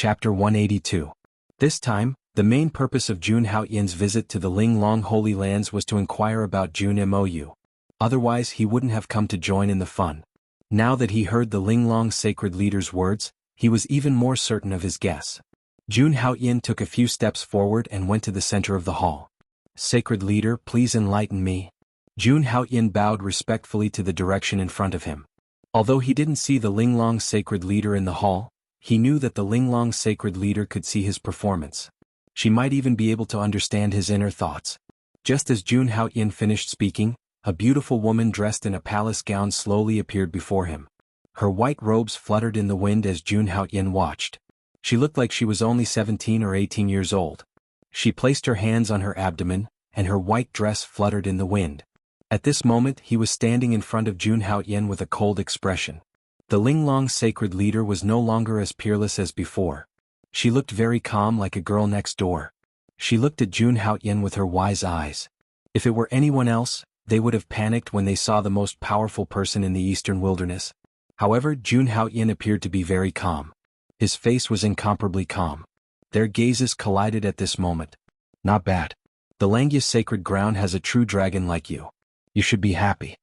Chapter 182. This time, the main purpose of Jun Haoyin's visit to the Linglong Holy Lands was to inquire about Jun Mou. Otherwise he wouldn't have come to join in the fun. Now that he heard the Linglong sacred leader's words, he was even more certain of his guess. Jun Haoyin took a few steps forward and went to the center of the hall. "Sacred leader, please enlighten me." Jun Haoyin bowed respectfully to the direction in front of him. Although he didn't see the Linglong sacred leader in the hall, he knew that the Linglong sacred leader could see his performance. She might even be able to understand his inner thoughts. Just as Jun Haoyin finished speaking, a beautiful woman dressed in a palace gown slowly appeared before him. Her white robes fluttered in the wind as Jun Haoyin watched. She looked like she was only 17 or 18 years old. She placed her hands on her abdomen, and her white dress fluttered in the wind. At this moment he was standing in front of Jun Haoyin with a cold expression. The Linglong sacred leader was no longer as peerless as before. She looked very calm, like a girl next door. She looked at Jun Haoyin with her wise eyes. If it were anyone else, they would have panicked when they saw the most powerful person in the eastern wilderness. However, Jun Haoyin appeared to be very calm. His face was incomparably calm. Their gazes collided at this moment. "Not bad. The Langya sacred ground has a true dragon like you. You should be happy."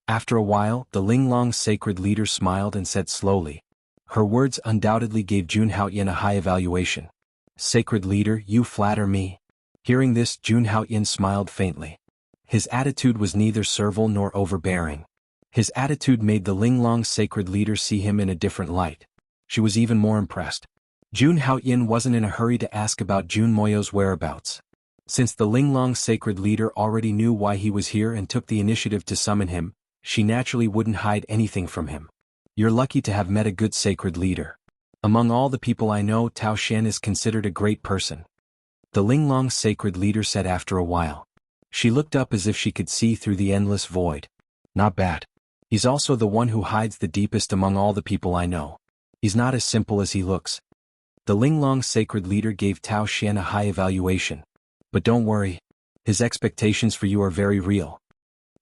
After a while, the Linglong sacred leader smiled and said slowly. Her words undoubtedly gave Jun Haoyin a high evaluation. "Sacred leader, you flatter me." Hearing this, Jun Haoyin smiled faintly. His attitude was neither servile nor overbearing. His attitude made the Linglong sacred leader see him in a different light. She was even more impressed. Jun Haoyin wasn't in a hurry to ask about Jun Moyo's whereabouts. Since the Linglong sacred leader already knew why he was here and took the initiative to summon him, she naturally wouldn't hide anything from him. "You're lucky to have met a good sacred leader. Among all the people I know, Tao Shen is considered a great person," the Linglong sacred leader said after a while. She looked up as if she could see through the endless void. "Not bad. He's also the one who hides the deepest among all the people I know. He's not as simple as he looks." The Linglong sacred leader gave Tao Shen a high evaluation. "But don't worry. His expectations for you are very real.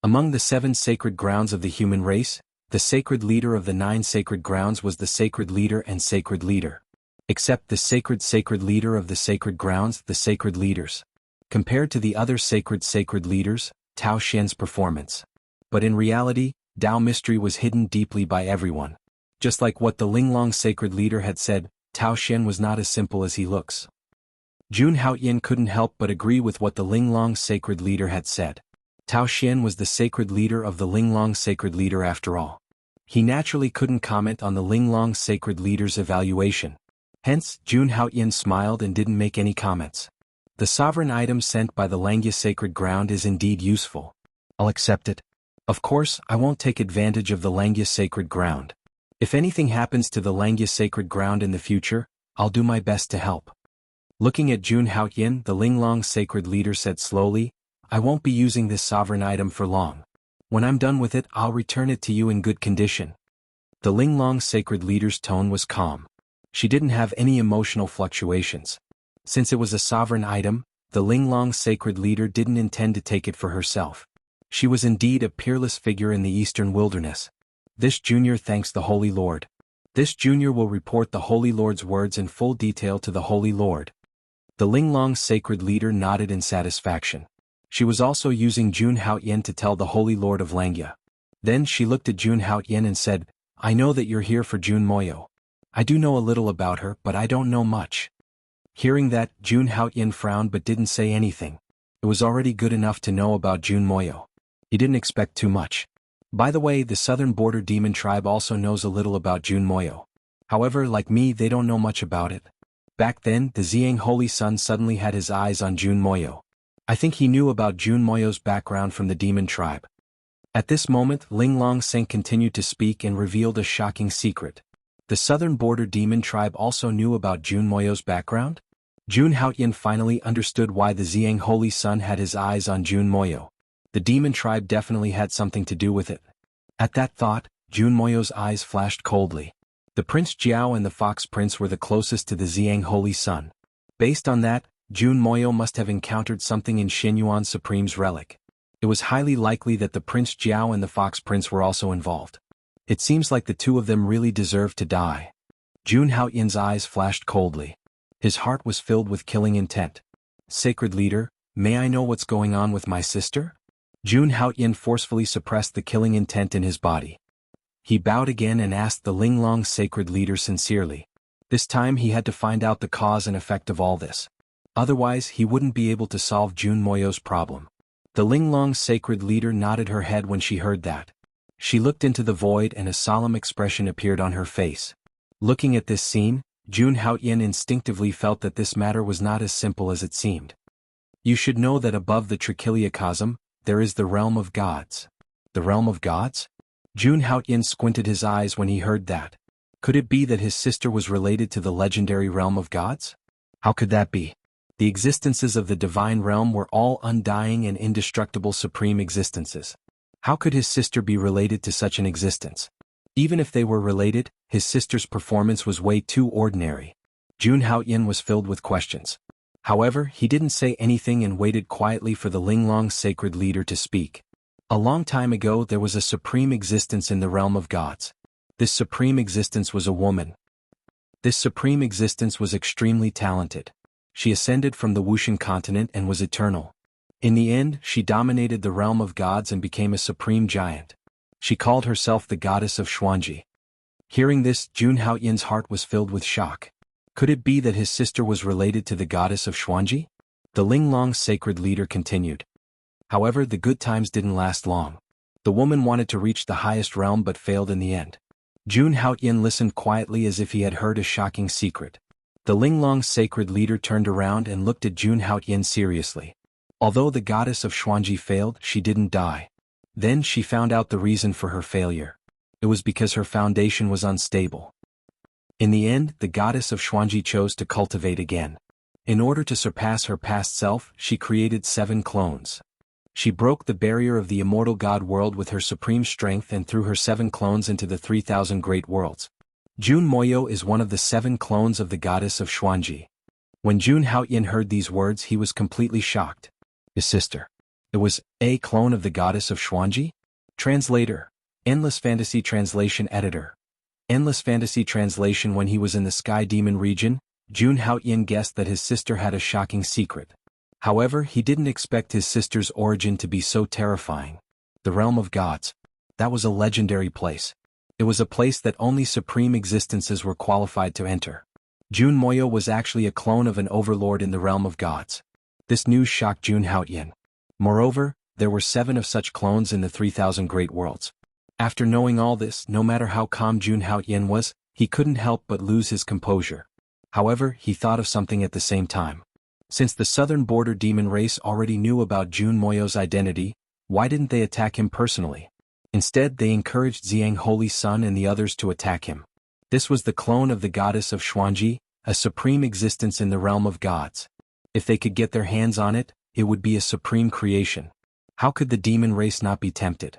Among the 7 sacred grounds of the human race, the sacred leader of the 9 sacred grounds was the sacred leader and sacred leader. Except the sacred leader of the sacred grounds, the sacred leaders. Compared to the other sacred leaders, Tao Shen's performance. But in reality, Tao mystery was hidden deeply by everyone. Just like what the Linglong sacred leader had said, Tao Shen was not as simple as he looks. Jun Haoyin couldn't help but agree with what the Linglong sacred leader had said. Tao Shen was the sacred leader of the Linglong sacred leader after all. He naturally couldn't comment on the Linglong sacred leader's evaluation. Hence, Jun Haoyin smiled and didn't make any comments. "The sovereign item sent by the Langya sacred ground is indeed useful. I'll accept it. Of course, I won't take advantage of the Langya sacred ground. If anything happens to the Langya sacred ground in the future, I'll do my best to help." Looking at Jun Haoyin, the Linglong sacred leader said slowly, "I won't be using this sovereign item for long. When I'm done with it, I'll return it to you in good condition." The Linglong sacred leader's tone was calm. She didn't have any emotional fluctuations. Since it was a sovereign item, the Linglong sacred leader didn't intend to take it for herself. She was indeed a peerless figure in the eastern wilderness. "This junior thanks the Holy Lord. This junior will report the Holy Lord's words in full detail to the Holy Lord." The Linglong sacred leader nodded in satisfaction. She was also using Jun Haoyin to tell the Holy Lord of Langya. Then she looked at Jun Haoyin and said, "I know that you're here for Jun Moyo. I do know a little about her, but I don't know much." Hearing that, Jun Haoyin frowned but didn't say anything. It was already good enough to know about Jun Moyo. He didn't expect too much. By the way, the southern border demon tribe also knows a little about Jun Moyo. However, like me, they don't know much about it. Back then, the Ziyang Holy Sun suddenly had his eyes on Jun Moyo. I think he knew about Jun Moyo's background from the demon tribe. At this moment, Linglong Seng continued to speak and revealed a shocking secret. The southern border demon tribe also knew about Jun Moyo's background? Jun Haoyin finally understood why the Ziyang Holy Sun had his eyes on Jun Moyo. The demon tribe definitely had something to do with it. At that thought, Jun Moyo's eyes flashed coldly. The Prince Jiao and the Fox Prince were the closest to the Ziyang Holy Sun. Based on that, Jun Moyo must have encountered something in Shenyuan Supreme's relic. It was highly likely that the Prince Jiao and the Fox Prince were also involved. It seems like the two of them really deserved to die. Jun Haoyin's eyes flashed coldly. His heart was filled with killing intent. Sacred leader, may I know what's going on with my sister? Jun Haoyin forcefully suppressed the killing intent in his body. He bowed again and asked the Linglong sacred leader sincerely. This time he had to find out the cause and effect of all this. Otherwise he wouldn't be able to solve Jun Moyo's problem. The Linglong sacred leader nodded her head when she heard that. She looked into the void and a solemn expression appeared on her face. Looking at this scene, Jun Haoyin instinctively felt that this matter was not as simple as it seemed. You should know that above the trichiliocosm, there is the realm of gods. The realm of gods? Jun Haoyin squinted his eyes when he heard that. Could it be that his sister was related to the legendary realm of gods? How could that be? The existences of the divine realm were all undying and indestructible supreme existences. How could his sister be related to such an existence? Even if they were related, his sister's performance was way too ordinary. Jun Haoyin was filled with questions. However, he didn't say anything and waited quietly for the Linglong sacred leader to speak. A long time ago there was a supreme existence in the realm of gods. This supreme existence was a woman. This supreme existence was extremely talented. She ascended from the Wuxian continent and was eternal. In the end, she dominated the realm of gods and became a supreme giant. She called herself the goddess of Xuanji. Hearing this, Jun Haoyin's heart was filled with shock. Could it be that his sister was related to the goddess of Xuanji? The Linglong sacred leader continued. However, the good times didn't last long. The woman wanted to reach the highest realm but failed in the end. Jun Haoyin listened quietly as if he had heard a shocking secret. The Linglong sacred leader turned around and looked at Jun Haoyin seriously. Although the goddess of Xuanji failed, she didn't die. Then she found out the reason for her failure. It was because her foundation was unstable. In the end, the goddess of Xuanji chose to cultivate again. In order to surpass her past self, she created 7 clones. She broke the barrier of the immortal god world with her supreme strength and threw her 7 clones into the 3,000 great worlds. Jun Moyo is one of the 7 clones of the goddess of Xuanji. When Jun Haoyin heard these words, he was completely shocked. His sister. It was a clone of the goddess of Xuanji? Translator. Endless Fantasy Translation Editor. Endless Fantasy Translation. When he was in the Sky Demon region, Jun Haoyin guessed that his sister had a shocking secret. However, he didn't expect his sister's origin to be so terrifying. The realm of gods. That was a legendary place. It was a place that only supreme existences were qualified to enter. Jun Moyo was actually a clone of an overlord in the realm of gods. This news shocked Jun Haoyin. Moreover, there were 7 of such clones in the 3,000 great worlds. After knowing all this, no matter how calm Jun Haoyin was, he couldn't help but lose his composure. However, he thought of something at the same time. Since the southern border demon race already knew about Jun Moyo's identity, why didn't they attack him personally? Instead, they encouraged Xiang Holy Sun and the others to attack him. This was the clone of the goddess of Xuanji, a supreme existence in the realm of gods. If they could get their hands on it, it would be a supreme creation. How could the demon race not be tempted?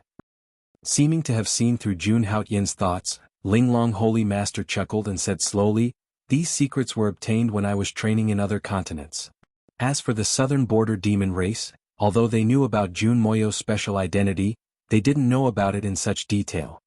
Seeming to have seen through Jun Haoyin's thoughts, Linglong Holy Master chuckled and said slowly, "These secrets were obtained when I was training in other continents. As for the southern border demon race, although they knew about Jun Moyo's special identity, they didn't know about it in such detail."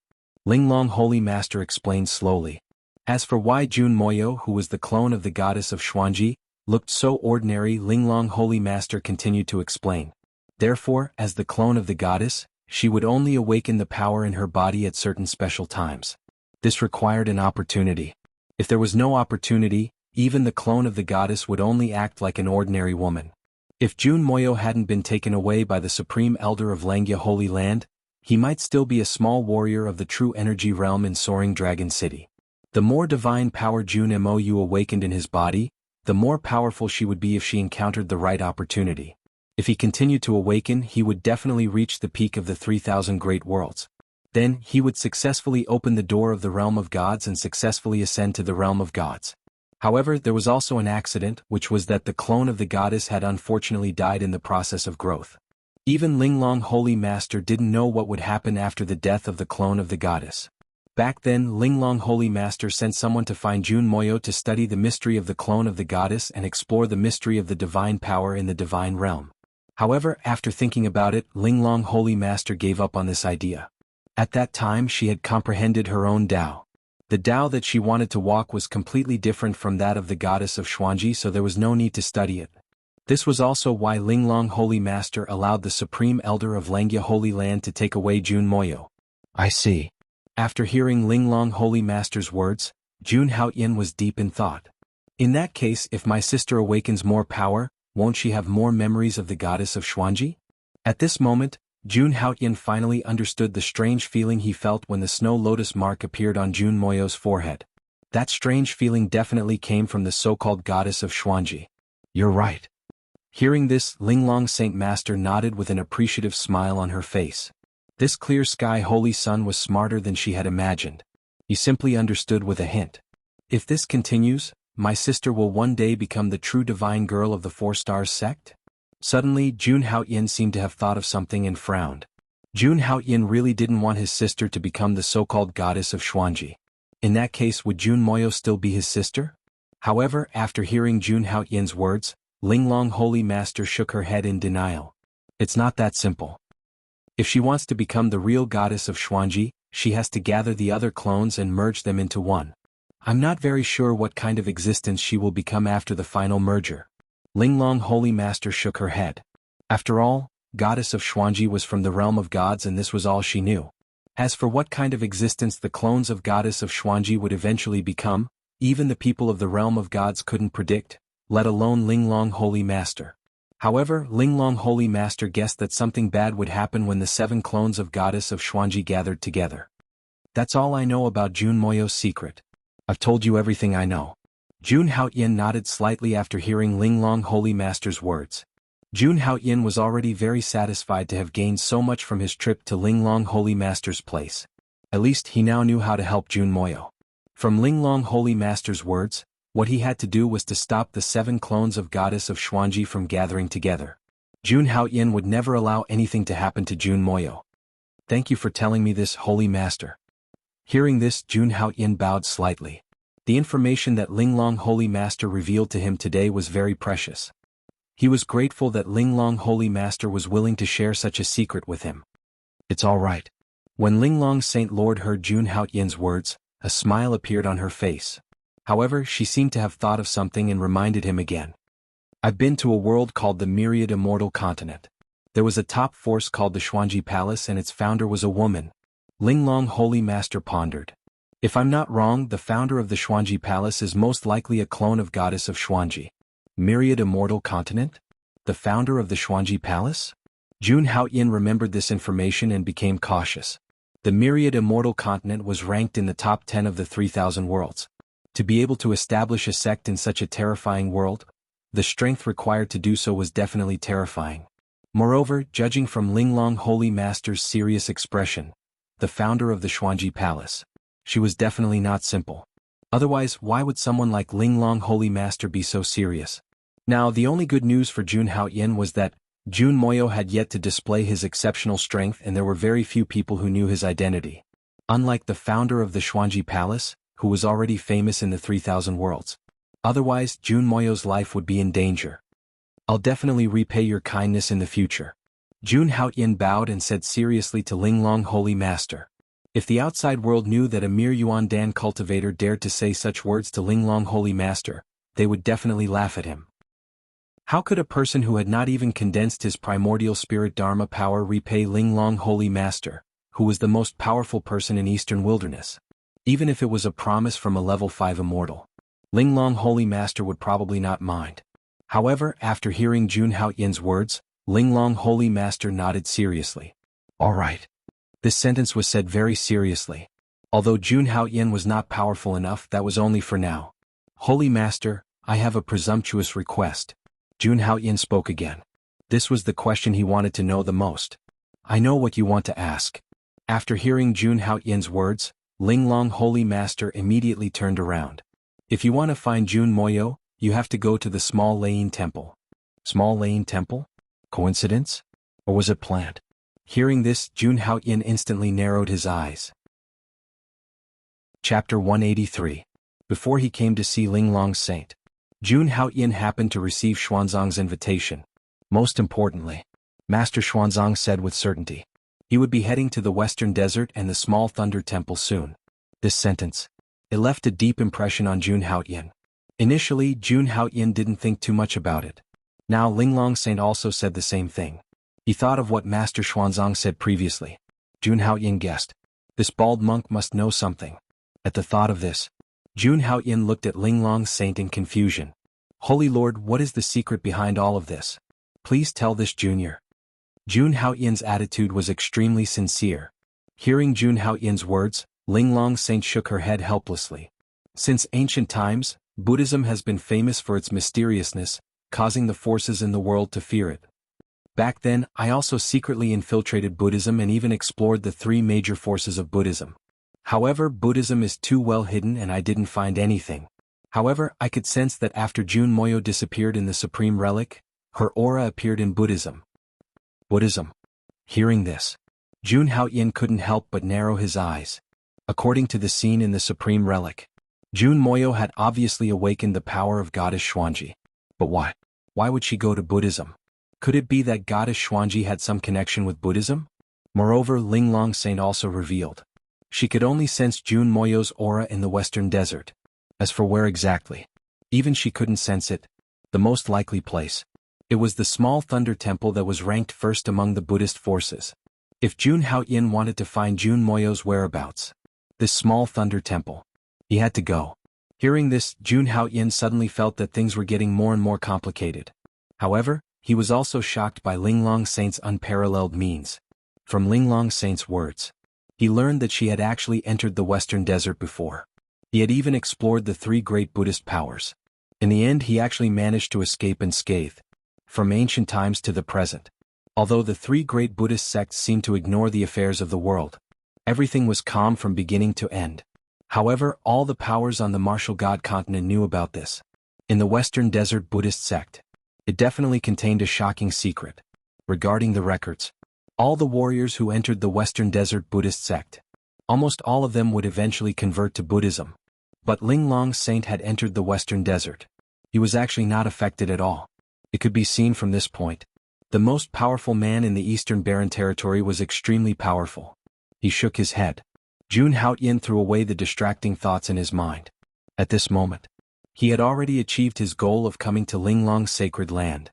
Linglong Holy Master explained slowly. As for why Jun Moyo, who was the clone of the goddess of Xuanji, looked so ordinary, Linglong Holy Master continued to explain. Therefore, as the clone of the goddess, she would only awaken the power in her body at certain special times. This required an opportunity. If there was no opportunity, even the clone of the goddess would only act like an ordinary woman. If Jun Moyo hadn't been taken away by the Supreme Elder of Langya Holy Land, he might still be a small warrior of the true energy realm in Soaring Dragon City. The more divine power Jun Moyo awakened in his body, the more powerful she would be if she encountered the right opportunity. If he continued to awaken, he would definitely reach the peak of the 3,000 great worlds. Then, he would successfully open the door of the realm of gods and successfully ascend to the realm of gods. However, there was also an accident, which was that the clone of the goddess had unfortunately died in the process of growth. Even Linglong Holy Master didn't know what would happen after the death of the clone of the goddess. Back then, Linglong Holy Master sent someone to find Jun Moyo to study the mystery of the clone of the goddess and explore the mystery of the divine power in the divine realm. However, after thinking about it, Linglong Holy Master gave up on this idea. At that time she had comprehended her own Tao. The Tao that she wanted to walk was completely different from that of the goddess of Xuanji, so there was no need to study it. This was also why Linglong Holy Master allowed the Supreme Elder of Langya Holy Land to take away Jun Moyo. I see. After hearing Linglong Holy Master's words, Jun Haoyin was deep in thought. In that case, if my sister awakens more power, won't she have more memories of the goddess of Xuanji? At this moment, Jun Haoyin finally understood the strange feeling he felt when the snow lotus mark appeared on Jun Moyo's forehead. That strange feeling definitely came from the so-called goddess of Xuanji. You're right. Hearing this, Linglong Saint Master nodded with an appreciative smile on her face. This clear sky holy sun was smarter than she had imagined. He simply understood with a hint. If this continues, my sister will one day become the true divine girl of the Four Stars sect? Suddenly, Jun Haoyin seemed to have thought of something and frowned. Jun Haoyin really didn't want his sister to become the so-called goddess of Xuanji. In that case, would Jun Moyo still be his sister? However, after hearing Jun Haoyin's words, Linglong Holy Master shook her head in denial. It's not that simple. If she wants to become the real goddess of Xuanji, she has to gather the other clones and merge them into one. I'm not very sure what kind of existence she will become after the final merger. Linglong Holy Master shook her head. After all, goddess of Xuanji was from the realm of gods and this was all she knew. As for what kind of existence the clones of goddess of Xuanji would eventually become, even the people of the realm of gods couldn't predict, let alone Linglong Holy Master. However, Linglong Holy Master guessed that something bad would happen when the 7 clones of goddess of Xuanji gathered together. That's all I know about Jun Moyo's secret. I've told you everything I know. Jun Haoyin nodded slightly after hearing Linglong Holy Master's words. Jun Haoyin was already very satisfied to have gained so much from his trip to Linglong Holy Master's place. At least he now knew how to help Jun Moyo. From Linglong Holy Master's words, what he had to do was to stop the 7 clones of goddess of Xuanji from gathering together. Jun Haoyin would never allow anything to happen to Jun Moyo. Thank you for telling me this, Holy Master. Hearing this, Jun Haoyin bowed slightly. The information that Linglong Holy Master revealed to him today was very precious. He was grateful that Linglong Holy Master was willing to share such a secret with him. It's all right. When Linglong Saint Lord heard Jun Haoyin's words, a smile appeared on her face. However, she seemed to have thought of something and reminded him again. I've been to a world called the Myriad Immortal Continent. There was a top force called the Xuanji Palace and its founder was a woman. Linglong Holy Master pondered. If I'm not wrong, the founder of the Xuanji Palace is most likely a clone of goddess of Xuanji. Myriad Immortal Continent? The founder of the Xuanji Palace? Jun Haoyin remembered this information and became cautious. The Myriad Immortal Continent was ranked in the top 10 of the 3,000 worlds. To be able to establish a sect in such a terrifying world, the strength required to do so was definitely terrifying. Moreover, judging from Linglong Holy Master's serious expression, the founder of the Xuanji Palace, she was definitely not simple. Otherwise, why would someone like Linglong Holy Master be so serious? Now, the only good news for Jun Haoyin was that Jun Moyo had yet to display his exceptional strength and there were very few people who knew his identity. Unlike the founder of the Xuanji Palace, who was already famous in the 3,000 worlds. Otherwise, Jun Moyo's life would be in danger. I'll definitely repay your kindness in the future. Jun Haoyin bowed and said seriously to Linglong Holy Master. If the outside world knew that a mere Yuan Dan cultivator dared to say such words to Linglong Holy Master, they would definitely laugh at him. How could a person who had not even condensed his primordial spirit Dharma power repay Linglong Holy Master, who was the most powerful person in Eastern Wilderness? Even if it was a promise from a level 5 immortal, Linglong Holy Master would probably not mind. However, after hearing Jun Haoyin's words, Linglong Holy Master nodded seriously. All right. This sentence was said very seriously. Although Jun Haoyin was not powerful enough, that was only for now. Holy Master, I have a presumptuous request. Jun Haoyin spoke again. This was the question he wanted to know the most. I know what you want to ask. After hearing Jun Haoyin's words, Linglong Holy Master immediately turned around. If you want to find Jun Moyo, you have to go to the Small Lane Temple. Small Lane Temple? Coincidence? Or was it planned? Hearing this, Jun Haoyin instantly narrowed his eyes. Chapter 183. Before he came to see Linglong Saint, Jun Haoyin happened to receive Xuanzang's invitation. Most importantly, Master Xuanzang said with certainty, he would be heading to the Western Desert and the Small Thunder Temple soon. This sentence, It left a deep impression on Jun Haoyan. Initially, Jun Haoyan didn't think too much about it. Now Linglong Saint also said the same thing. He thought of what Master Xuanzang said previously. Jun Haoyan guessed. This bald monk must know something. At the thought of this, Jun Haoyan looked at Linglong Saint in confusion. Holy Lord, what is the secret behind all of this? Please tell this Junior. Jun Haoyan's attitude was extremely sincere. Hearing Jun Haoyan's words, Linglong Saint shook her head helplessly. Since ancient times, Buddhism has been famous for its mysteriousness, causing the forces in the world to fear it. Back then, I also secretly infiltrated Buddhism and even explored the three major forces of Buddhism. However, Buddhism is too well hidden and I didn't find anything. However, I could sense that after Jun Moyo disappeared in the Supreme Relic, her aura appeared in Buddhism. Buddhism. Hearing this, Jun Haoyan couldn't help but narrow his eyes. According to the scene in the Supreme Relic, Jun Moyo had obviously awakened the power of Goddess Xuanji. But why? Why would she go to Buddhism? Could it be that Goddess Xuanji had some connection with Buddhism? Moreover, Linglong Saint also revealed. She could only sense Jun Moyo's aura in the Western Desert. As for where exactly, even she couldn't sense it. The most likely place. It was the small thunder temple that was ranked first among the Buddhist forces. If Jun Haoyan wanted to find Jun Moyo's whereabouts, this small thunder temple, he had to go. Hearing this, Jun Haoyan suddenly felt that things were getting more and more complicated. However, he was also shocked by Linglong Saint's unparalleled means. From Linglong Saint's words, he learned that she had actually entered the Western Desert before. He had even explored the three great Buddhist powers. In the end, he actually managed to escape unscathed. From ancient times to the present. Although the three great Buddhist sects seemed to ignore the affairs of the world, everything was calm from beginning to end. However, all the powers on the martial god continent knew about this. In the Western Desert Buddhist sect, it definitely contained a shocking secret. Regarding the records, all the warriors who entered the Western Desert Buddhist sect, almost all of them would eventually convert to Buddhism. But Linglong Saint had entered the Western Desert. He was actually not affected at all. It could be seen from this point. The most powerful man in the Eastern Barren Territory was extremely powerful. He shook his head. Jun Haoyan threw away the distracting thoughts in his mind. At this moment, he had already achieved his goal of coming to Linglong's sacred land.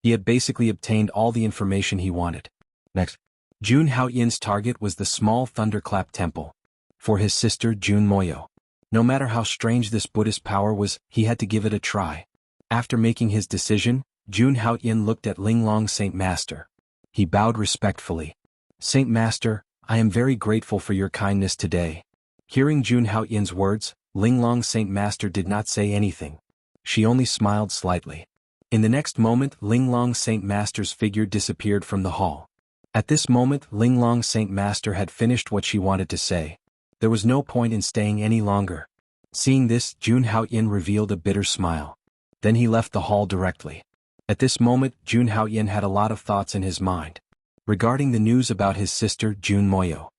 He had basically obtained all the information he wanted. Next, Jun Haoyan's target was the small thunderclap temple. For his sister Jun Moyo. No matter how strange this Buddhist power was, he had to give it a try. After making his decision, Jun Haoyan looked at Linglong Saint Master. He bowed respectfully. Saint Master, I am very grateful for your kindness today. Hearing Jun Haoyan's words, Linglong Saint Master did not say anything. She only smiled slightly. In the next moment, Linglong Saint Master's figure disappeared from the hall. At this moment, Linglong Saint Master had finished what she wanted to say. There was no point in staying any longer. Seeing this, Jun Haoyan revealed a bitter smile. Then he left the hall directly. At this moment, Jun Haoyan had a lot of thoughts in his mind. Regarding the news about his sister Jun Moyo.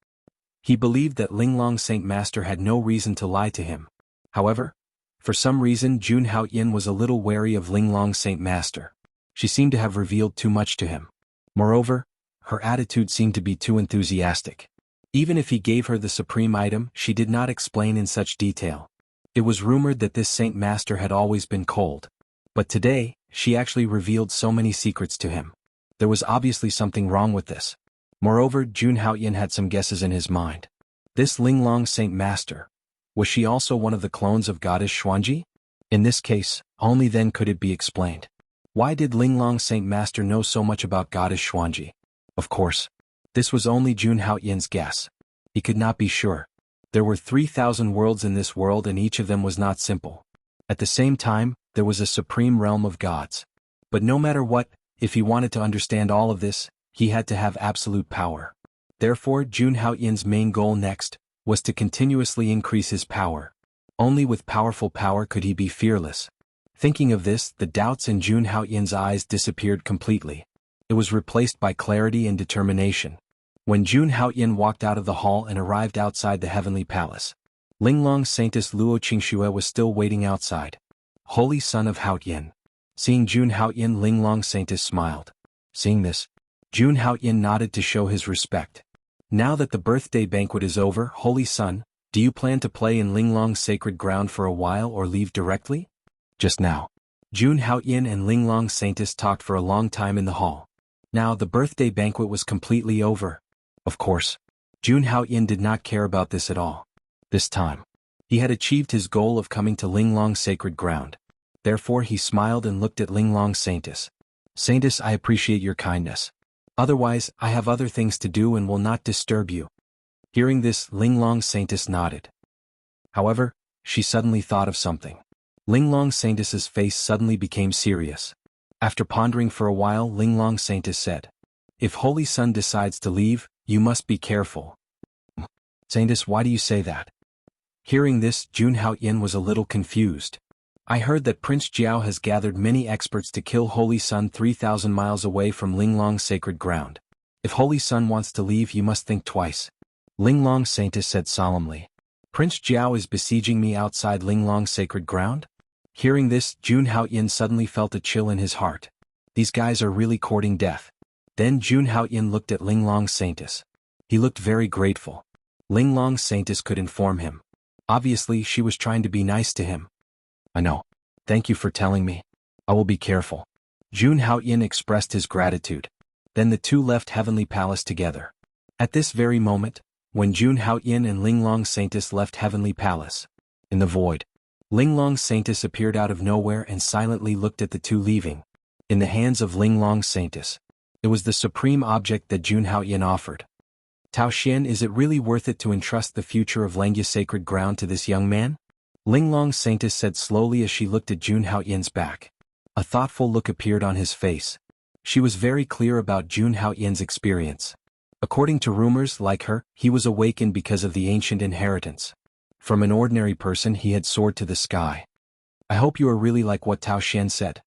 He believed that Linglong Saint Master had no reason to lie to him. However, for some reason Jun Haoyan was a little wary of Linglong Saint Master. She seemed to have revealed too much to him. Moreover, her attitude seemed to be too enthusiastic. Even if he gave her the supreme item, she did not explain in such detail. It was rumored that this Saint Master had always been cold. But today, she actually revealed so many secrets to him. There was obviously something wrong with this. Moreover, Jun Haoyan had some guesses in his mind. This Linglong Saint Master, was she also one of the clones of Goddess Xuanji? In this case, only then could it be explained. Why did Linglong Saint Master know so much about Goddess Xuanji? Of course, this was only Jun Haoyan's guess. He could not be sure. There were 3,000 worlds in this world and each of them was not simple. At the same time, there was a supreme realm of gods. But no matter what, if he wanted to understand all of this, he had to have absolute power. Therefore, Jun Haoyan's main goal next was to continuously increase his power. Only with powerful power could he be fearless. Thinking of this, the doubts in Jun Haoyan's eyes disappeared completely. It was replaced by clarity and determination. When Jun Haoyan walked out of the hall and arrived outside the heavenly palace, Linglong Saintess Luo Qingxue was still waiting outside. Holy son of Haoyan. Seeing Jun Haoyan, Linglong Saintess smiled. Seeing this, Jun Haoyan nodded to show his respect. Now that the birthday banquet is over, Holy Son, Do you plan to play in Linglong's sacred ground for a while or leave directly? Just now. Jun Haoyin and Linglong Saintess talked for a long time in the hall. Now the birthday banquet was completely over. Of course, Jun Haoyin did not care about this at all. This time, he had achieved his goal of coming to Linglong's sacred ground. Therefore he smiled and looked at Linglong Saintess. Saintess, I appreciate your kindness. Otherwise, I have other things to do and will not disturb you. Hearing this, Linglong Saintess nodded. However, she suddenly thought of something. Linglong Saintess's face suddenly became serious. After pondering for a while, Linglong Saintess said, "If Holy Sun decides to leave, you must be careful." Saintess, why do you say that? Hearing this, Jun Haoyin was a little confused. I heard that Prince Jiao has gathered many experts to kill Holy Sun 3,000 miles away from Linglong's sacred ground. If Holy Sun wants to leave, you must think twice. Linglong Saintess said solemnly. Prince Jiao is besieging me outside Linglong's sacred ground? Hearing this, Jun Haoyin suddenly felt a chill in his heart. These guys are really courting death. Then Jun Haoyin looked at Linglong Saintess. He looked very grateful. Linglong Saintess could inform him. Obviously, she was trying to be nice to him. I know. Thank you for telling me. I will be careful. Jun Haoyin expressed his gratitude. Then the two left Heavenly Palace together. At this very moment, when Jun Haoyin and Linglong Saintess left Heavenly Palace, in the void, Linglong Saintess appeared out of nowhere and silently looked at the two leaving. In the hands of Linglong Saintess, it was the supreme object that Jun Haoyin offered. Tao Xian, is it really worth it to entrust the future of Langya's sacred ground to this young man? Linglong Saintess said slowly as she looked at Jun Haoyin's back. A thoughtful look appeared on his face. She was very clear about Jun Haoyin's experience. According to rumors, like her, he was awakened because of the ancient inheritance. From an ordinary person he had soared to the sky. I hope you are really like what Tao Xian said.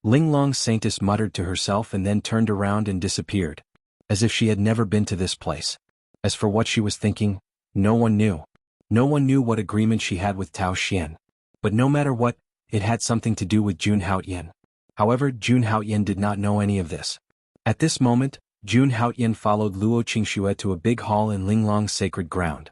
Linglong Saintess muttered to herself and then turned around and disappeared, as if she had never been to this place. As for what she was thinking, no one knew. No one knew what agreement she had with Tao Xian. But no matter what, it had something to do with Jun Haoyin. However, Jun Haoyin did not know any of this. At this moment, Jun Haoyin followed Luo Qingxue to a big hall in Linglong's sacred ground.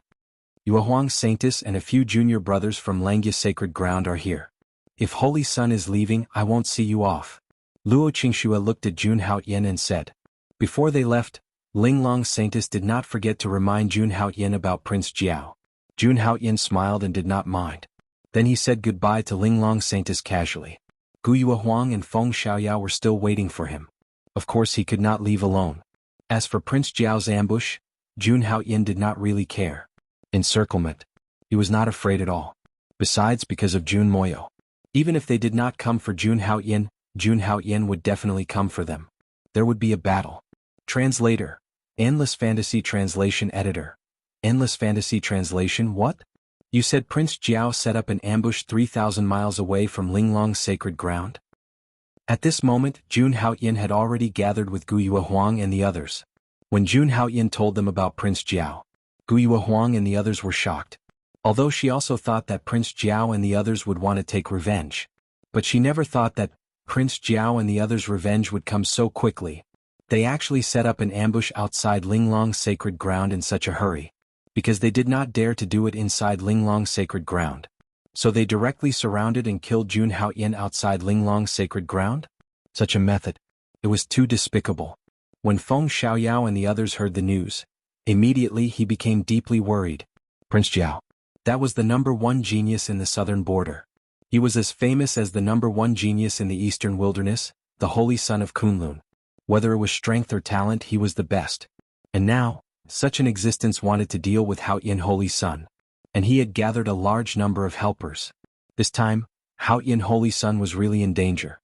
Yuehuang Saintess and a few junior brothers from Langya's sacred ground are here. If Holy Sun is leaving, I won't see you off. Luo Qingxue looked at Jun Haoyin and said. Before they left, Linglong Saintess did not forget to remind Jun Haoyin about Prince Jiao. Jun Haoyin smiled and did not mind. Then he said goodbye to Linglong Saintess casually. Gu Yuehuang and Feng Xiaoyao were still waiting for him. Of course he could not leave alone. As for Prince Jiao's ambush, Jun Haoyin did not really care. Encirclement. He was not afraid at all. Besides, because of Jun Moyo. Even if they did not come for Jun Haoyin would definitely come for them. There would be a battle. Translator. Endless Fantasy Translation Editor. Endless Fantasy Translation what? You said Prince Jiao set up an ambush 3,000 miles away from Linglong's sacred ground? At this moment, Jun Haoyin had already gathered with Gu Yuehuang and the others. When Jun Haoyin told them about Prince Jiao, Gu Yuehuang and the others were shocked. Although she also thought that Prince Jiao and the others would want to take revenge. But she never thought that Prince Jiao and the others' revenge would come so quickly. They actually set up an ambush outside Linglong's sacred ground in such a hurry, because they did not dare to do it inside Linglong's sacred ground. So they directly surrounded and killed Jun Haoyin outside Linglong's sacred ground? Such a method. It was too despicable. When Feng Xiaoyao and the others heard the news, immediately he became deeply worried. Prince Jiao. That was the #1 genius in the southern border. He was as famous as the #1 genius in the eastern wilderness, the holy son of Kunlun. Whether it was strength or talent, he was the best. And now, such an existence wanted to deal with Haoyin Holy Sun. And he had gathered a large number of helpers. This time, Haoyin Holy Sun was really in danger.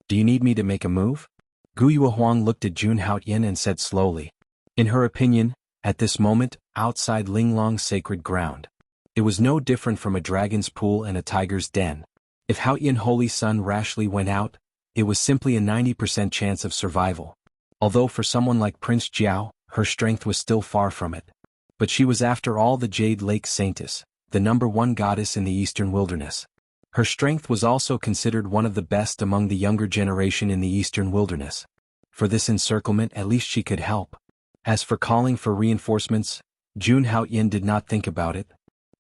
Do you need me to make a move? Gu Yuehuang looked at Jun Haoyin and said slowly. In her opinion, at this moment, outside Linglong's sacred ground, it was no different from a dragon's pool and a tiger's den. If Haoyin Holy Sun rashly went out, it was simply a 90% chance of survival. Although for someone like Prince Jiao, her strength was still far from it. But she was after all the Jade Lake Saintess, the #1 goddess in the eastern wilderness. Her strength was also considered one of the best among the younger generation in the eastern wilderness. For this encirclement, at least she could help. As for calling for reinforcements, Jun Haoyin did not think about it.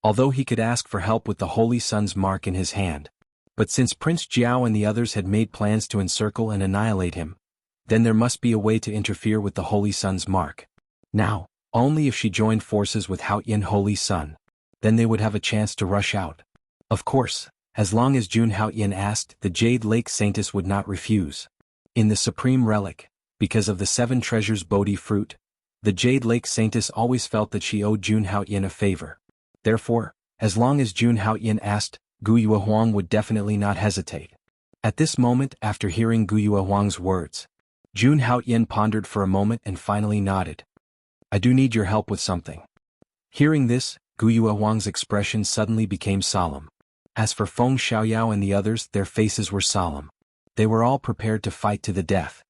although he could ask for help with the Holy Sun's mark in his hand. But since Prince Jiao and the others had made plans to encircle and annihilate him, then there must be a way to interfere with the Holy Sun's mark. Now, only if she joined forces with Hao Yin Holy Sun, then they would have a chance to rush out. Of course, as long as Jun Hao Yin asked, the Jade Lake Saintess would not refuse. In the Supreme Relic, because of the 7 treasures Bodhi fruit, the Jade Lake Saintess always felt that she owed Jun Hao Yin a favor. Therefore, as long as Jun Hao Yin asked, Gu Yue Huang would definitely not hesitate. At this moment, after hearing Gu Yue Huang's words, Jun Hao Yin pondered for a moment and finally nodded. I do need your help with something. Hearing this, Gu Yue Huang's expression suddenly became solemn. As for Feng Xiaoyao and the others, their faces were solemn. They were all prepared to fight to the death.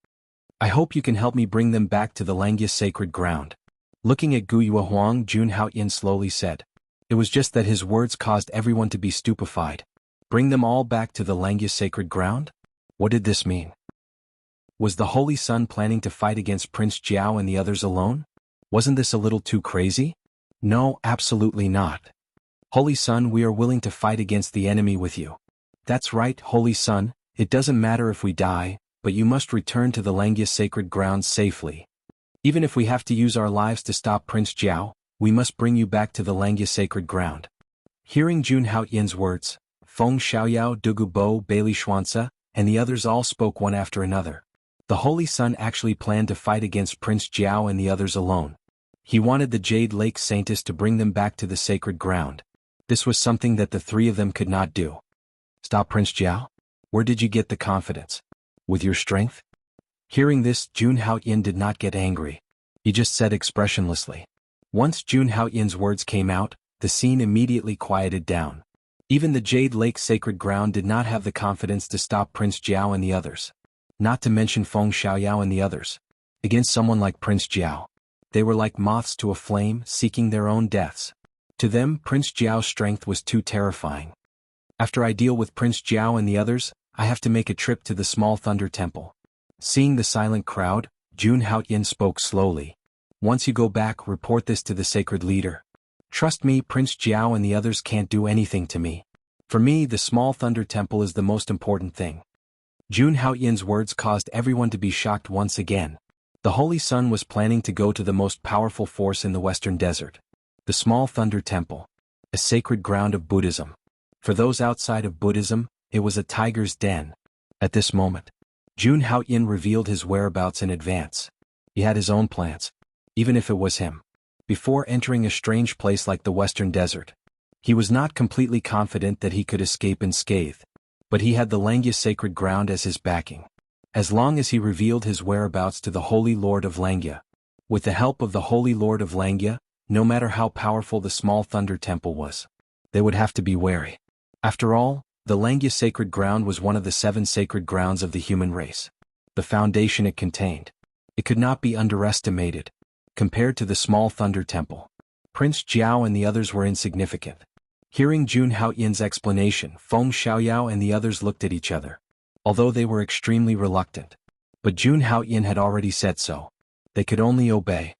I hope you can help me bring them back to the Langya sacred ground. Looking at Gu Yue Huang, Jun Hao Yin slowly said. It was just that his words caused everyone to be stupefied. Bring them all back to the Langya sacred ground? What did this mean? Was the Holy Sun planning to fight against Prince Jiao and the others alone? Wasn't this a little too crazy? No, absolutely not. Holy Sun, we are willing to fight against the enemy with you. That's right, Holy Sun, it doesn't matter if we die, but you must return to the Langya sacred ground safely. Even if we have to use our lives to stop Prince Jiao, we must bring you back to the Langya sacred ground. Hearing Jun Hao Yin's words, Feng Xiaoyao, Dugu Bo, Bailey Xuanzi, and the others all spoke one after another. The Holy Sun actually planned to fight against Prince Jiao and the others alone. He wanted the Jade Lake Saintess to bring them back to the sacred ground. This was something that the 3 of them could not do. Stop Prince Jiao? Where did you get the confidence? With your strength? Hearing this, Jun Hao Yin did not get angry. He just said expressionlessly. Once Jun Hao Yin's words came out, the scene immediately quieted down. Even the Jade Lake sacred ground did not have the confidence to stop Prince Jiao and the others. Not to mention Feng Xiaoyao and the others. Against someone like Prince Jiao, they were like moths to a flame, seeking their own deaths. To them, Prince Jiao's strength was too terrifying. After I deal with Prince Jiao and the others, I have to make a trip to the small thunder temple. Seeing the silent crowd, Jun Hao Yin spoke slowly. Once you go back, report this to the sacred leader. Trust me, Prince Jiao and the others can't do anything to me. For me, the small thunder temple is the most important thing. Jun Hao Yin's words caused everyone to be shocked once again. The Holy Sun was planning to go to the most powerful force in the Western Desert. The small thunder temple. A sacred ground of Buddhism. For those outside of Buddhism, it was a tiger's den. At this moment, Jun Hao Yin revealed his whereabouts in advance. He had his own plans, even if it was him. Before entering a strange place like the Western Desert, he was not completely confident that he could escape unscathed, but he had the Langya sacred ground as his backing. As long as he revealed his whereabouts to the Holy Lord of Langya, with the help of the Holy Lord of Langya, no matter how powerful the small thunder temple was, they would have to be wary. After all, the Langya sacred ground was one of the 7 sacred grounds of the human race. The foundation it contained. It could not be underestimated. Compared to the small thunder temple, Prince Jiao and the others were insignificant. Hearing Jun Hao Yin's explanation, Feng Xiaoyao and the others looked at each other, although they were extremely reluctant. But Jun Hao Yin had already said so. They could only obey.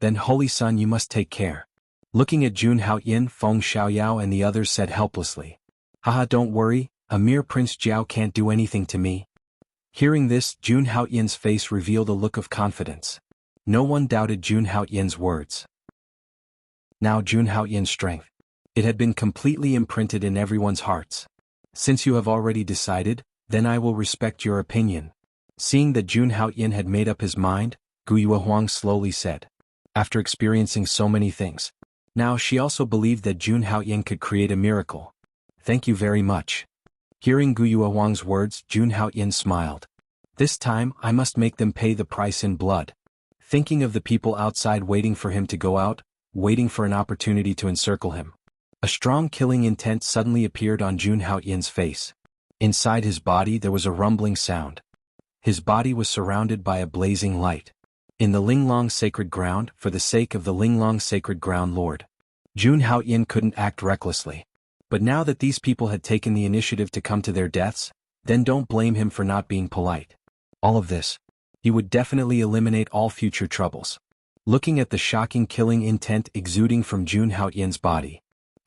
Then Holy Sun, you must take care. Looking at Jun Hao Yin, Feng Xiaoyao and the others said helplessly. Haha, don't worry, a mere Prince Jiao can't do anything to me. Hearing this, Jun Hao Yin's face revealed a look of confidence. No one doubted Jun Hao Yin's words. Now Jun Hao Yin's strength. It had been completely imprinted in everyone's hearts. Since you have already decided, then I will respect your opinion. Seeing that Jun Hao Yin had made up his mind, Gu Yue Huang slowly said. After experiencing so many things, now she also believed that Jun Hao Yin could create a miracle. Thank you very much. Hearing Gu Yue Huang's words, Jun Hao Yin smiled. This time, I must make them pay the price in blood. Thinking of the people outside waiting for him to go out, waiting for an opportunity to encircle him. A strong killing intent suddenly appeared on Jun Hao Yin's face. Inside his body there was a rumbling sound. His body was surrounded by a blazing light. In the Linglong sacred ground, for the sake of the Linglong sacred ground lord, Jun Hao Yin couldn't act recklessly. But now that these people had taken the initiative to come to their deaths, then don't blame him for not being polite. All of this, he would definitely eliminate all future troubles. Looking at the shocking killing intent exuding from Jun Hao Yin's body,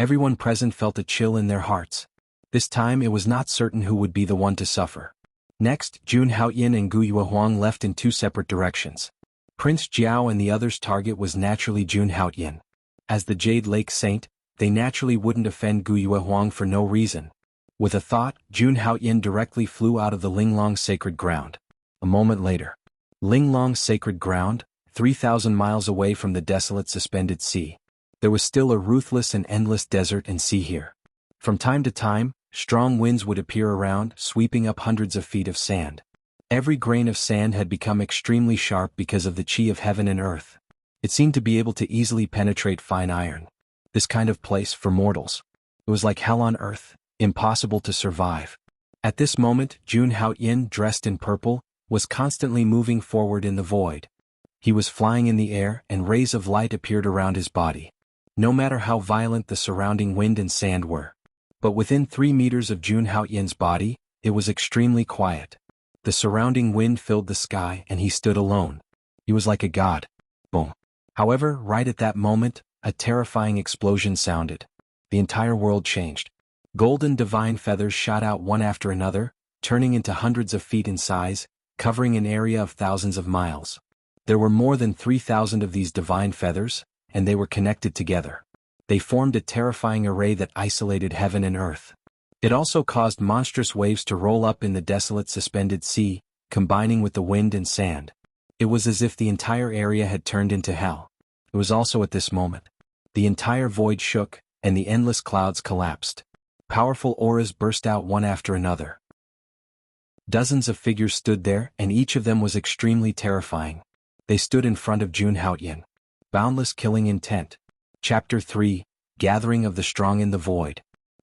Everyone present felt a chill in their hearts. This time it was not certain who would be the one to suffer. Next, Jun Haoyin and Gu Yuehuang left in two separate directions. Prince Jiao and the others' target was naturally Jun Haoyin. As the Jade Lake Saint, they naturally wouldn't offend Gu Yuehuang for no reason. With a thought, Jun Haoyin directly flew out of the Linglong sacred ground. A moment later. Linglong sacred ground, 3,000 miles away from the desolate suspended sea. There was still a ruthless and endless desert and sea here. From time to time, strong winds would appear around, sweeping up hundreds of feet of sand. Every grain of sand had become extremely sharp because of the chi of heaven and earth. It seemed to be able to easily penetrate fine iron. This kind of place for mortals. It was like hell on earth, impossible to survive. At this moment, Jun Haoyin, dressed in purple, was constantly moving forward in the void. He was flying in the air, and rays of light appeared around his body. No matter how violent the surrounding wind and sand were. But within 3 meters of Jun Haoyin's body, it was extremely quiet. The surrounding wind filled the sky and he stood alone. He was like a god. Boom. However, right at that moment, a terrifying explosion sounded. The entire world changed. Golden divine feathers shot out one after another, turning into hundreds of feet in size, covering an area of thousands of miles. There were more than 3,000 of these divine feathers, and they were connected together. They formed a terrifying array that isolated heaven and earth. It also caused monstrous waves to roll up in the desolate suspended sea, combining with the wind and sand. It was as if the entire area had turned into hell. It was also at this moment. The entire void shook, and the endless clouds collapsed. Powerful auras burst out one after another. Dozens of figures stood there, and each of them was extremely terrifying. They stood in front of Jun Haoyin. Boundless killing intent. Chapter 3, Gathering of the Strong in the Void.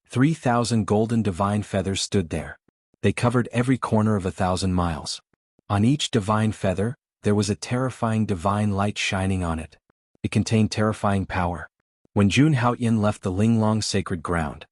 3,000 golden divine feathers stood there. They covered every corner of 1,000 miles. On each divine feather, there was a terrifying divine light shining on it. It contained terrifying power. When Jun Haoyin left the Linglong sacred ground,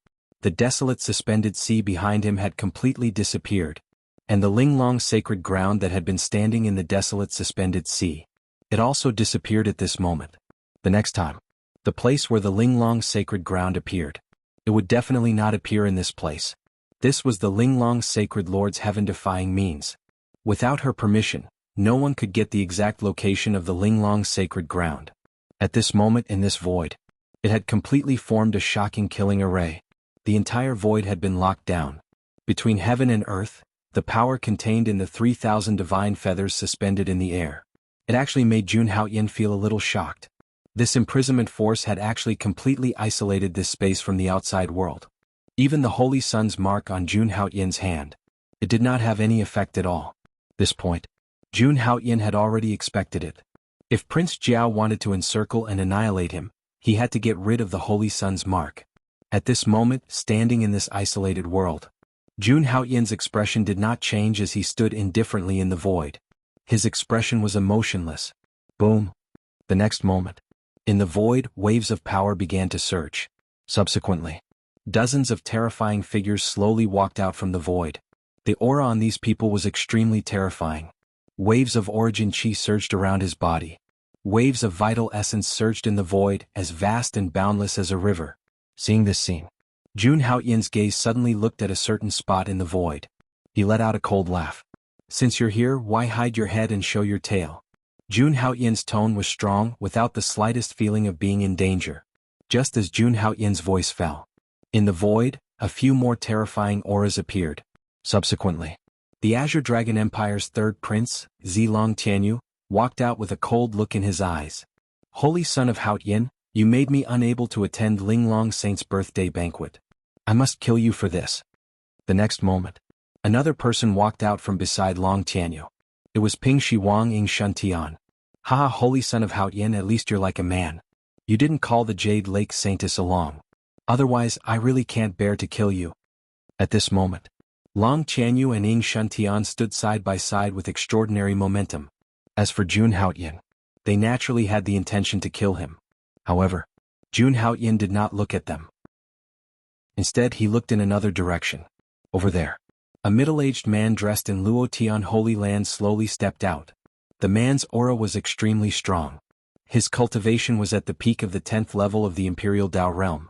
the desolate suspended sea behind him had completely disappeared, and the Linglong sacred ground that had been standing in the desolate suspended sea, it also disappeared at this moment. The next time, the place where the Linglong sacred ground appeared, it would definitely not appear in this place. This was the Linglong sacred lord's heaven-defying means. Without her permission, no one could get the exact location of the Linglong sacred ground. At this moment in this void, it had completely formed a shocking killing array. The entire void had been locked down. Between heaven and earth, the power contained in the 3,000 divine feathers suspended in the air. It actually made Jun Haoyin feel a little shocked. This imprisonment force had actually completely isolated this space from the outside world. Even the Holy Sun's mark on Jun Haoyin's hand, it did not have any effect at all. This point, Jun Haoyin had already expected it. If Prince Jiao wanted to encircle and annihilate him, he had to get rid of the Holy Sun's mark. At this moment, standing in this isolated world, Jun Haoyin's expression did not change as he stood indifferently in the void. His expression was emotionless. Boom. The next moment, in the void, waves of power began to surge. Subsequently, dozens of terrifying figures slowly walked out from the void. The aura on these people was extremely terrifying. Waves of origin chi surged around his body. Waves of vital essence surged in the void, as vast and boundless as a river. Seeing this scene, Jun Haoyin's gaze suddenly looked at a certain spot in the void. He let out a cold laugh. Since you're here, why hide your head and show your tail? Jun Haoyin's tone was strong, without the slightest feeling of being in danger. Just as Jun Haoyin's voice fell, in the void, a few more terrifying auras appeared. Subsequently, the Azure Dragon Empire's third prince, Zilong Tianyu, walked out with a cold look in his eyes. Holy Son of Haoyin, you made me unable to attend Linglong Saint's birthday banquet. I must kill you for this. The next moment, another person walked out from beside Long Tianyu. It was Ping Shi Wang Ying Shun Tian. Haha, Holy Son of Haoyin, at least you're like a man. You didn't call the Jade Lake Saintess along. Otherwise, I really can't bear to kill you. At this moment, Long Tianyu and Ying Shun Tian stood side by side with extraordinary momentum. As for Jun Haoyin, they naturally had the intention to kill him. However, Jun Haoyin did not look at them. Instead, he looked in another direction. Over there, a middle-aged man dressed in Luo Tian Holy Land slowly stepped out. The man's aura was extremely strong. His cultivation was at the peak of the 10th level of the Imperial Dao realm.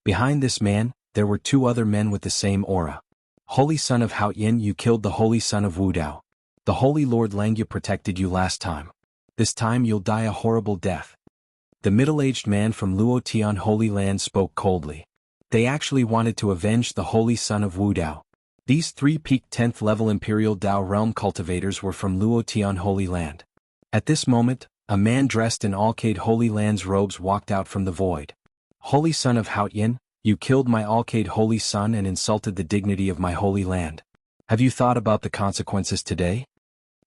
Behind this man, there were two other men with the same aura. Holy Son of Hao Yin, you killed the Holy Son of Wu Dao. The Holy Lord Langya protected you last time. This time you'll die a horrible death. The middle-aged man from Luotian Holy Land spoke coldly. They actually wanted to avenge the Holy Son of Wu Dao. These three peaked 10th level Imperial Dao realm cultivators were from Luotian Holy Land. At this moment, a man dressed in Alcade Holy Land's robes walked out from the void. Holy Son of Hao Yin, you killed my Alcade Holy Son and insulted the dignity of my Holy Land. Have you thought about the consequences today?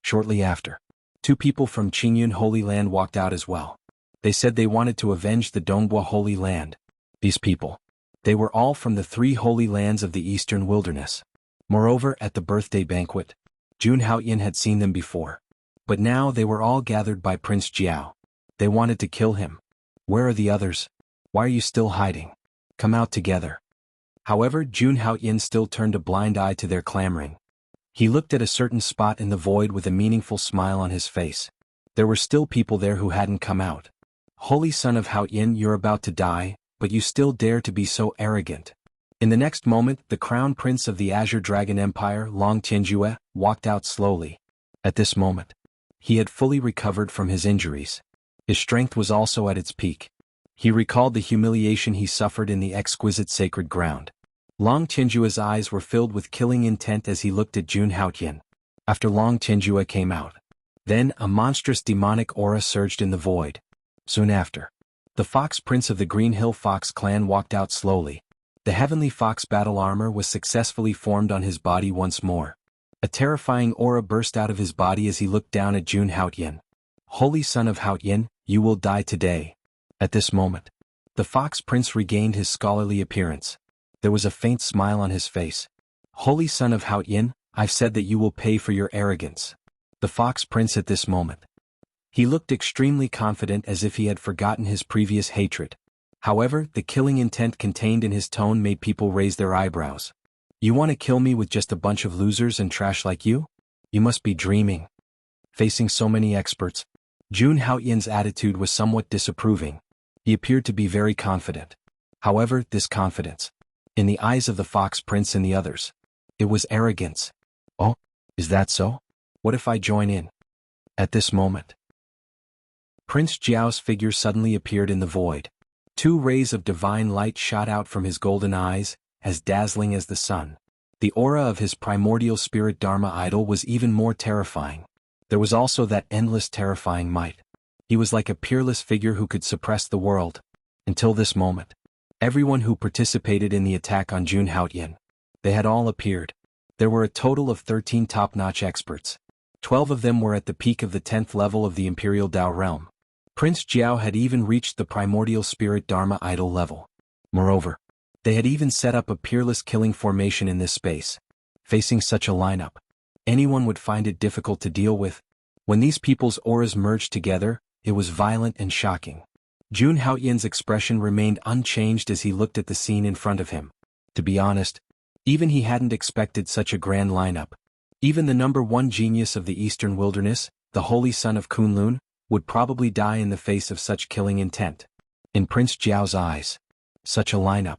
Shortly after, two people from Qingyun Holy Land walked out as well. They said they wanted to avenge the Dongbua Holy Land. These people, they were all from the three holy lands of the eastern wilderness. Moreover, at the birthday banquet, Jun Haoyin had seen them before. But now they were all gathered by Prince Jiao. They wanted to kill him. Where are the others? Why are you still hiding? Come out together. However, Jun Haoyin still turned a blind eye to their clamoring. He looked at a certain spot in the void with a meaningful smile on his face. There were still people there who hadn't come out. Holy Son of Haoyin, you're about to die, but you still dare to be so arrogant. In the next moment, the crown prince of the Azure Dragon Empire, Long Tianjue, walked out slowly. At this moment, he had fully recovered from his injuries. His strength was also at its peak. He recalled the humiliation he suffered in the exquisite sacred ground. Long Tianjue's eyes were filled with killing intent as he looked at Jun Haoyin. After Long Tianjue came out, then a monstrous demonic aura surged in the void. Soon after, the Fox Prince of the Green Hill Fox clan walked out slowly. The Heavenly Fox battle armor was successfully formed on his body once more. A terrifying aura burst out of his body as he looked down at Jun Haoyin. Holy Son of Haoyin, you will die today. At this moment, the Fox Prince regained his scholarly appearance. There was a faint smile on his face. Holy Son of Haoyin, I've said that you will pay for your arrogance. The Fox Prince at this moment, he looked extremely confident as if he had forgotten his previous hatred. However, the killing intent contained in his tone made people raise their eyebrows. You want to kill me with just a bunch of losers and trash like you? You must be dreaming. Facing so many experts, Jun Haoyin's attitude was somewhat disapproving. He appeared to be very confident. However, this confidence, in the eyes of the Fox Prince and the others, it was arrogance. Oh, is that so? What if I join in? At this moment, Prince Jiao's figure suddenly appeared in the void. Two rays of divine light shot out from his golden eyes, as dazzling as the sun. The aura of his primordial spirit Dharma idol was even more terrifying. There was also that endless terrifying might. He was like a peerless figure who could suppress the world. Until this moment, everyone who participated in the attack on Jun Haoyin, they had all appeared. There were a total of 13 top-notch experts. 12 of them were at the peak of the 10th level of the Imperial Dao realm. Prince Jiao had even reached the primordial spirit Dharma idol level. Moreover, they had even set up a peerless killing formation in this space. Facing such a lineup, anyone would find it difficult to deal with. When these people's auras merged together, it was violent and shocking. Jun Haoyin's expression remained unchanged as he looked at the scene in front of him. To be honest, even he hadn't expected such a grand lineup. Even the number one genius of the Eastern Wilderness, the Holy Son of Kunlun, would probably die in the face of such killing intent. In Prince Jiao's eyes, such a lineup,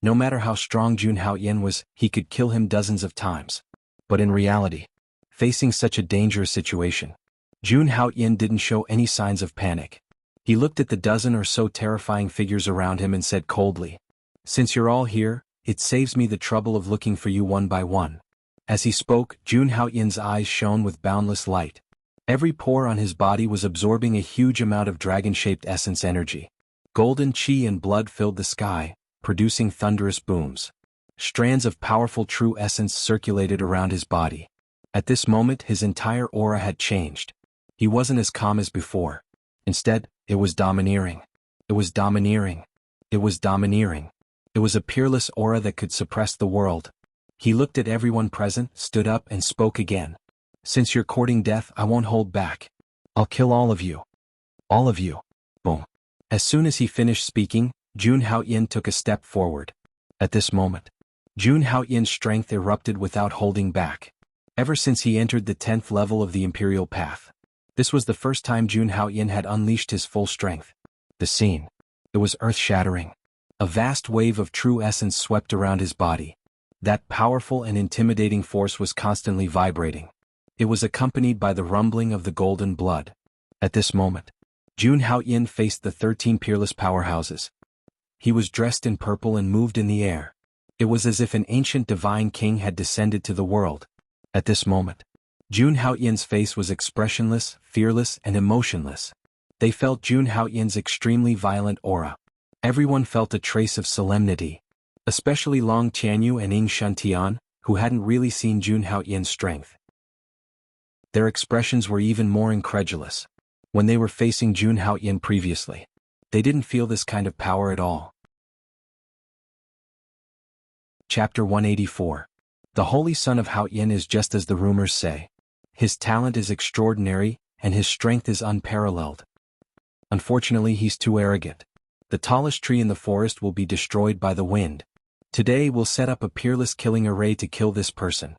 no matter how strong Jun Haoyin was, he could kill him dozens of times. But in reality, facing such a dangerous situation, Jun Haoyin didn't show any signs of panic. He looked at the dozen or so terrifying figures around him and said coldly, "Since you're all here, it saves me the trouble of looking for you one by one." As he spoke, Jun Haoyin's eyes shone with boundless light. Every pore on his body was absorbing a huge amount of dragon-shaped essence energy. Golden qi and blood filled the sky, producing thunderous booms. Strands of powerful true essence circulated around his body. At this moment, his entire aura had changed. He wasn't as calm as before. Instead, it was domineering. It was domineering. It was domineering. It was a peerless aura that could suppress the world. He looked at everyone present, stood up and spoke again. "Since you're courting death, I won't hold back. I'll kill all of you. All of you." Boom. As soon as he finished speaking, Jun Haoyin took a step forward. At this moment, Jun Haoyin's strength erupted without holding back. Ever since he entered the 10th level of the Imperial Path, this was the first time Jun Haoyin had unleashed his full strength. The scene, it was earth-shattering. A vast wave of true essence swept around his body. That powerful and intimidating force was constantly vibrating. It was accompanied by the rumbling of the golden blood. At this moment, Jun Haoyin faced the 13 peerless powerhouses. He was dressed in purple and moved in the air. It was as if an ancient divine king had descended to the world. At this moment, Jun Haoyin's face was expressionless, fearless, and emotionless. They felt Jun Haoyin's extremely violent aura. Everyone felt a trace of solemnity, especially Long Tianyu and Ying Shuntian, who hadn't really seen Jun Haoyin's strength. Their expressions were even more incredulous. When they were facing Jun Haoyin previously, they didn't feel this kind of power at all. Chapter 184. The Holy Son of Haoyin is just as the rumors say. His talent is extraordinary, and his strength is unparalleled. Unfortunately, he's too arrogant. The tallest tree in the forest will be destroyed by the wind. Today we'll set up a peerless killing array to kill this person.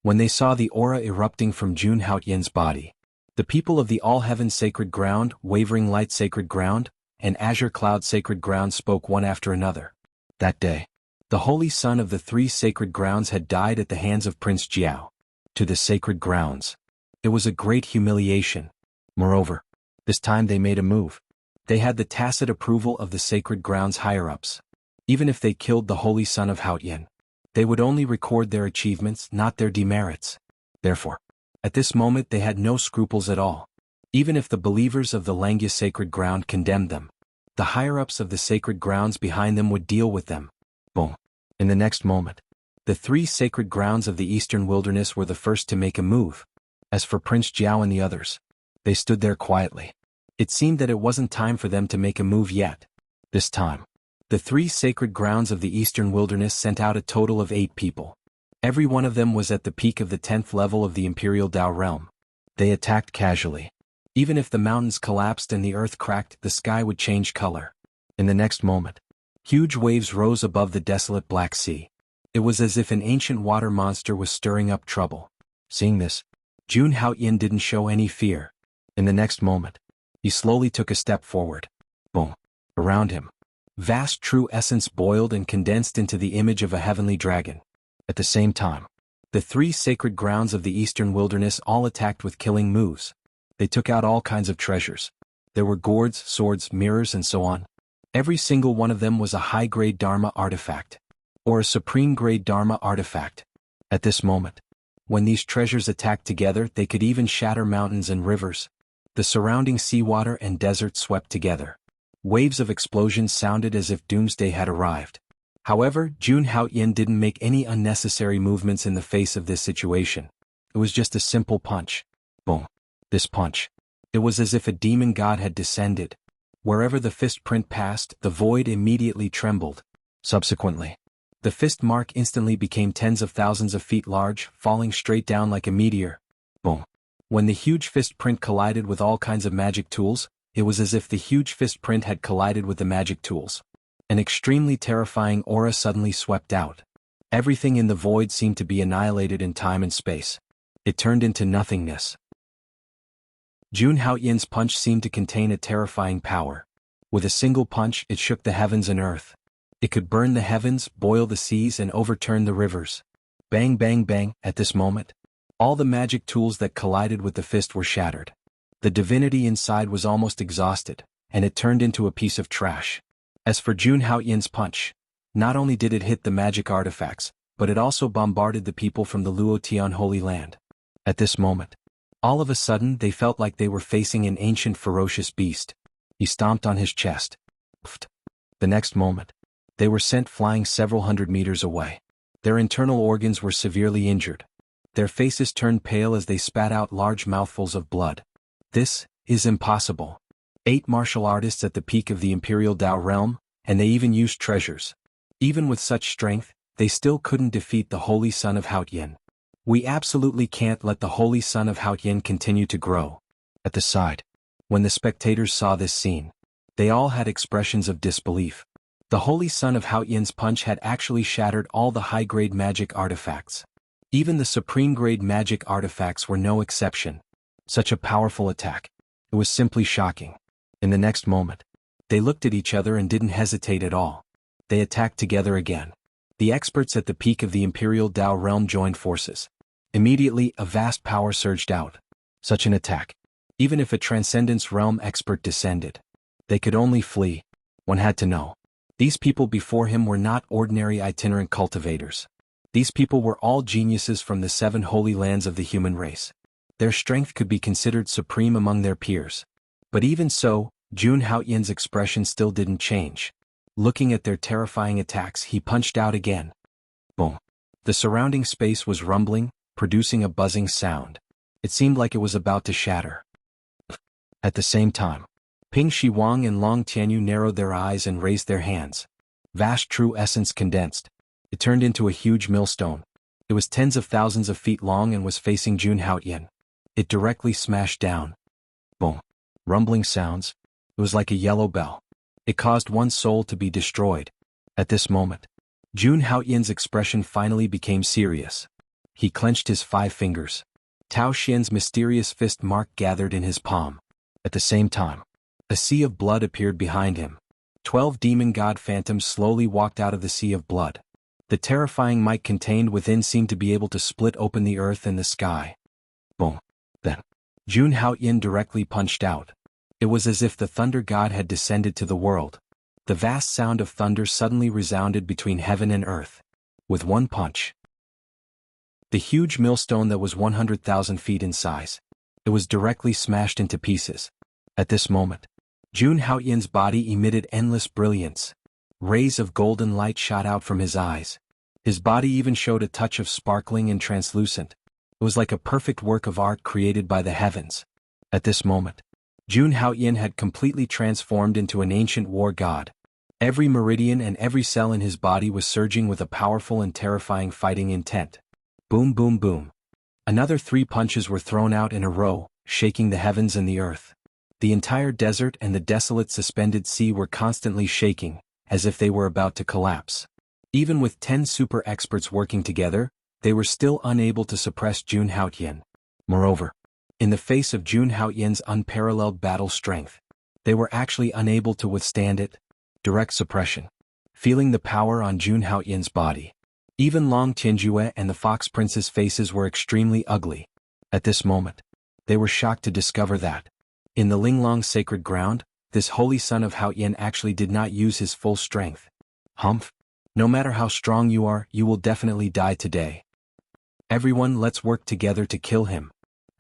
When they saw the aura erupting from Jun Haoyin's body, the people of the All-Heaven Sacred Ground, Wavering Light Sacred Ground, and Azure Cloud Sacred Ground spoke one after another. That day, the Holy Son of the 3 sacred grounds had died at the hands of Prince Jiao. To the sacred grounds. It was a great humiliation. Moreover, this time they made a move. They had the tacit approval of the sacred grounds higher-ups. Even if they killed the Holy Son of Haoyin, they would only record their achievements, not their demerits. Therefore, at this moment they had no scruples at all. Even if the believers of the Langya sacred ground condemned them, the higher-ups of the sacred grounds behind them would deal with them. Boom. In the next moment, the 3 sacred grounds of the eastern wilderness were the first to make a move. As for Prince Jiao and the others, they stood there quietly. It seemed that it wasn't time for them to make a move yet. This time, the 3 sacred grounds of the eastern wilderness sent out a total of 8 people. Every one of them was at the peak of the 10th level of the Imperial Dao realm. They attacked casually. Even if the mountains collapsed and the earth cracked, the sky would change color. In the next moment, huge waves rose above the desolate Black Sea. It was as if an ancient water monster was stirring up trouble. Seeing this, Jun Haoyin didn't show any fear. In the next moment, he slowly took a step forward. Boom. Around him, vast true essence boiled and condensed into the image of a heavenly dragon. At the same time, the 3 sacred grounds of the eastern wilderness all attacked with killing moves. They took out all kinds of treasures. There were gourds, swords, mirrors, and so on. Every single one of them was a high-grade Dharma artifact, or a supreme-grade Dharma artifact. At this moment, when these treasures attacked together, they could even shatter mountains and rivers. The surrounding seawater and desert swept together. Waves of explosions sounded as if doomsday had arrived. However, Jun Haoyin didn't make any unnecessary movements in the face of this situation. It was just a simple punch. Boom. This punch. It was as if a demon god had descended. Wherever the fist print passed, the void immediately trembled. Subsequently, the fist mark instantly became tens of thousands of feet large, falling straight down like a meteor. Boom. When the huge fist print collided with all kinds of magic tools, it was as if the huge fist print had collided with the magic tools. An extremely terrifying aura suddenly swept out. Everything in the void seemed to be annihilated in time and space. It turned into nothingness. Jun Haoyin's punch seemed to contain a terrifying power. With a single punch, it shook the heavens and earth. It could burn the heavens, boil the seas, and overturn the rivers. Bang, bang, bang. At this moment, all the magic tools that collided with the fist were shattered. The divinity inside was almost exhausted, and it turned into a piece of trash. As for Jun Haoyin's punch, not only did it hit the magic artifacts, but it also bombarded the people from the Luotian Holy Land. At this moment, all of a sudden they felt like they were facing an ancient ferocious beast. He stomped on his chest. Pfft. The next moment, they were sent flying several hundred meters away. Their internal organs were severely injured. Their faces turned pale as they spat out large mouthfuls of blood. This is impossible. 8 martial artists at the peak of the Imperial Dao realm, and they even used treasures. Even with such strength, they still couldn't defeat the Holy Son of Haoyin. We absolutely can't let the Holy Son of Haoyin continue to grow. At the side, when the spectators saw this scene, they all had expressions of disbelief. The Holy Son of Haoyin's punch had actually shattered all the high-grade magic artifacts. Even the supreme-grade magic artifacts were no exception. Such a powerful attack. It was simply shocking. In the next moment, they looked at each other and didn't hesitate at all. They attacked together again. The experts at the peak of the Imperial Dao realm joined forces. Immediately, a vast power surged out. Such an attack. Even if a Transcendence realm expert descended, they could only flee. One had to know. These people before him were not ordinary itinerant cultivators. These people were all geniuses from the 7 holy lands of the human race. Their strength could be considered supreme among their peers. But even so, Jun Haoyan's expression still didn't change. Looking at their terrifying attacks, he punched out again. Boom. The surrounding space was rumbling, producing a buzzing sound. It seemed like it was about to shatter. At the same time, Ping Shi Huang and Long Tianyu narrowed their eyes and raised their hands. Vast true essence condensed. It turned into a huge millstone. It was tens of thousands of feet long and was facing Jun Haoyan. It directly smashed down. Boom. Rumbling sounds. It was like a yellow bell. It caused one's soul to be destroyed. At this moment, Jun Haoyan's expression finally became serious. He clenched his 5 fingers. Tao Xian's mysterious fist mark gathered in his palm. At the same time, a sea of blood appeared behind him. 12 demon god phantoms slowly walked out of the sea of blood. The terrifying might contained within seemed to be able to split open the earth and the sky. Boom. Then, Jun Haoyan directly punched out. It was as if the thunder god had descended to the world. The vast sound of thunder suddenly resounded between heaven and earth. With one punch, the huge millstone that was 100,000 feet in size, it was directly smashed into pieces. At this moment, Jun Haoyan's body emitted endless brilliance. Rays of golden light shot out from his eyes. His body even showed a touch of sparkling and translucent. It was like a perfect work of art created by the heavens. At this moment, Jun Haoyan had completely transformed into an ancient war god. Every meridian and every cell in his body was surging with a powerful and terrifying fighting intent. Boom, boom, boom. Another 3 punches were thrown out in a row, shaking the heavens and the earth. The entire desert and the desolate suspended sea were constantly shaking, as if they were about to collapse. Even with 10 super experts working together, they were still unable to suppress Jun Haoyan. Moreover, in the face of Jun Haoyan's unparalleled battle strength, they were actually unable to withstand it. Direct suppression. Feeling the power on Jun Haoyan's body, even Long Tianjue and the Fox Prince's faces were extremely ugly. At this moment, they were shocked to discover that, in the Linglong sacred ground, this holy son of Haoyan actually did not use his full strength. Humph. No matter how strong you are, you will definitely die today. Everyone, let's work together to kill him.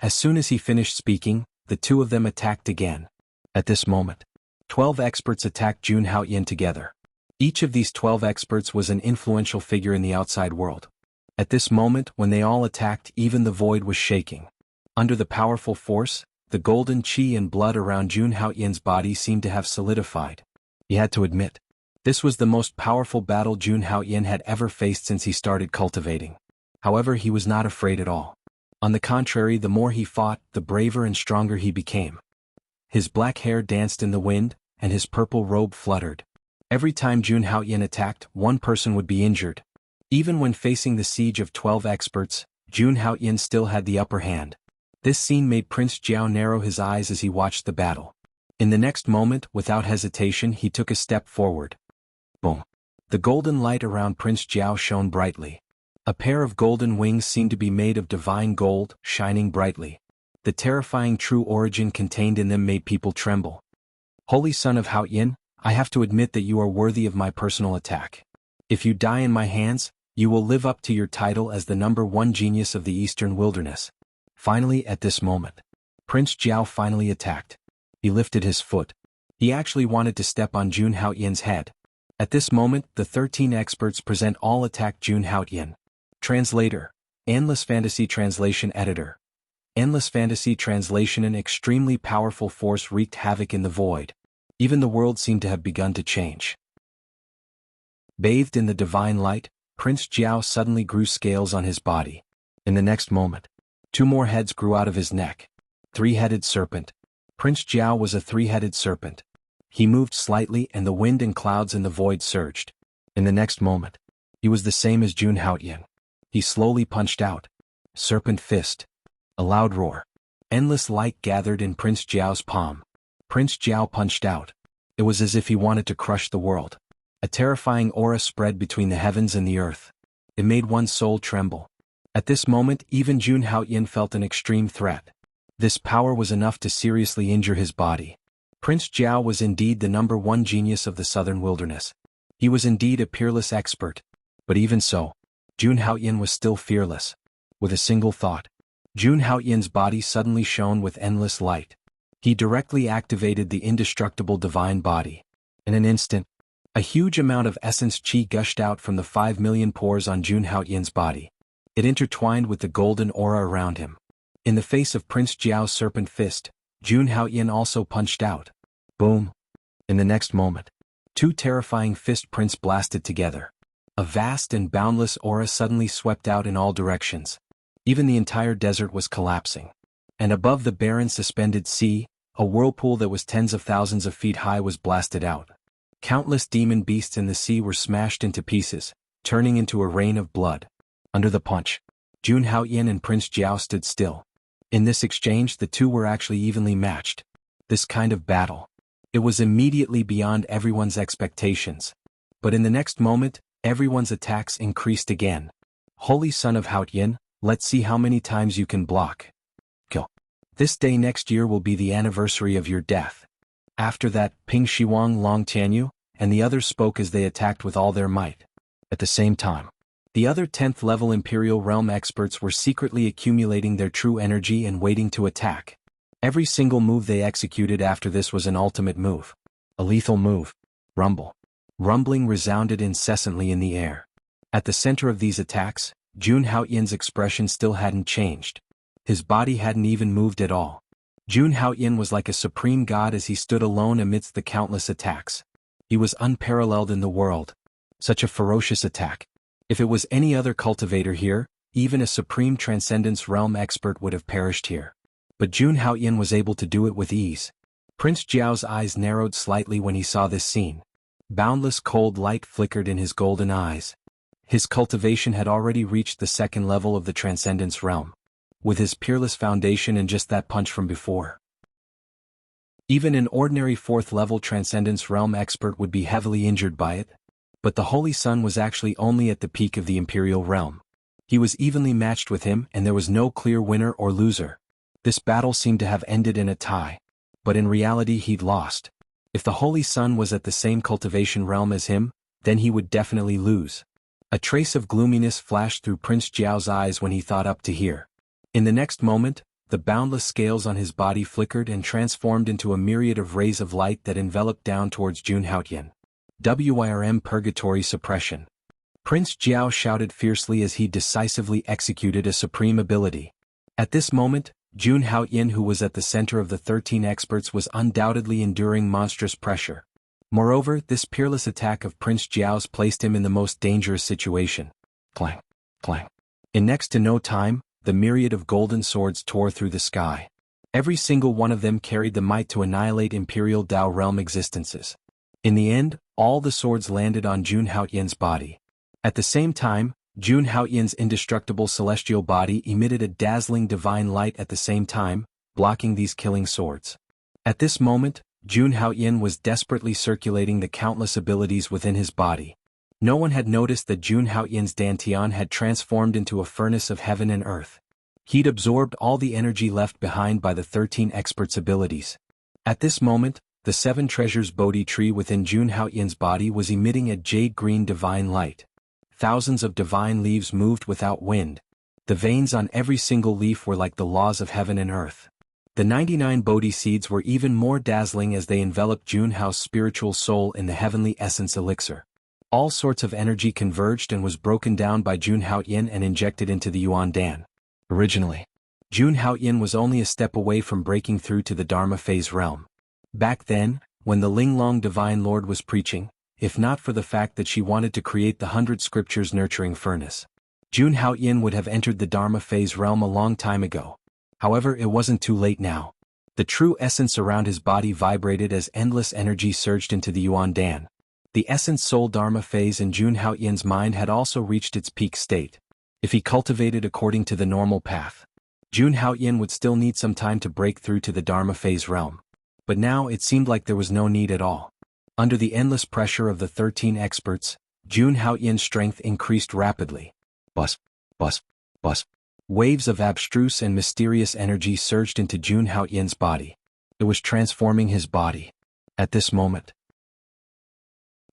As soon as he finished speaking, the 2 of them attacked again. At this moment, 12 experts attacked Jun Haoyan together. Each of these 12 experts was an influential figure in the outside world. At this moment, when they all attacked, even the void was shaking. Under the powerful force, the golden qi and blood around Jun Haoyan's body seemed to have solidified. He had to admit, this was the most powerful battle Jun Haoyan had ever faced since he started cultivating. However, he was not afraid at all. On the contrary, the more he fought, the braver and stronger he became. His black hair danced in the wind, and his purple robe fluttered. Every time Jun Haoyan attacked, 1 person would be injured. Even when facing the siege of 12 experts, Jun Haoyan still had the upper hand. This scene made Prince Jiao narrow his eyes as he watched the battle. In the next moment, without hesitation, he took a step forward. Boom. The golden light around Prince Jiao shone brightly. A pair of golden wings seemed to be made of divine gold, shining brightly. The terrifying true origin contained in them made people tremble. Holy son of Haoyan, I have to admit that you are worthy of my personal attack. If you die in my hands, you will live up to your title as the #1 genius of the Eastern Wilderness. Finally, at this moment, Prince Jiao finally attacked. He lifted his foot. He actually wanted to step on Jun Haoyan's head. At this moment, the 13 experts present all attacked Jun Haoyan. Translator. Endless Fantasy Translation Editor. Endless Fantasy Translation. An extremely powerful force wreaked havoc in the void. Even the world seemed to have begun to change. Bathed in the divine light, Prince Jiao suddenly grew scales on his body. In the next moment, 2 more heads grew out of his neck. 3-headed serpent. Prince Jiao was a 3-headed serpent. He moved slightly and the wind and clouds in the void surged. In the next moment, he was the same as Jun Haoyan. He slowly punched out. Serpent fist. A loud roar. Endless light gathered in Prince Jiao's palm. Prince Jiao punched out. It was as if he wanted to crush the world. A terrifying aura spread between the heavens and the earth. It made one's soul tremble. At this moment, even Jun Haoyin felt an extreme threat. This power was enough to seriously injure his body. Prince Jiao was indeed the #1 genius of the southern wilderness. He was indeed a peerless expert. But even so, Jun Haoyin was still fearless. With a single thought, Jun Haoyin's body suddenly shone with endless light. He directly activated the indestructible divine body. In an instant, a huge amount of essence qi gushed out from the 5 million pores on Jun Haoyin's body. It intertwined with the golden aura around him. In the face of Prince Jiao's serpent fist, Jun Haoyin also punched out. Boom! In the next moment, 2 terrifying fist prints blasted together. A vast and boundless aura suddenly swept out in all directions. Even the entire desert was collapsing. And above the barren suspended sea, a whirlpool that was tens of thousands of feet high was blasted out. Countless demon beasts in the sea were smashed into pieces, turning into a rain of blood. Under the punch, Jun Haoyin and Prince Jiao stood still. In this exchange, the two were actually evenly matched. This kind of battle. It was immediately beyond everyone's expectations. But in the next moment, everyone's attacks increased again. Holy Son of Haoyin, let's see how many times you can block. Kill. This day next year will be the anniversary of your death. After that, Ping Shiwang Long Tianyu and the others spoke as they attacked with all their might. At the same time, the other 10th level Imperial Realm experts were secretly accumulating their true energy and waiting to attack. Every single move they executed after this was an ultimate move. A lethal move. Rumble. Rumbling resounded incessantly in the air. At the center of these attacks, Jun Haoyin's expression still hadn't changed. His body hadn't even moved at all. Jun Haoyin was like a supreme god as he stood alone amidst the countless attacks. He was unparalleled in the world. Such a ferocious attack. If it was any other cultivator here, even a supreme transcendence realm expert would have perished here. But Jun Haoyin was able to do it with ease. Prince Jiao's eyes narrowed slightly when he saw this scene. Boundless cold light flickered in his golden eyes. His cultivation had already reached the 2nd level of the transcendence realm. With his peerless foundation and just that punch from before. Even an ordinary 4th level transcendence realm expert would be heavily injured by it. But the Holy Sun was actually only at the peak of the Imperial Realm. He was evenly matched with him and there was no clear winner or loser. This battle seemed to have ended in a tie. But in reality he'd lost. If the Holy Sun was at the same cultivation realm as him, then he would definitely lose. A trace of gloominess flashed through Prince Jiao's eyes when he thought up to here. In the next moment, the boundless scales on his body flickered and transformed into a myriad of rays of light that enveloped down towards Jun Haoyin. WIRM Purgatory Suppression. Prince Jiao shouted fiercely as he decisively executed a supreme ability. At this moment, Jun Haoyin, who was at the center of the 13 experts, was undoubtedly enduring monstrous pressure. Moreover, this peerless attack of Prince Jiao's placed him in the most dangerous situation. Clang, clang. In next to no time, the myriad of golden swords tore through the sky. Every single one of them carried the might to annihilate Imperial Dao realm existences. In the end, all the swords landed on Jun Haoyin's body. At the same time, Jun Haoyin's indestructible celestial body emitted a dazzling divine light at the same time, blocking these killing swords. At this moment, Jun Haoyin was desperately circulating the countless abilities within his body. No one had noticed that Jun Haoyin's dantian had transformed into a furnace of heaven and earth. He'd absorbed all the energy left behind by the 13 experts' abilities. At this moment, the 7 treasures Bodhi tree within Jun Haoyin's body was emitting a jade-green divine light. Thousands of divine leaves moved without wind. The veins on every single leaf were like the laws of heaven and earth. The 99 Bodhi seeds were even more dazzling as they enveloped Jun Hao's spiritual soul in the heavenly essence elixir. All sorts of energy converged and was broken down by Jun Haoyin and injected into the Yuan Dan. Originally, Jun Haoyin was only a step away from breaking through to the Dharma phase realm. Back then, when the Linglong Divine Lord was preaching, if not for the fact that she wanted to create the 100 scriptures nurturing furnace, Jun Haoyin would have entered the Dharma phase realm a long time ago. However, it wasn't too late now. The true essence around his body vibrated as endless energy surged into the Yuan Dan. The essence soul Dharma phase in Jun Haoyin's mind had also reached its peak state. If he cultivated according to the normal path, Jun Haoyin would still need some time to break through to the Dharma phase realm. But now it seemed like there was no need at all. Under the endless pressure of the 13 experts, Jun Haoyin's strength increased rapidly. Bus, bus, bus. Waves of abstruse and mysterious energy surged into Jun Haoyin's body. It was transforming his body. At this moment,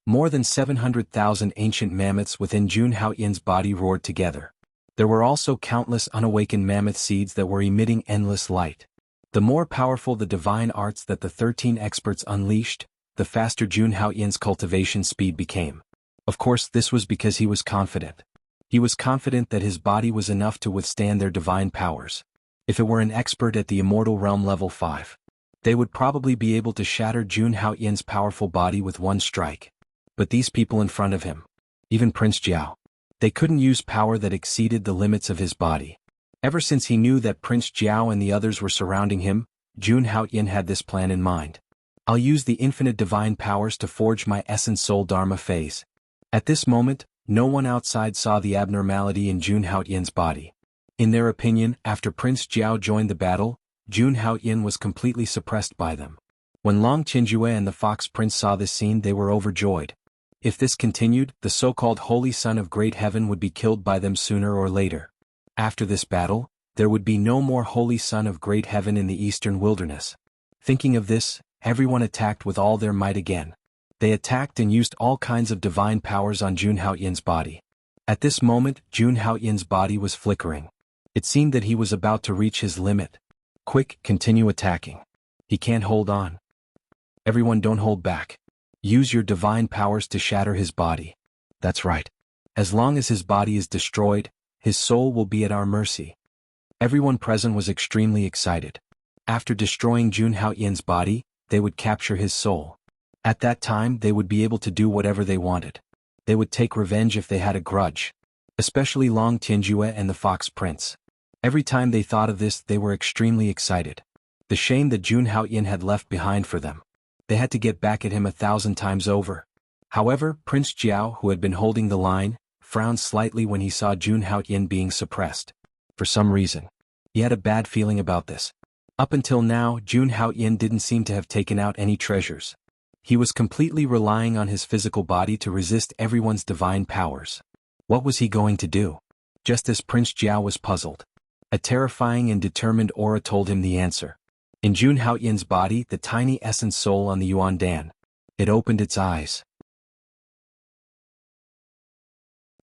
more than 700,000 ancient mammoths within Jun Haoyin's body roared together. There were also countless unawakened mammoth seeds that were emitting endless light. The more powerful the divine arts that the 13 experts unleashed, the faster Jun Haoyin's cultivation speed became. Of course, this was because he was confident. He was confident that his body was enough to withstand their divine powers. If it were an expert at the immortal realm level 5, they would probably be able to shatter Jun Haoyin's powerful body with one strike. But these people in front of him, even Prince Jiao, they couldn't use power that exceeded the limits of his body. Ever since he knew that Prince Jiao and the others were surrounding him, Jun Haoyin had this plan in mind. I'll use the infinite divine powers to forge my essence soul dharma phase. At this moment, no one outside saw the abnormality in Jun Haoyin's body. In their opinion, after Prince Jiao joined the battle, Jun Haoyin was completely suppressed by them. When Long Qinjue and the Fox Prince saw this scene, they were overjoyed. If this continued, the so-called Holy Son of Great Heaven would be killed by them sooner or later. After this battle, there would be no more Holy Son of Great Heaven in the eastern wilderness. Thinking of this, everyone attacked with all their might again. They attacked and used all kinds of divine powers on Jun Haoyin's body. At this moment, Jun Haoyin's body was flickering. It seemed that he was about to reach his limit. Quick, continue attacking. He can't hold on. Everyone, don't hold back. Use your divine powers to shatter his body. That's right. As long as his body is destroyed, his soul will be at our mercy. Everyone present was extremely excited. After destroying Jun Haoyin's body, they would capture his soul. At that time, they would be able to do whatever they wanted. They would take revenge if they had a grudge. Especially Long Qinjue and the Fox Prince. Every time they thought of this, they were extremely excited. The shame that Jun Haoyin had left behind for them. They had to get back at him 1,000 times over. However, Prince Jiao, who had been holding the line, frowned slightly when he saw Jun Haoyin being suppressed. For some reason, he had a bad feeling about this. Up until now, Jun Haoyin didn't seem to have taken out any treasures. He was completely relying on his physical body to resist everyone's divine powers. What was he going to do? Just as Prince Jiao was puzzled, a terrifying and determined aura told him the answer. In Jun Haoyin's body, the tiny essence soul on the Yuan Dan. It opened its eyes.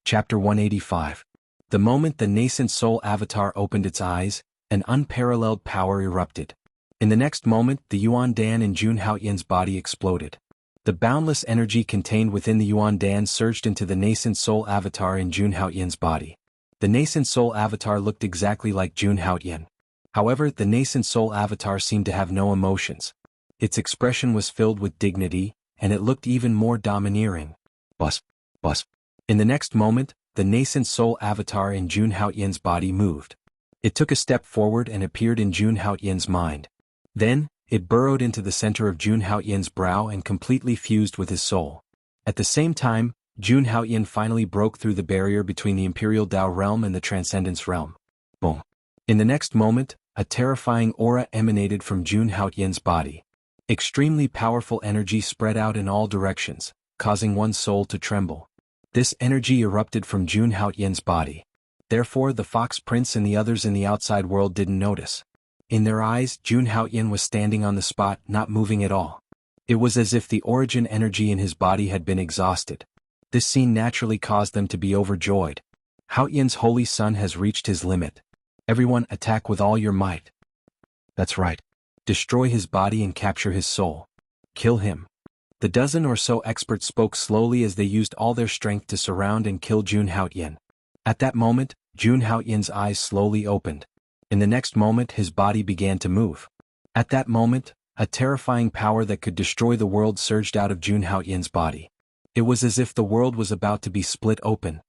Chapter 185. The moment the nascent soul avatar opened its eyes, an unparalleled power erupted. In the next moment, the Yuan Dan in Jun Haoyin's body exploded. The boundless energy contained within the Yuan Dan surged into the nascent soul avatar in Jun Haoyin's body. The nascent soul avatar looked exactly like Jun Haoyin. However, the nascent soul avatar seemed to have no emotions. Its expression was filled with dignity, and it looked even more domineering. Bus, bus. In the next moment, the nascent soul avatar in Jun Haoyin's body moved. It took a step forward and appeared in Jun Haoyin's mind. Then, it burrowed into the center of Jun Haoyin's brow and completely fused with his soul. At the same time, Jun Haoyin finally broke through the barrier between the Imperial Dao realm and the Transcendence realm. Boom. In the next moment, a terrifying aura emanated from Jun Haoyin's body. Extremely powerful energy spread out in all directions, causing one's soul to tremble. This energy erupted from Jun Haoyin's body. Therefore, the Fox Prince and the others in the outside world didn't notice. In their eyes, Jun Haoyin was standing on the spot, not moving at all. It was as if the origin energy in his body had been exhausted. This scene naturally caused them to be overjoyed. Haoyin's holy son has reached his limit. Everyone, attack with all your might. That's right. Destroy his body and capture his soul. Kill him. The dozen or so experts spoke slowly as they used all their strength to surround and kill Jun Haoyin. At that moment, Jun Haoyin's eyes slowly opened. In the next moment, his body began to move. At that moment, a terrifying power that could destroy the world surged out of Jun Haoyin's body. It was as if the world was about to be split open.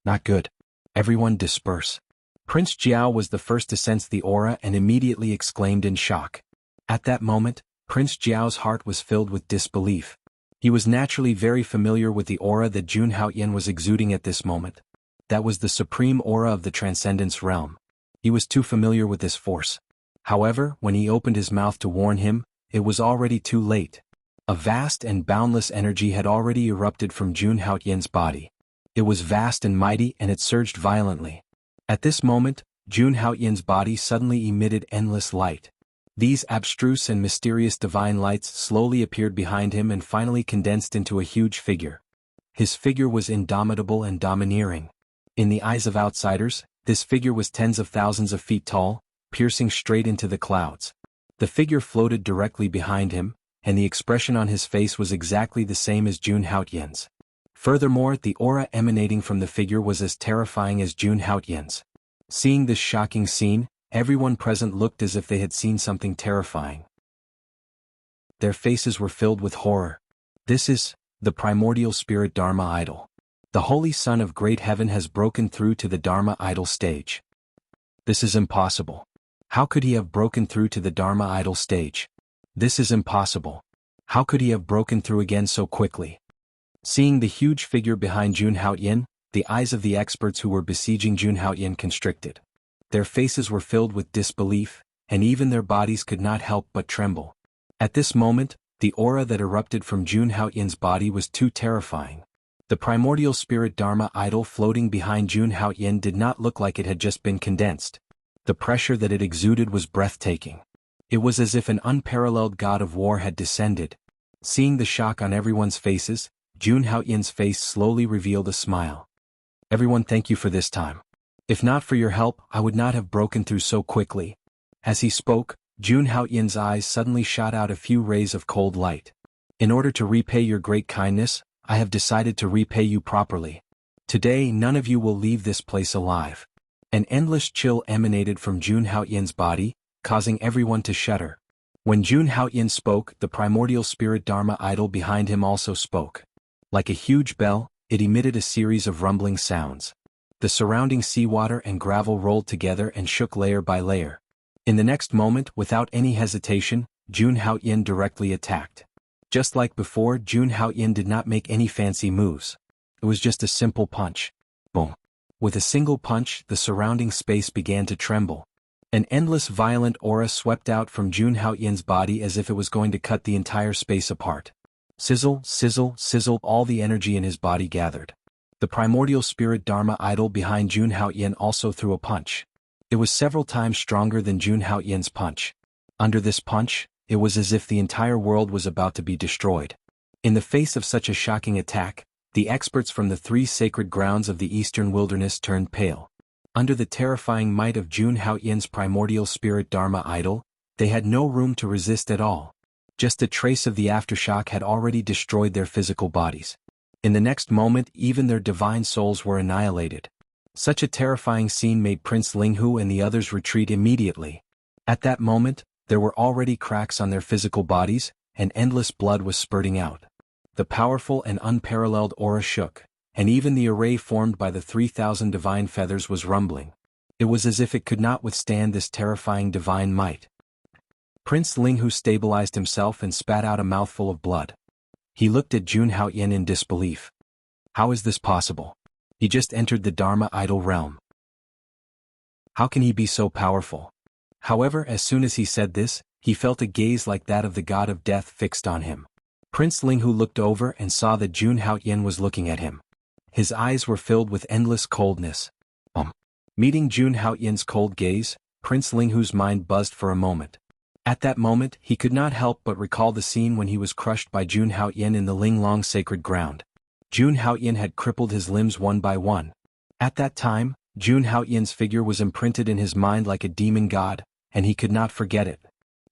Not good. Everyone disperse. Prince Jiao was the first to sense the aura and immediately exclaimed in shock. At that moment, Prince Jiao's heart was filled with disbelief. He was naturally very familiar with the aura that Jun Haoyin was exuding at this moment. That was the supreme aura of the Transcendence realm. He was too familiar with this force. However, when he opened his mouth to warn him, it was already too late. A vast and boundless energy had already erupted from Jun Haotian's body. It was vast and mighty, and it surged violently. At this moment, Jun Haotian's body suddenly emitted endless light. These abstruse and mysterious divine lights slowly appeared behind him and finally condensed into a huge figure. His figure was indomitable and domineering. In the eyes of outsiders, this figure was tens of thousands of feet tall, piercing straight into the clouds. The figure floated directly behind him, and the expression on his face was exactly the same as Jun Haotian's. Furthermore, the aura emanating from the figure was as terrifying as Jun Haotian's. Seeing this shocking scene, everyone present looked as if they had seen something terrifying. Their faces were filled with horror. This is the primordial spirit Dharma idol. The Holy Son of Great Heaven has broken through to the Dharma idol stage. This is impossible. How could he have broken through to the Dharma idol stage? This is impossible. How could he have broken through again so quickly? Seeing the huge figure behind Jun Haotian, the eyes of the experts who were besieging Jun Haotian constricted. Their faces were filled with disbelief, and even their bodies could not help but tremble. At this moment, the aura that erupted from Jun Haotian's body was too terrifying. The primordial spirit Dharma idol floating behind Jun Haotian did not look like it had just been condensed. The pressure that it exuded was breathtaking. It was as if an unparalleled god of war had descended. Seeing the shock on everyone's faces, Jun Haotian's face slowly revealed a smile. Everyone, thank you for this time. If not for your help, I would not have broken through so quickly. As he spoke, Jun Haotian's eyes suddenly shot out a few rays of cold light. In order to repay your great kindness, I have decided to repay you properly. Today none of you will leave this place alive. An endless chill emanated from Jun Haotian's body, causing everyone to shudder. When Jun Haotian spoke, the primordial spirit Dharma idol behind him also spoke. Like a huge bell, it emitted a series of rumbling sounds. The surrounding seawater and gravel rolled together and shook layer by layer. In the next moment, without any hesitation, Jun Haotian directly attacked. Just like before, Jun Haotian did not make any fancy moves. It was just a simple punch. Boom. With a single punch, the surrounding space began to tremble. An endless violent aura swept out from Jun Haotian's body as if it was going to cut the entire space apart. Sizzle, sizzle, sizzle, all the energy in his body gathered. The primordial spirit Dharma idol behind Jun Haotian also threw a punch. It was several times stronger than Jun Haotian's punch. Under this punch, it was as if the entire world was about to be destroyed. In the face of such a shocking attack, the experts from the 3 sacred grounds of the eastern wilderness turned pale. Under the terrifying might of Jun Haotian's primordial spirit Dharma idol, they had no room to resist at all. Just a trace of the aftershock had already destroyed their physical bodies. In the next moment, even their divine souls were annihilated. Such a terrifying scene made Prince Linghu and the others retreat immediately. At that moment, there were already cracks on their physical bodies, and endless blood was spurting out. The powerful and unparalleled aura shook, and even the array formed by the 3,000 divine feathers was rumbling. It was as if it could not withstand this terrifying divine might. Prince Linghu stabilized himself and spat out a mouthful of blood. He looked at Jun Haotian in disbelief. How is this possible? He just entered the Dharma idol realm. How can he be so powerful? However, as soon as he said this, he felt a gaze like that of the god of death fixed on him. Prince Linghu looked over and saw that Jun Haotian was looking at him. His eyes were filled with endless coldness. Meeting Jun Haotian's cold gaze, Prince Linghu's mind buzzed for a moment. At that moment, he could not help but recall the scene when he was crushed by Jun Haotian in the Linglong sacred ground. Jun Haotian had crippled his limbs one by one. At that time, Jun Haotian's figure was imprinted in his mind like a demon god, and he could not forget it.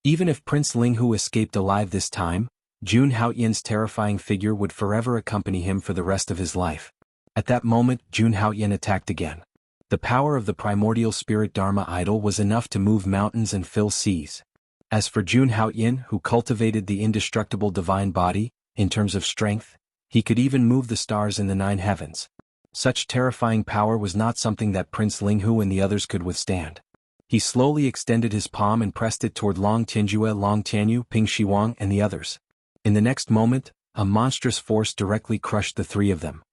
Even if Prince Linghu escaped alive this time, Jun Haotian's terrifying figure would forever accompany him for the rest of his life. At that moment, Jun Haotian attacked again. The power of the primordial spirit Dharma idol was enough to move mountains and fill seas. As for Jun Haotian, who cultivated the indestructible divine body, in terms of strength, he could even move the stars in the 9 heavens. Such terrifying power was not something that Prince Linghu and the others could withstand. He slowly extended his palm and pressed it toward Long Tianjue, Long Tianyu, Ping Shiwang and the others. In the next moment, a monstrous force directly crushed the 3 of them.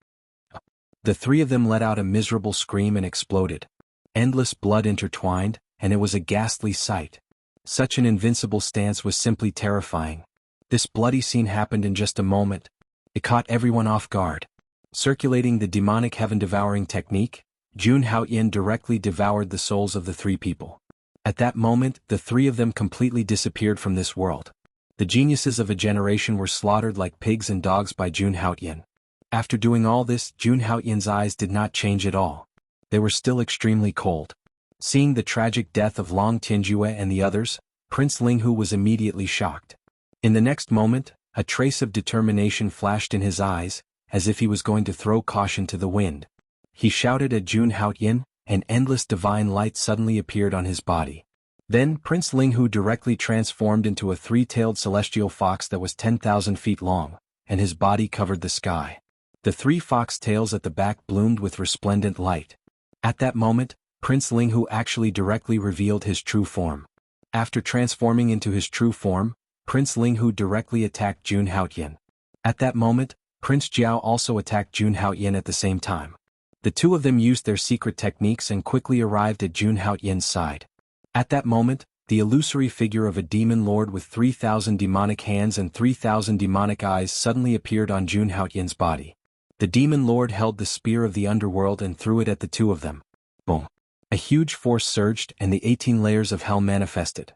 The 3 of them let out a miserable scream and exploded. Endless blood intertwined, and it was a ghastly sight. Such an invincible stance was simply terrifying. This bloody scene happened in just a moment. It caught everyone off guard. Circulating the demonic heaven-devouring technique, Jun Haoyin directly devoured the souls of the three people. At that moment, the three of them completely disappeared from this world. The geniuses of a generation were slaughtered like pigs and dogs by Jun Haoyin. After doing all this, Jun Haoyin's eyes did not change at all. They were still extremely cold. Seeing the tragic death of Long Tinjue and the others, Prince Linghu was immediately shocked. In the next moment, a trace of determination flashed in his eyes, as if he was going to throw caution to the wind. He shouted at Jun Haoyin, and endless divine light suddenly appeared on his body. Then Prince Linghu directly transformed into a three-tailed celestial fox that was 10,000 feet long, and his body covered the sky. The three fox tails at the back bloomed with resplendent light. At that moment, Prince Linghu actually directly revealed his true form. After transforming into his true form, Prince Linghu directly attacked Jun Haoyin. At that moment, Prince Jiao also attacked Jun Haoyin at the same time. The two of them used their secret techniques and quickly arrived at Jun Haoyin's side. At that moment, the illusory figure of a demon lord with 3,000 demonic hands and 3,000 demonic eyes suddenly appeared on Jun Haoyin's body. The demon lord held the spear of the underworld and threw it at the two of them. Boom! A huge force surged and the 18 layers of hell manifested.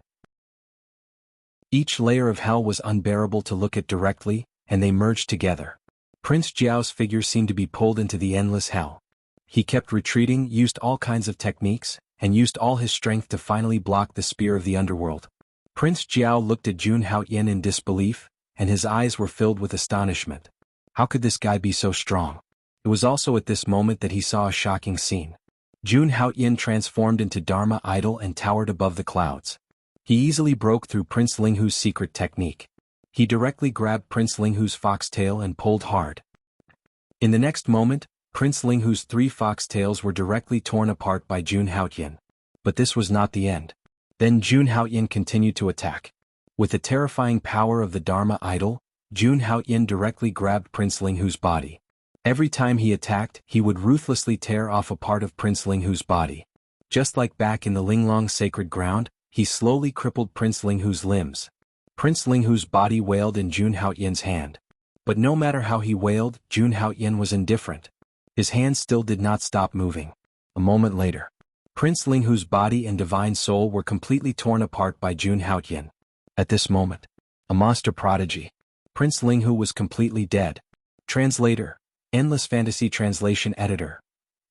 Each layer of hell was unbearable to look at directly, and they merged together. Prince Jiao's figure seemed to be pulled into the endless hell. He kept retreating, used all kinds of techniques, and used all his strength to finally block the spear of the underworld. Prince Jiao looked at Jun Haoyin in disbelief, and his eyes were filled with astonishment. How could this guy be so strong? It was also at this moment that he saw a shocking scene. Jun Haoyin transformed into Dharma idol and towered above the clouds. He easily broke through Prince Linghu's secret technique. He directly grabbed Prince Linghu's foxtail and pulled hard. In the next moment, Prince Linghu's 3 foxtails were directly torn apart by Jun Haoyin. But this was not the end. Then Jun Haoyin continued to attack. With the terrifying power of the Dharma idol, Jun Haoyin directly grabbed Prince Linghu's body. Every time he attacked, he would ruthlessly tear off a part of Prince Linghu's body. Just like back in the Linglong sacred ground, he slowly crippled Prince Linghu's limbs. Prince Linghu's body wailed in Jun Haoyin's hand. But no matter how he wailed, Jun Haoyin was indifferent. His hand still did not stop moving. A moment later, Prince Linghu's body and divine soul were completely torn apart by Jun Haoyin. At this moment, a monster prodigy, Prince Linghu was completely dead. Translator, Endless Fantasy Translation Editor.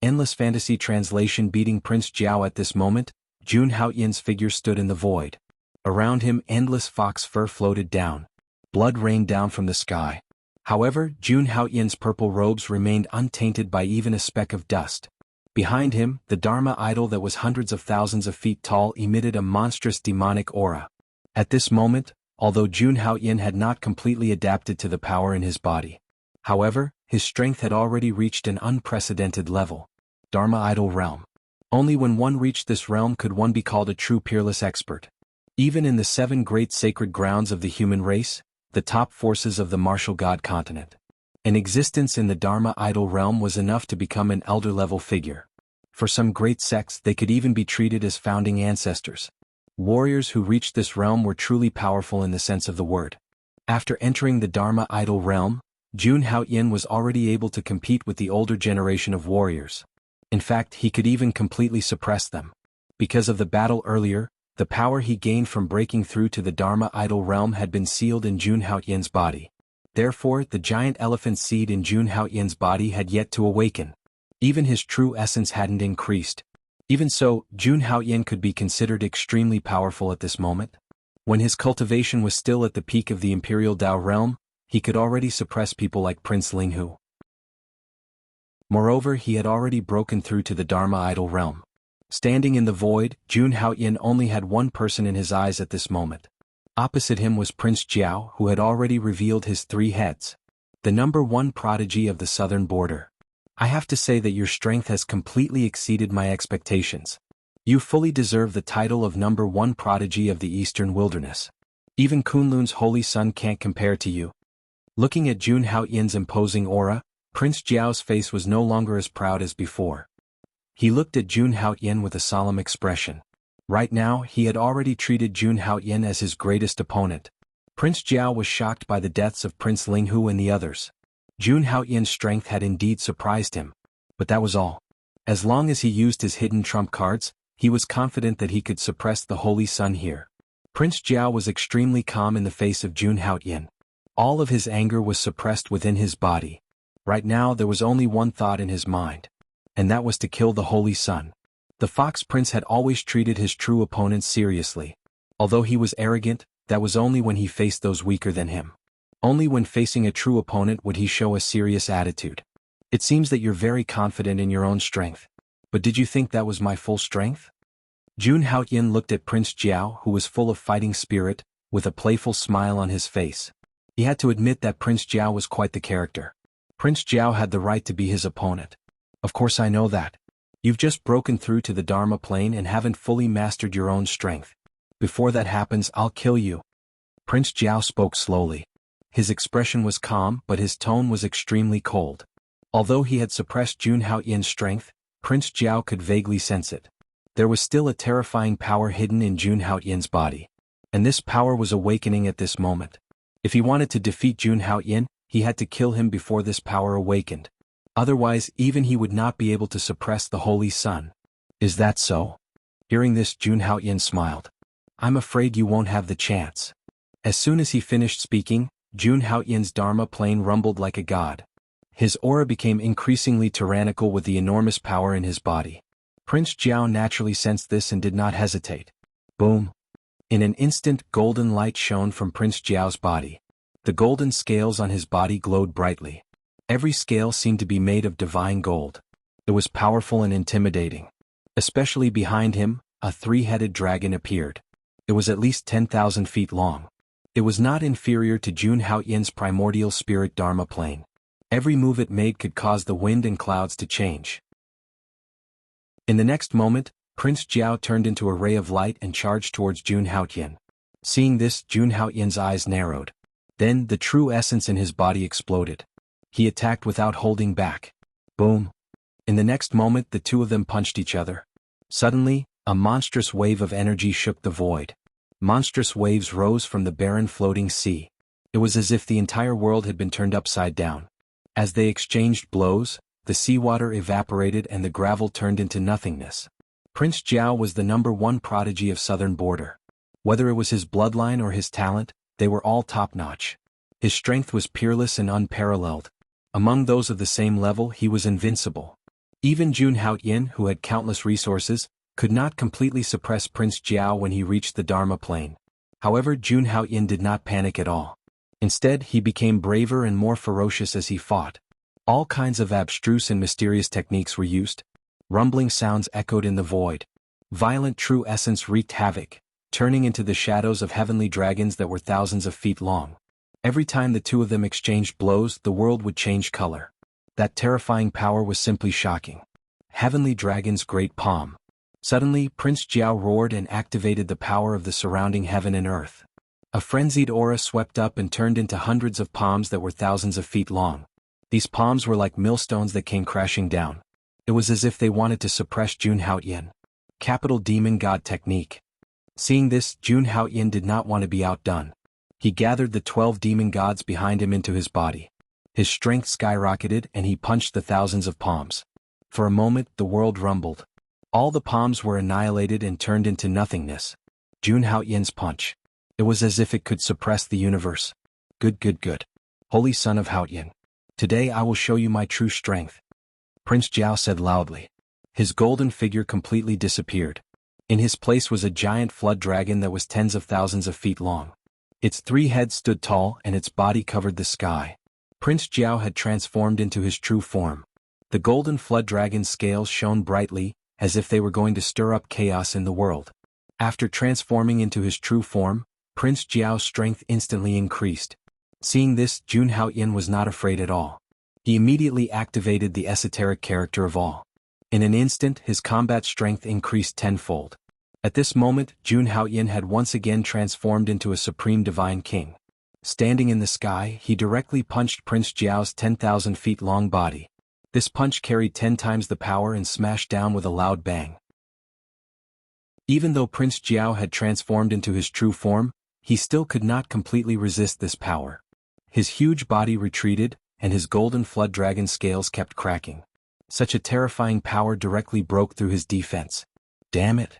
Endless Fantasy Translation beating Prince Jiao. At this moment, Jun Haoyin's figure stood in the void. Around him endless fox fur floated down. Blood rained down from the sky. However, Jun Haoyin's purple robes remained untainted by even a speck of dust. Behind him, the Dharma idol that was hundreds of thousands of feet tall emitted a monstrous demonic aura. At this moment, although Jun Haoyin had not completely adapted to the power in his body, however, his strength had already reached an unprecedented level. Dharma idol realm. Only when one reached this realm could one be called a true peerless expert. Even in the 7 great sacred grounds of the human race, the top forces of the martial god continent, an existence in the Dharma idol realm was enough to become an elder-level figure. For some great sects they could even be treated as founding ancestors. Warriors who reached this realm were truly powerful in the sense of the word. After entering the Dharma idol realm, Jun Haoyin was already able to compete with the older generation of warriors. In fact, he could even completely suppress them. Because of the battle earlier, the power he gained from breaking through to the Dharma idol realm had been sealed in Jun Haoyin's body. Therefore, the giant elephant seed in Jun Haoyin's body had yet to awaken. Even his true essence hadn't increased. Even so, Jun Haoyin could be considered extremely powerful at this moment. When his cultivation was still at the peak of the Imperial Dao realm, he could already suppress people like Prince Linghu. Moreover, he had already broken through to the Dharma idol realm. Standing in the void, Jun Haoyin only had one person in his eyes at this moment. Opposite him was Prince Jiao, who had already revealed his 3 heads. The #1 prodigy of the southern border. I have to say that your strength has completely exceeded my expectations. You fully deserve the title of #1 prodigy of the eastern wilderness. Even Kunlun's holy son can't compare to you. Looking at Jun Haoyin's imposing aura, Prince Jiao's face was no longer as proud as before. He looked at Jun Haoyin with a solemn expression. Right now, he had already treated Jun Haoyin as his greatest opponent. Prince Jiao was shocked by the deaths of Prince Linghu and the others. Jun Haoyan's strength had indeed surprised him. But that was all. As long as he used his hidden trump cards, he was confident that he could suppress the Holy Sun here. Prince Jiao was extremely calm in the face of Jun Haoyan. All of his anger was suppressed within his body. Right now there was only one thought in his mind. And that was to kill the Holy Sun. The Fox Prince had always treated his true opponents seriously. Although he was arrogant, that was only when he faced those weaker than him. Only when facing a true opponent would he show a serious attitude. It seems that you're very confident in your own strength. But did you think that was my full strength? Jun Haoyan looked at Prince Jiao, who was full of fighting spirit, with a playful smile on his face. He had to admit that Prince Jiao was quite the character. Prince Jiao had the right to be his opponent. Of course I know that. You've just broken through to the Dharma plane and haven't fully mastered your own strength. Before that happens, I'll kill you. Prince Jiao spoke slowly. His expression was calm, but his tone was extremely cold. Although he had suppressed Jun Haoyan's strength, Prince Jiao could vaguely sense it. There was still a terrifying power hidden in Jun Haoyan's body. And this power was awakening at this moment. If he wanted to defeat Jun Haoyan, he had to kill him before this power awakened. Otherwise, even he would not be able to suppress the Holy Sun. Is that so? Hearing this, Jun Haoyan smiled. I'm afraid you won't have the chance. As soon as he finished speaking, Jun Haoyan's Dharma plane rumbled like a god. His aura became increasingly tyrannical with the enormous power in his body. Prince Jiao naturally sensed this and did not hesitate. Boom! In an instant, golden light shone from Prince Jiao's body. The golden scales on his body glowed brightly. Every scale seemed to be made of divine gold. It was powerful and intimidating. Especially behind him, a three-headed dragon appeared. It was at least 10,000 feet long. It was not inferior to Jun Haoyan's primordial spirit Dharma plane. Every move it made could cause the wind and clouds to change. In the next moment, Prince Jiao turned into a ray of light and charged towards Jun Haoyan. Seeing this, Jun Haoyan's eyes narrowed. Then, the true essence in his body exploded. He attacked without holding back. Boom! In the next moment, the two of them punched each other. Suddenly, a monstrous wave of energy shook the void. Monstrous waves rose from the barren floating sea. It was as if the entire world had been turned upside down. As they exchanged blows, the seawater evaporated and the gravel turned into nothingness. Prince Jiao was the #1 prodigy of southern border. Whether it was his bloodline or his talent, they were all top-notch. His strength was peerless and unparalleled. Among those of the same level, he was invincible. Even Jun Haoyan, who had countless resources, could not completely suppress Prince Jiao when he reached the Dharma plane. However, Jun Haoyan did not panic at all. Instead, he became braver and more ferocious as he fought. All kinds of abstruse and mysterious techniques were used. Rumbling sounds echoed in the void. Violent true essence wreaked havoc, turning into the shadows of heavenly dragons that were thousands of feet long. Every time the two of them exchanged blows, the world would change color. That terrifying power was simply shocking. Heavenly Dragon's great palm. Suddenly, Prince Jiao roared and activated the power of the surrounding heaven and earth. A frenzied aura swept up and turned into hundreds of palms that were thousands of feet long. These palms were like millstones that came crashing down. It was as if they wanted to suppress Jun Haoyan. Capital Demon God Technique. Seeing this, Jun Haoyan did not want to be outdone. He gathered the 12 demon gods behind him into his body. His strength skyrocketed and he punched the thousands of palms. For a moment, the world rumbled. All the palms were annihilated and turned into nothingness. Jun Haoyan's punch. It was as if it could suppress the universe. Good, good, good. Holy Son of Haoyan. Today I will show you my true strength. Prince Jiao said loudly. His golden figure completely disappeared. In his place was a giant flood dragon that was tens of thousands of feet long. Its 3 heads stood tall and its body covered the sky. Prince Jiao had transformed into his true form. The golden flood dragon's scales shone brightly, as if they were going to stir up chaos in the world. After transforming into his true form, Prince Jiao's strength instantly increased. Seeing this, Jun Haoyan was not afraid at all. He immediately activated the esoteric character of all. In an instant, his combat strength increased tenfold. At this moment, Jun Haoyan had once again transformed into a supreme divine king. Standing in the sky, he directly punched Prince Jiao's 10,000 feet long body. This punch carried 10 times the power and smashed down with a loud bang. Even though Prince Jiao had transformed into his true form, he still could not completely resist this power. His huge body retreated, and his golden flood dragon scales kept cracking. Such a terrifying power directly broke through his defense. Damn it.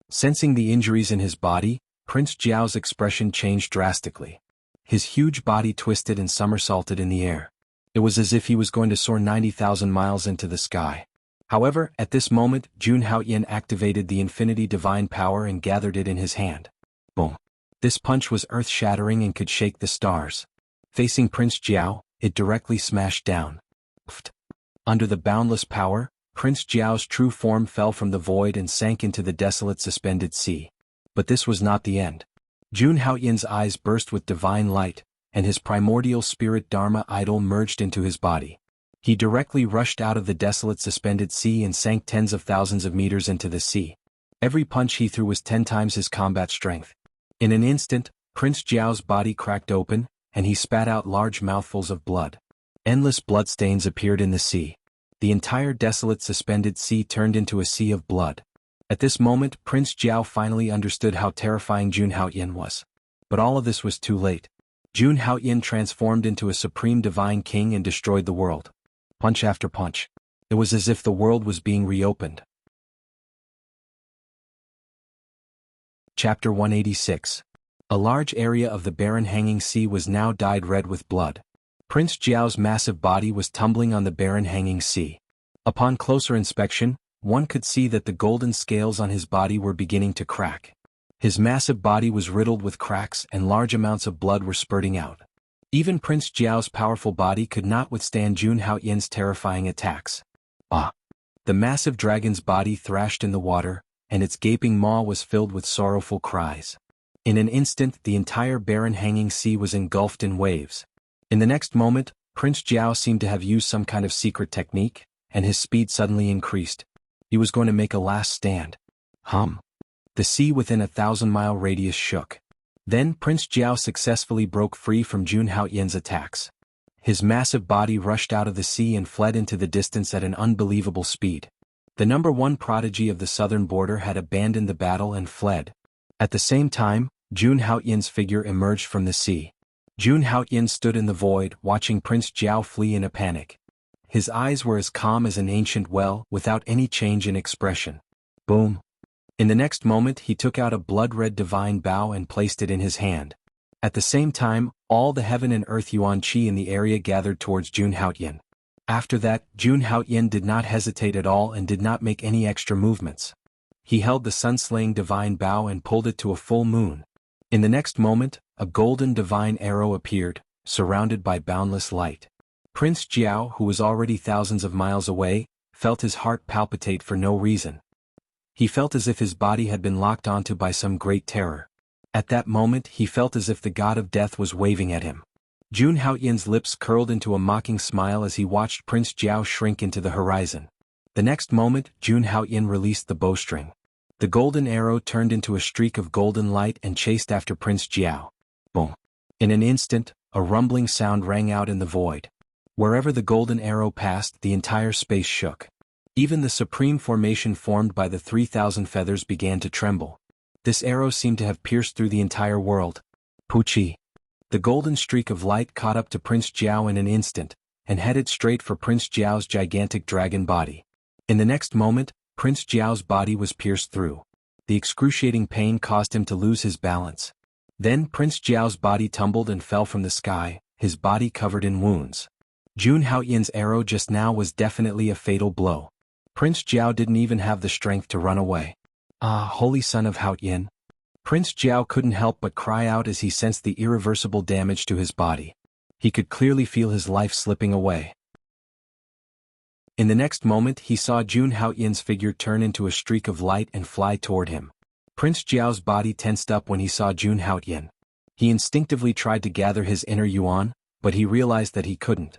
Sensing the injuries in his body, Prince Jiao's expression changed drastically. His huge body twisted and somersaulted in the air. It was as if he was going to soar 90,000 miles into the sky. However, at this moment, Jun Haoyan activated the Infinity Divine Power and gathered it in his hand. Boom. This punch was earth-shattering and could shake the stars. Facing Prince Jiao, it directly smashed down. Pfft. Under the boundless power, Prince Jiao's true form fell from the void and sank into the desolate suspended sea. But this was not the end. Jun Haoyan's eyes burst with divine light, and his primordial spirit Dharma idol merged into his body. He directly rushed out of the desolate suspended sea and sank tens of thousands of meters into the sea. Every punch he threw was 10 times his combat strength. In an instant, Prince Jiao's body cracked open, and he spat out large mouthfuls of blood. Endless bloodstains appeared in the sea. The entire desolate suspended sea turned into a sea of blood. At this moment, Prince Jiao finally understood how terrifying Jun Haoyan was. But all of this was too late. Jun Haoyan transformed into a supreme divine king and destroyed the world. Punch after punch. It was as if the world was being reopened. Chapter 186. A large area of the barren hanging sea was now dyed red with blood. Prince Jiao's massive body was tumbling on the barren hanging sea. Upon closer inspection, one could see that the golden scales on his body were beginning to crack. His massive body was riddled with cracks and large amounts of blood were spurting out. Even Prince Jiao's powerful body could not withstand Jun Haoyan's terrifying attacks. Ah! The massive dragon's body thrashed in the water, and its gaping maw was filled with sorrowful cries. In an instant, the entire barren hanging sea was engulfed in waves. In the next moment, Prince Jiao seemed to have used some kind of secret technique, and his speed suddenly increased. He was going to make a last stand. The sea within a 1,000-mile radius shook. Then Prince Jiao successfully broke free from Jun Haoyan's attacks. His massive body rushed out of the sea and fled into the distance at an unbelievable speed. The #1 prodigy of the southern border had abandoned the battle and fled. At the same time, Jun Haoyan's figure emerged from the sea. Jun Haoyan stood in the void, watching Prince Jiao flee in a panic. His eyes were as calm as an ancient well, without any change in expression. Boom! In the next moment he took out a blood-red divine bow and placed it in his hand. At the same time, all the heaven and earth yuan qi in the area gathered towards Jun Haoyan. After that, Jun Haoyan did not hesitate at all and did not make any extra movements. He held the sun-slaying divine bow and pulled it to a full moon. In the next moment, a golden divine arrow appeared, surrounded by boundless light. Prince Jiao, who was already thousands of miles away, felt his heart palpitate for no reason. He felt as if his body had been locked onto by some great terror. At that moment he felt as if the god of death was waving at him. Jun Haoyan's lips curled into a mocking smile as he watched Prince Jiao shrink into the horizon. The next moment, Jun Haoyan released the bowstring. The golden arrow turned into a streak of golden light and chased after Prince Jiao. Boom! In an instant, a rumbling sound rang out in the void. Wherever the golden arrow passed, the entire space shook. Even the supreme formation formed by the 3,000 feathers began to tremble. This arrow seemed to have pierced through the entire world. Puchi! The golden streak of light caught up to Prince Jiao in an instant, and headed straight for Prince Jiao's gigantic dragon body. In the next moment, Prince Jiao's body was pierced through. The excruciating pain caused him to lose his balance. Then Prince Jiao's body tumbled and fell from the sky, his body covered in wounds. Jun Haoyan's arrow just now was definitely a fatal blow. Prince Jiao didn't even have the strength to run away. Ah, holy son of Haoyan! Prince Jiao couldn't help but cry out as he sensed the irreversible damage to his body. He could clearly feel his life slipping away. In the next moment he saw Jun Haoyan's figure turn into a streak of light and fly toward him. Prince Jiao's body tensed up when he saw Jun Haoyan. He instinctively tried to gather his inner yuan, but he realized that he couldn't.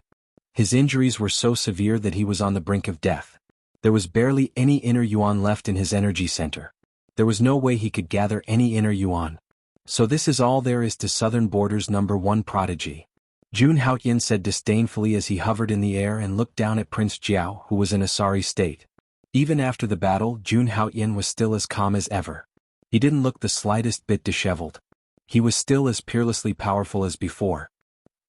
His injuries were so severe that he was on the brink of death. There was barely any inner yuan left in his energy center. There was no way he could gather any inner yuan. So this is all there is to Southern Border's #1 prodigy. Jun Haoyan said disdainfully as he hovered in the air and looked down at Prince Jiao, who was in a sorry state. Even after the battle, Jun Haoyan was still as calm as ever. He didn't look the slightest bit disheveled. He was still as peerlessly powerful as before.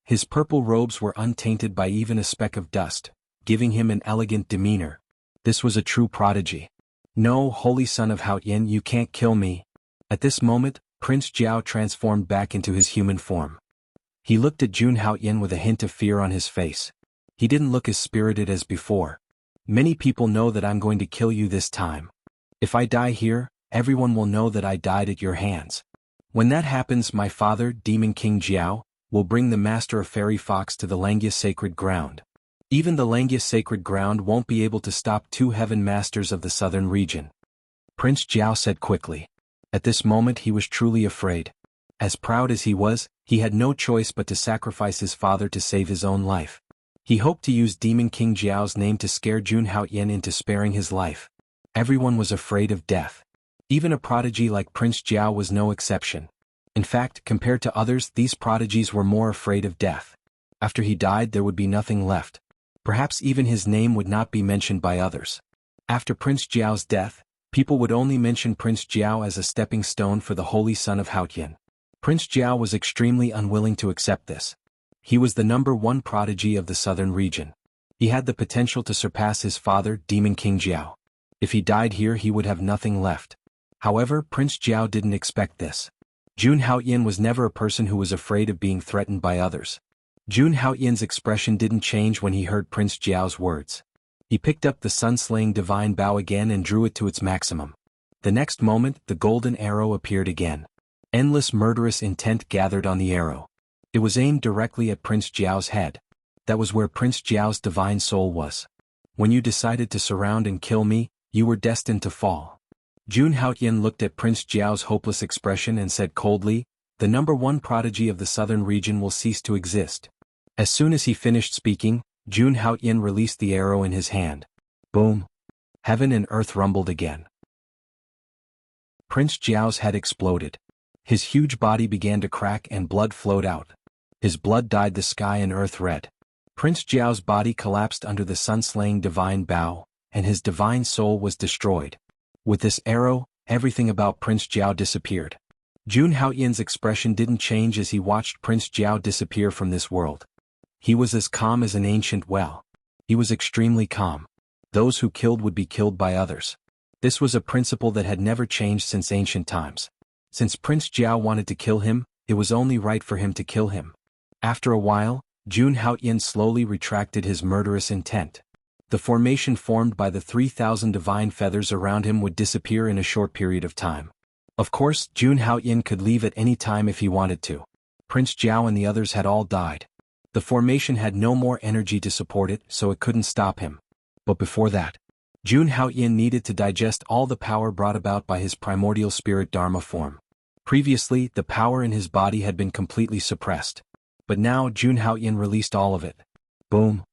His purple robes were untainted by even a speck of dust, giving him an elegant demeanor. This was a true prodigy. "No, holy son of Haoyin, you can't kill me." At this moment, Prince Jiao transformed back into his human form. He looked at Jun Haoyin with a hint of fear on his face. He didn't look as spirited as before. "Many people know that I'm going to kill you this time. If I die here, everyone will know that I died at your hands. When that happens, my father, Demon King Jiao, will bring the Master of Fairy Fox to the Langya Sacred Ground. Even the Langya Sacred Ground won't be able to stop 2 Heaven Masters of the southern region," Prince Jiao said quickly. At this moment he was truly afraid. As proud as he was, he had no choice but to sacrifice his father to save his own life. He hoped to use Demon King Jiao's name to scare Jun Haoyin into sparing his life. Everyone was afraid of death. Even a prodigy like Prince Jiao was no exception. In fact, compared to others, these prodigies were more afraid of death. After he died, there would be nothing left. Perhaps even his name would not be mentioned by others. After Prince Jiao's death, people would only mention Prince Jiao as a stepping stone for the holy son of Haoyin. Prince Jiao was extremely unwilling to accept this. He was the #1 prodigy of the southern region. He had the potential to surpass his father, Demon King Jiao. If he died here, he would have nothing left. However, Prince Jiao didn't expect this. Jun Haoyin was never a person who was afraid of being threatened by others. Jun Haoyin's expression didn't change when he heard Prince Jiao's words. He picked up the sun-slaying divine bow again and drew it to its maximum. The next moment, the golden arrow appeared again. Endless murderous intent gathered on the arrow. It was aimed directly at Prince Jiao's head. That was where Prince Jiao's divine soul was. "When you decided to surround and kill me, you were destined to fall." Jun Haoyin looked at Prince Jiao's hopeless expression and said coldly, "The #1 prodigy of the southern region will cease to exist." As soon as he finished speaking, Jun Haoyin released the arrow in his hand. Boom! Heaven and earth rumbled again. Prince Jiao's head exploded. His huge body began to crack and blood flowed out. His blood dyed the sky and earth red. Prince Jiao's body collapsed under the sun-slaying divine bow, and his divine soul was destroyed. With this arrow, everything about Prince Jiao disappeared. Jun Haoyin's expression didn't change as he watched Prince Jiao disappear from this world. He was as calm as an ancient well. He was extremely calm. Those who killed would be killed by others. This was a principle that had never changed since ancient times. Since Prince Jiao wanted to kill him, it was only right for him to kill him. After a while, Jun Haoyin slowly retracted his murderous intent. The formation formed by the 3,000 divine feathers around him would disappear in a short period of time. Of course, Jun Haoyin could leave at any time if he wanted to. Prince Jiao and the others had all died. The formation had no more energy to support it, so it couldn't stop him. But before that, Jun Haoyin needed to digest all the power brought about by his primordial spirit Dharma form. Previously, the power in his body had been completely suppressed. But now Jun Haoyin released all of it. Boom!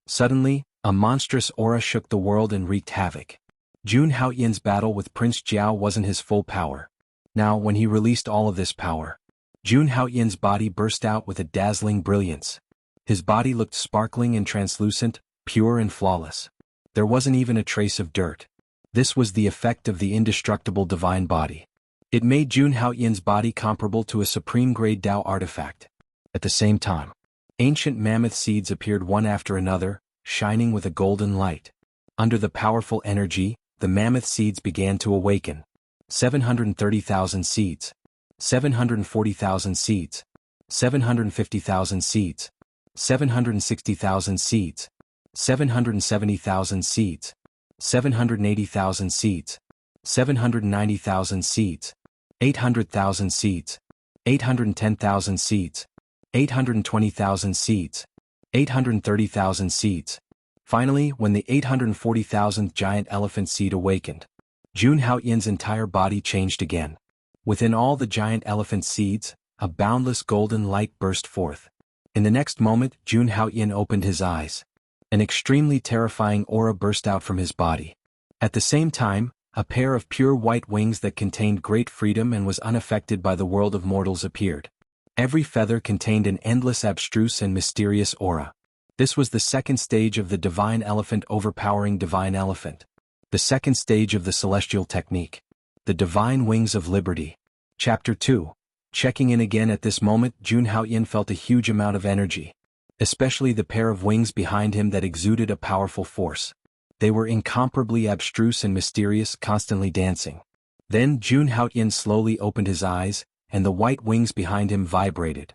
Suddenly, a monstrous aura shook the world and wreaked havoc. Jun Haoyin's battle with Prince Jiao wasn't his full power. Now, when he released all of this power, Jun Haoyin's body burst out with a dazzling brilliance. His body looked sparkling and translucent, pure and flawless. There wasn't even a trace of dirt. This was the effect of the indestructible divine body. It made Jun Haoyin's body comparable to a supreme-grade Tao artifact. At the same time, ancient mammoth seeds appeared one after another, shining with a golden light. Under the powerful energy, the mammoth seeds began to awaken. 730,000 seeds. 740,000 seeds. 750,000 seeds. 760,000 seeds. 770,000 seeds. 780,000 seeds. 790,000 seeds. 800,000 seeds. 810,000 seeds. 820,000 seeds. 830,000 seeds. Finally, when the 840,000th giant elephant seed awakened, Jun Haoyin's entire body changed again. Within all the giant elephant seeds, a boundless golden light burst forth. In the next moment, Jun Haoyin opened his eyes. An extremely terrifying aura burst out from his body. At the same time, a pair of pure white wings that contained great freedom and was unaffected by the world of mortals appeared. Every feather contained an endless abstruse and mysterious aura. This was the second stage of the divine elephant overpowering divine elephant. The second stage of the celestial technique. The divine wings of liberty. Chapter 2. Checking in again at this moment, Jun Haoyin felt a huge amount of energy. Especially the pair of wings behind him that exuded a powerful force. They were incomparably abstruse and mysterious, constantly dancing. Then Jun Haoyin slowly opened his eyes, and the white wings behind him vibrated.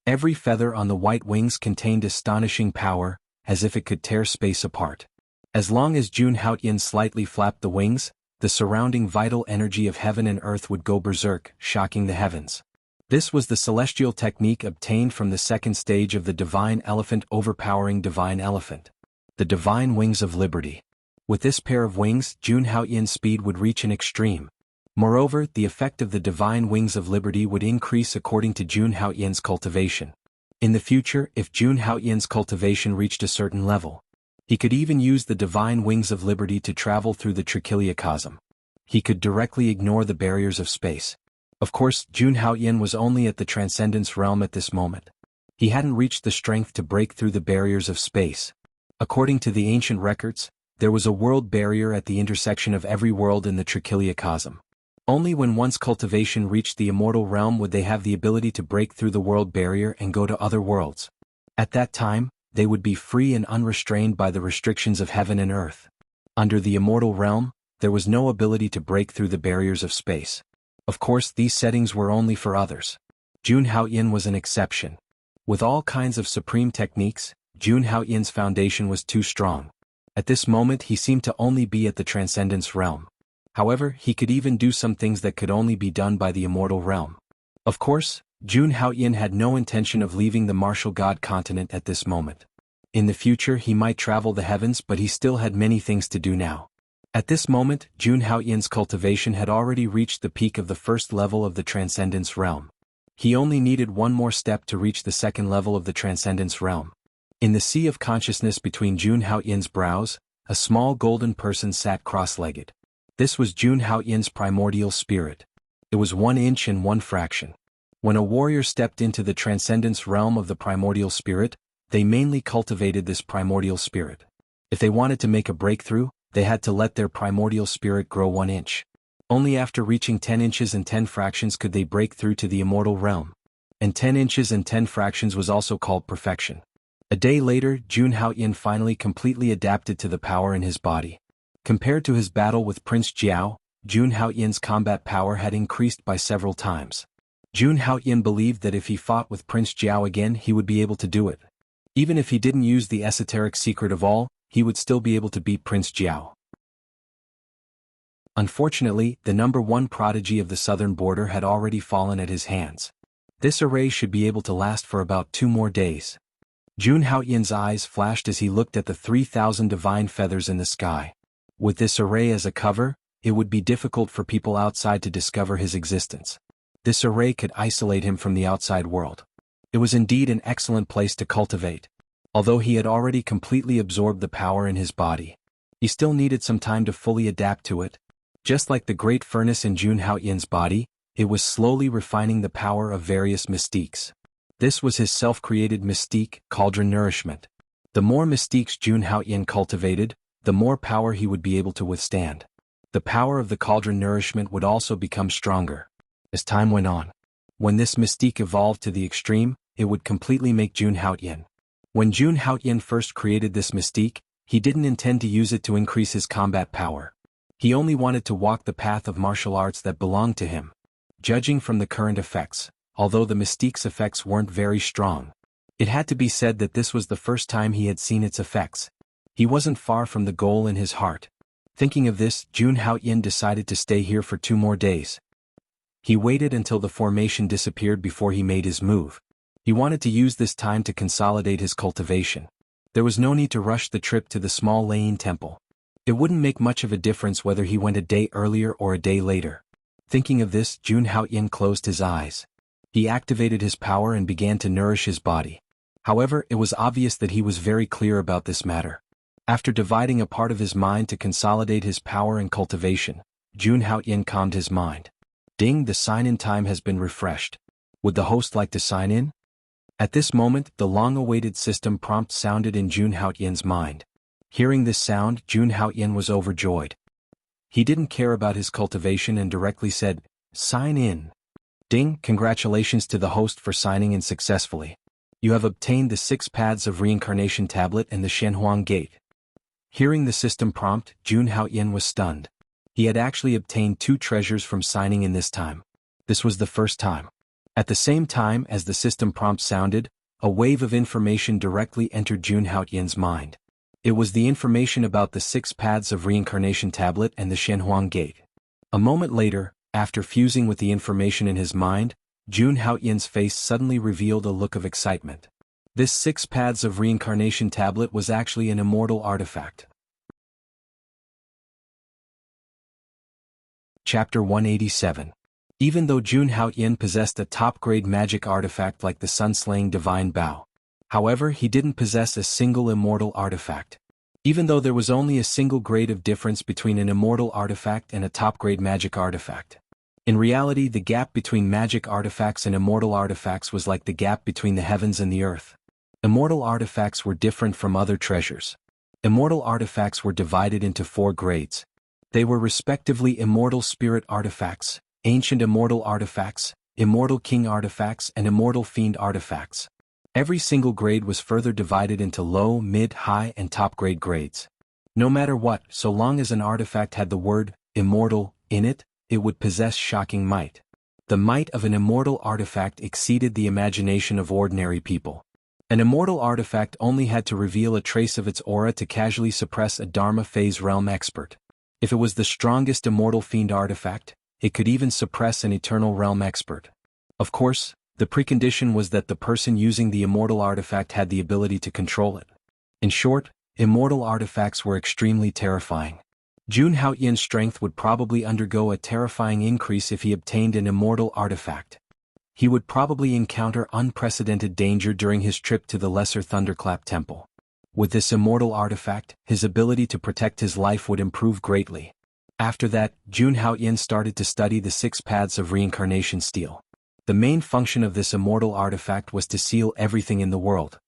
Every feather on the white wings contained astonishing power, as if it could tear space apart. As long as Jun Haoyin slightly flapped the wings, the surrounding vital energy of heaven and earth would go berserk, shocking the heavens. This was the celestial technique obtained from the second stage of the divine elephant overpowering divine elephant. The divine wings of liberty. With this pair of wings, Jun Haoyin's speed would reach an extreme. Moreover, the effect of the divine wings of liberty would increase according to Jun Haoyin's cultivation. In the future, if Jun Haoyin's cultivation reached a certain level, he could even use the divine wings of liberty to travel through the trichiliocosm. He could directly ignore the barriers of space. Of course, Jun Haoyin was only at the transcendence realm at this moment. He hadn't reached the strength to break through the barriers of space. According to the ancient records, there was a world barrier at the intersection of every world in the trichiliocosm. Only when one's cultivation reached the immortal realm would they have the ability to break through the world barrier and go to other worlds. At that time, they would be free and unrestrained by the restrictions of heaven and earth. Under the immortal realm, there was no ability to break through the barriers of space. Of course, these settings were only for others. Jun Haoyin was an exception. With all kinds of supreme techniques, Jun Haoyin's foundation was too strong. At this moment he seemed to only be at the transcendence realm. However, he could even do some things that could only be done by the immortal realm. Of course, Jun Haoyin had no intention of leaving the martial god continent at this moment. In the future he might travel the heavens, but he still had many things to do now. At this moment, Jun Haoyin's cultivation had already reached the peak of the first level of the transcendence realm. He only needed one more step to reach the second level of the transcendence realm. In the sea of consciousness between Jun Haoyin's brows, a small golden person sat cross-legged. This was Jun Haoyin's primordial spirit. It was 1 inch and 1 fraction. When a warrior stepped into the transcendence realm of the primordial spirit, they mainly cultivated this primordial spirit. If they wanted to make a breakthrough, they had to let their primordial spirit grow 1 inch. Only after reaching 10 inches and 10 fractions could they break through to the immortal realm. And 10 inches and 10 fractions was also called perfection. A day later, Jun Haoyin finally completely adapted to the power in his body. Compared to his battle with Prince Jiao, Jun Haoyin's combat power had increased by several times. Jun Haoyin believed that if he fought with Prince Jiao again he would be able to do it. Even if he didn't use the esoteric secret of all, he would still be able to beat Prince Jiao. Unfortunately, the number 1 prodigy of the southern border had already fallen at his hands. This array should be able to last for about 2 more days. Jun Haoyin's eyes flashed as he looked at the 3,000 divine feathers in the sky. With this array as a cover, it would be difficult for people outside to discover his existence. This array could isolate him from the outside world. It was indeed an excellent place to cultivate. Although he had already completely absorbed the power in his body, he still needed some time to fully adapt to it. Just like the great furnace in Jun Haoyin's body, it was slowly refining the power of various mystiques. This was his self-created mystique, cauldron nourishment. The more mystiques Jun Haoyin cultivated, the more power he would be able to withstand. The power of the cauldron nourishment would also become stronger as time went on. When this mystique evolved to the extreme, it would completely make Jun Haoyin. When Jun Haoyin first created this mystique, he didn't intend to use it to increase his combat power. He only wanted to walk the path of martial arts that belonged to him. Judging from the current effects, although the mystique's effects weren't very strong, it had to be said that this was the first time he had seen its effects. He wasn't far from the goal in his heart. Thinking of this, Jun Haoyin decided to stay here for 2 more days. He waited until the formation disappeared before he made his move. He wanted to use this time to consolidate his cultivation. There was no need to rush the trip to the small Lane temple. It wouldn't make much of a difference whether he went a day earlier or a day later. Thinking of this, Jun Haoyin closed his eyes. He activated his power and began to nourish his body. However, it was obvious that he was very clear about this matter. After dividing a part of his mind to consolidate his power and cultivation, Jun Haoyin calmed his mind. Ding, the sign-in time has been refreshed. Would the host like to sign in? At this moment, the long-awaited system prompt sounded in Jun Haoyin's mind. Hearing this sound, Jun Haoyin was overjoyed. He didn't care about his cultivation and directly said, "Sign in." Ding, congratulations to the host for signing in successfully. You have obtained the 6 Paths of Reincarnation tablet and the Shenhuang Gate. Hearing the system prompt, Jun Haoyan was stunned. He had actually obtained 2 treasures from signing in this time. This was the first time. At the same time as the system prompt sounded, a wave of information directly entered Jun Haoyan's mind. It was the information about the 6 Paths of Reincarnation tablet and the Shenhuang Gate. A moment later, after fusing with the information in his mind, Jun Haoyan's face suddenly revealed a look of excitement. This 6 Paths of Reincarnation tablet was actually an immortal artifact. Chapter 187. Even though Jun Haoyan possessed a top-grade magic artifact like the sun-slaying divine bow, however, he didn't possess a single immortal artifact. Even though there was only a single grade of difference between an immortal artifact and a top-grade magic artifact. In reality, the gap between magic artifacts and immortal artifacts was like the gap between the heavens and the earth. Immortal artifacts were different from other treasures. Immortal artifacts were divided into 4 grades. They were respectively Immortal Spirit Artifacts, Ancient Immortal Artifacts, Immortal King Artifacts and Immortal Fiend Artifacts. Every single grade was further divided into low, mid, high and top grade grades. No matter what, so long as an artifact had the word immortal in it, it would possess shocking might. The might of an immortal artifact exceeded the imagination of ordinary people. An immortal artifact only had to reveal a trace of its aura to casually suppress a Dharma phase realm expert. If it was the strongest immortal fiend artifact, it could even suppress an eternal realm expert. Of course, the precondition was that the person using the immortal artifact had the ability to control it. In short, immortal artifacts were extremely terrifying. Jun Haoyan's strength would probably undergo a terrifying increase if he obtained an immortal artifact. He would probably encounter unprecedented danger during his trip to the Lesser Thunderclap Temple. With this immortal artifact, his ability to protect his life would improve greatly. After that, Jun Haoyan started to study the 6 Paths of Reincarnation Steel. The main function of this immortal artifact was to seal everything in the world.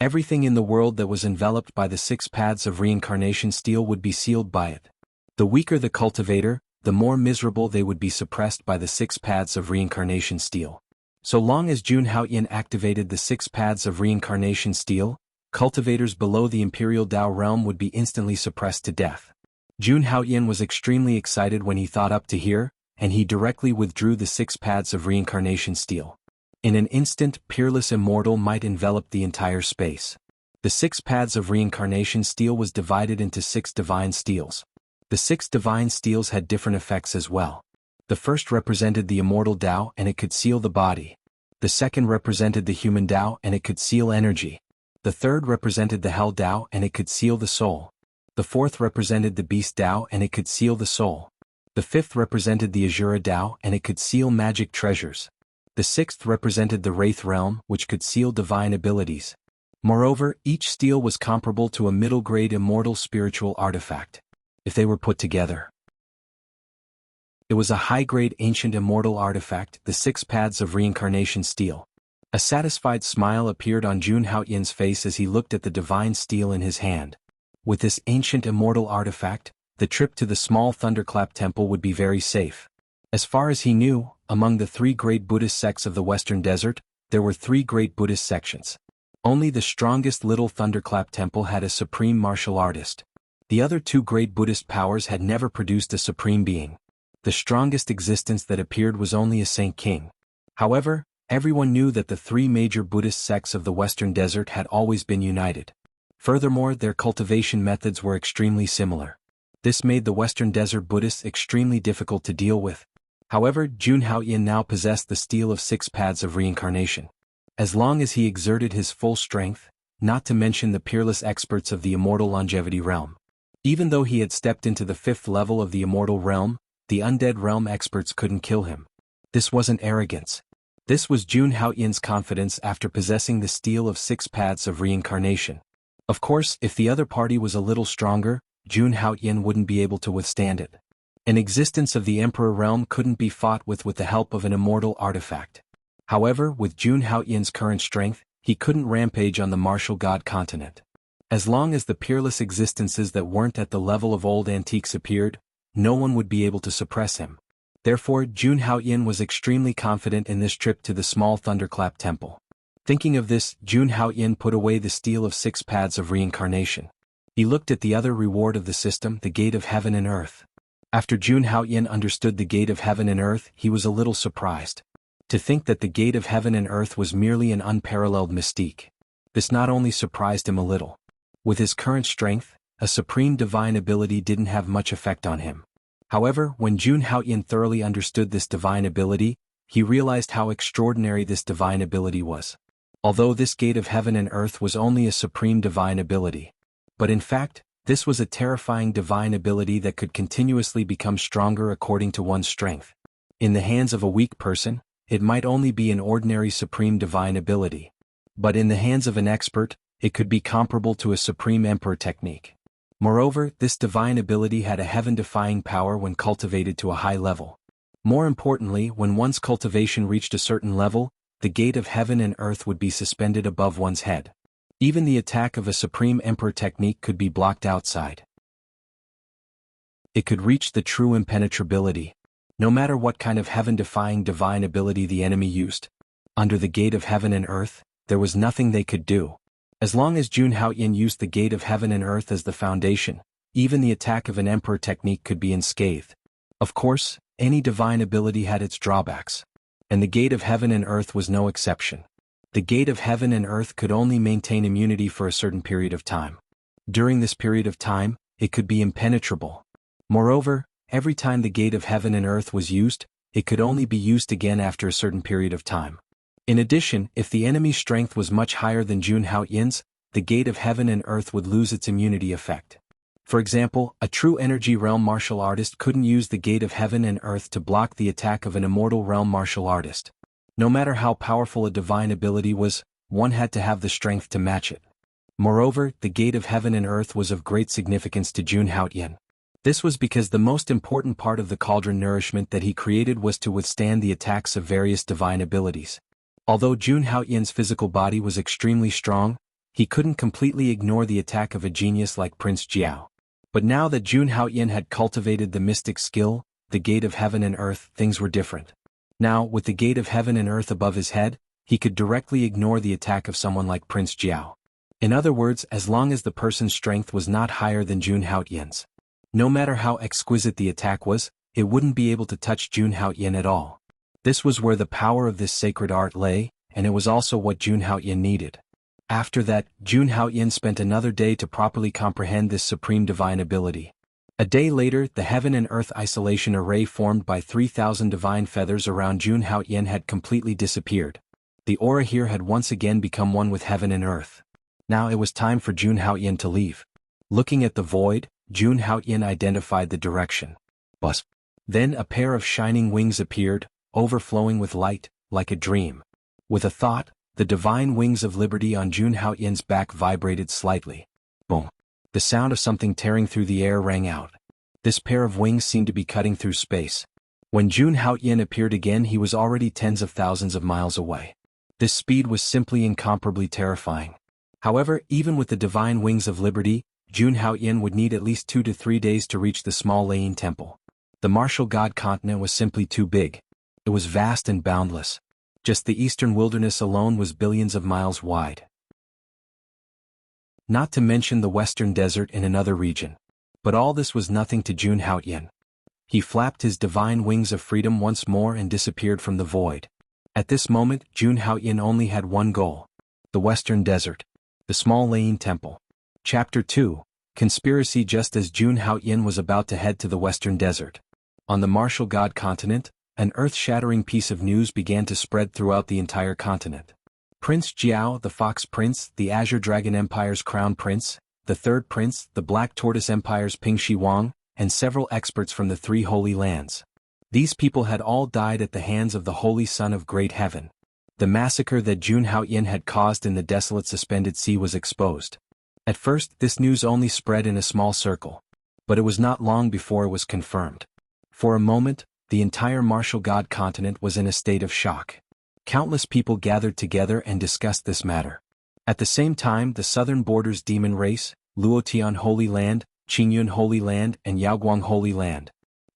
Everything in the world that was enveloped by the 6 Paths of Reincarnation Steel would be sealed by it. The weaker the cultivator, the more miserable they would be suppressed by the 6 Paths of Reincarnation Steel. So long as Jun Haoyan activated the 6 Paths of Reincarnation Steel, cultivators below the Imperial Dao realm would be instantly suppressed to death. Jun Haoyan was extremely excited when he thought up to here, and he directly withdrew the 6 Paths of Reincarnation Steel. In an instant, peerless immortal might envelop the entire space. The 6 Paths of Reincarnation Steel was divided into 6 divine steels. The 6 divine steels had different effects as well. The first represented the immortal Tao and it could seal the body. The second represented the human Tao and it could seal energy. The third represented the hell Tao and it could seal the soul. The fourth represented the beast Tao and it could seal the soul. The fifth represented the Azura Tao and it could seal magic treasures. The sixth represented the Wraith realm, which could seal divine abilities. Moreover, each steel was comparable to a middle-grade immortal spiritual artifact. If they were put together, it was a high-grade ancient immortal artifact, the 6 Paths of Reincarnation Steel. A satisfied smile appeared on Jun Haoyan's face as he looked at the divine steel in his hand. With this ancient immortal artifact, the trip to the small Thunderclap Temple would be very safe. As far as he knew, among the 3 great Buddhist sects of the Western Desert, there were 3 great Buddhist sections. Only the strongest Little Thunderclap Temple had a supreme martial artist. The other 2 great Buddhist powers had never produced a supreme being. The strongest existence that appeared was only a Saint King. However, everyone knew that the 3 major Buddhist sects of the Western Desert had always been united. Furthermore, their cultivation methods were extremely similar. This made the Western Desert Buddhists extremely difficult to deal with. However, Jun Haoyan now possessed the steel of 6 Paths of Reincarnation. As long as he exerted his full strength, not to mention the peerless experts of the Immortal Longevity realm. Even though he had stepped into the 5th level of the Immortal realm, the Undead realm experts couldn't kill him. This wasn't arrogance. This was Jun Haoyan's confidence after possessing the steel of 6 Paths of Reincarnation. Of course, if the other party was a little stronger, Jun Haoyan wouldn't be able to withstand it. An existence of the Emperor realm couldn't be fought with the help of an immortal artifact. However, with Jun Haoyan's current strength, he couldn't rampage on the martial god continent. As long as the peerless existences that weren't at the level of old antiques appeared, no one would be able to suppress him. Therefore, Jun Haoyin was extremely confident in this trip to the small Thunderclap Temple. Thinking of this, Jun Haoyin put away the steel of 6 paths of reincarnation. He looked at the other reward of the system, the Gate of Heaven and Earth. After Jun Haoyin understood the Gate of Heaven and Earth, he was a little surprised. To think that the Gate of Heaven and Earth was merely an unparalleled mystique. This not only surprised him a little. With his current strength, a supreme divine ability didn't have much effect on him. However, when Jun Haoyin thoroughly understood this divine ability, he realized how extraordinary this divine ability was. Although this Gate of Heaven and Earth was only a supreme divine ability. But in fact, this was a terrifying divine ability that could continuously become stronger according to one's strength. In the hands of a weak person, it might only be an ordinary supreme divine ability. But in the hands of an expert, it could be comparable to a supreme emperor technique. Moreover, this divine ability had a heaven-defying power when cultivated to a high level. More importantly, when one's cultivation reached a certain level, the Gate of Heaven and Earth would be suspended above one's head. Even the attack of a supreme emperor technique could be blocked outside. It could reach the true impenetrability. No matter what kind of heaven-defying divine ability the enemy used. Under the Gate of Heaven and Earth, there was nothing they could do. As long as Jun Haoyin used the Gate of Heaven and Earth as the foundation, even the attack of an emperor technique could be unscathed. Of course, any divine ability had its drawbacks. And the Gate of Heaven and Earth was no exception. The Gate of Heaven and Earth could only maintain immunity for a certain period of time. During this period of time, it could be impenetrable. Moreover, every time the Gate of Heaven and Earth was used, it could only be used again after a certain period of time. In addition, if the enemy's strength was much higher than Jun Haoyin's, the Gate of Heaven and Earth would lose its immunity effect. For example, a true energy realm martial artist couldn't use the Gate of Heaven and Earth to block the attack of an immortal realm martial artist. No matter how powerful a divine ability was, one had to have the strength to match it. Moreover, the Gate of Heaven and Earth was of great significance to Jun Haoyin. This was because the most important part of the cauldron nourishment that he created was to withstand the attacks of various divine abilities. Although Jun Haoyin's physical body was extremely strong, he couldn't completely ignore the attack of a genius like Prince Jiao. But now that Jun Haoyin had cultivated the mystic skill, the Gate of Heaven and Earth, things were different. Now, with the Gate of Heaven and Earth above his head, he could directly ignore the attack of someone like Prince Jiao. In other words, as long as the person's strength was not higher than Jun Haoyin's. No matter how exquisite the attack was, it wouldn't be able to touch Jun Haoyin at all. This was where the power of this sacred art lay, and it was also what Jun Haoyin needed. After that, Jun Haoyin spent another day to properly comprehend this supreme divine ability. A day later, the Heaven and Earth isolation array formed by 3,000 divine feathers around Jun Haoyin had completely disappeared. The aura here had once again become one with Heaven and Earth. Now it was time for Jun Haoyin to leave. Looking at the void, Jun Haoyin identified the direction. Buzz. Then a pair of shining wings appeared, overflowing with light, like a dream. With a thought, the divine wings of liberty on Jun Haoyin's back vibrated slightly. Boom. The sound of something tearing through the air rang out. This pair of wings seemed to be cutting through space. When Jun Haoyin appeared again, he was already tens of thousands of miles away. This speed was simply incomparably terrifying. However, even with the divine wings of liberty, Jun Haoyin would need at least 2 to 3 days to reach the small Lane Temple. The martial god continent was simply too big. It was vast and boundless. Just the eastern wilderness alone was billions of miles wide. Not to mention the western desert in another region. But all this was nothing to Jun Haoyin. He flapped his divine wings of freedom once more and disappeared from the void. At this moment, Jun Haoyin only had one goal. The western desert. The small Lane Temple. Chapter 2. Conspiracy. Just as Jun Haoyin was about to head to the western desert. On the martial god continent, an earth-shattering piece of news began to spread throughout the entire continent. Prince Jiao, the Fox Prince, the Azure Dragon Empire's Crown Prince, the Third Prince, the Black Tortoise Empire's Ping Shi Huang, and several experts from the 3 Holy Lands. These people had all died at the hands of the Holy Son of Great Heaven. The massacre that Jun Haoyin had caused in the desolate suspended sea was exposed. At first, this news only spread in a small circle. But it was not long before it was confirmed. For a moment, the entire martial god continent was in a state of shock. Countless people gathered together and discussed this matter. At the same time, the southern borders demon race, Luotian Holy Land, Qingyun Holy Land, and Yaoguang Holy Land.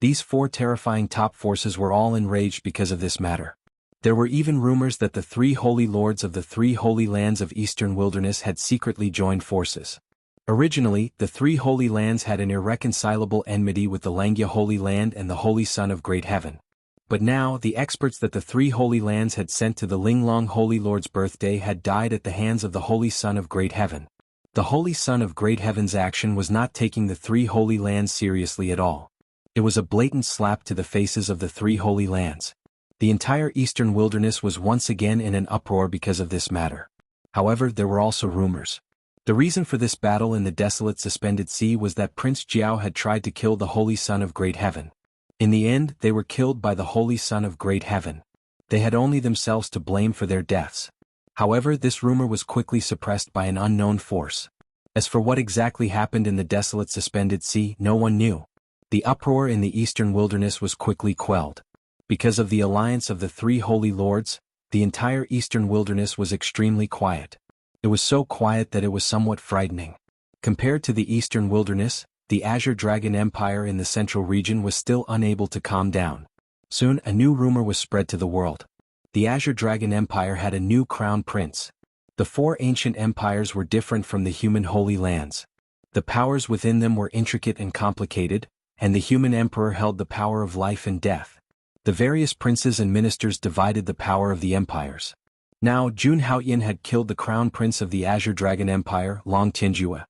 These 4 terrifying top forces were all enraged because of this matter. There were even rumors that the 3 holy lords of the 3 holy lands of Eastern Wilderness had secretly joined forces. Originally, the 3 holy lands had an irreconcilable enmity with the Langya Holy Land and the Holy Son of Great Heaven. But now, the experts that the 3 holy lands had sent to the Linglong Holy Lord's birthday had died at the hands of the Holy Son of Great Heaven. The Holy Son of Great Heaven's action was not taking the 3 holy lands seriously at all. It was a blatant slap to the faces of the 3 holy lands. The entire Eastern Wilderness was once again in an uproar because of this matter. However, there were also rumors. The reason for this battle in the desolate suspended sea was that Prince Jiao had tried to kill the Holy Son of Great Heaven. In the end, they were killed by the Holy Son of Great Heaven. They had only themselves to blame for their deaths. However, this rumor was quickly suppressed by an unknown force. As for what exactly happened in the desolate suspended sea, no one knew. The uproar in the Eastern Wilderness was quickly quelled. Because of the alliance of the 3 holy lords, the entire Eastern Wilderness was extremely quiet. It was so quiet that it was somewhat frightening. Compared to the Eastern Wilderness, the Azure Dragon Empire in the central region was still unable to calm down. Soon, a new rumor was spread to the world. The Azure Dragon Empire had a new crown prince. The 4 ancient empires were different from the human holy lands. The powers within them were intricate and complicated, and the human emperor held the power of life and death. The various princes and ministers divided the power of the empires. Now, Jun Haoyin had killed the crown prince of the Azure Dragon Empire, Long Tianjue.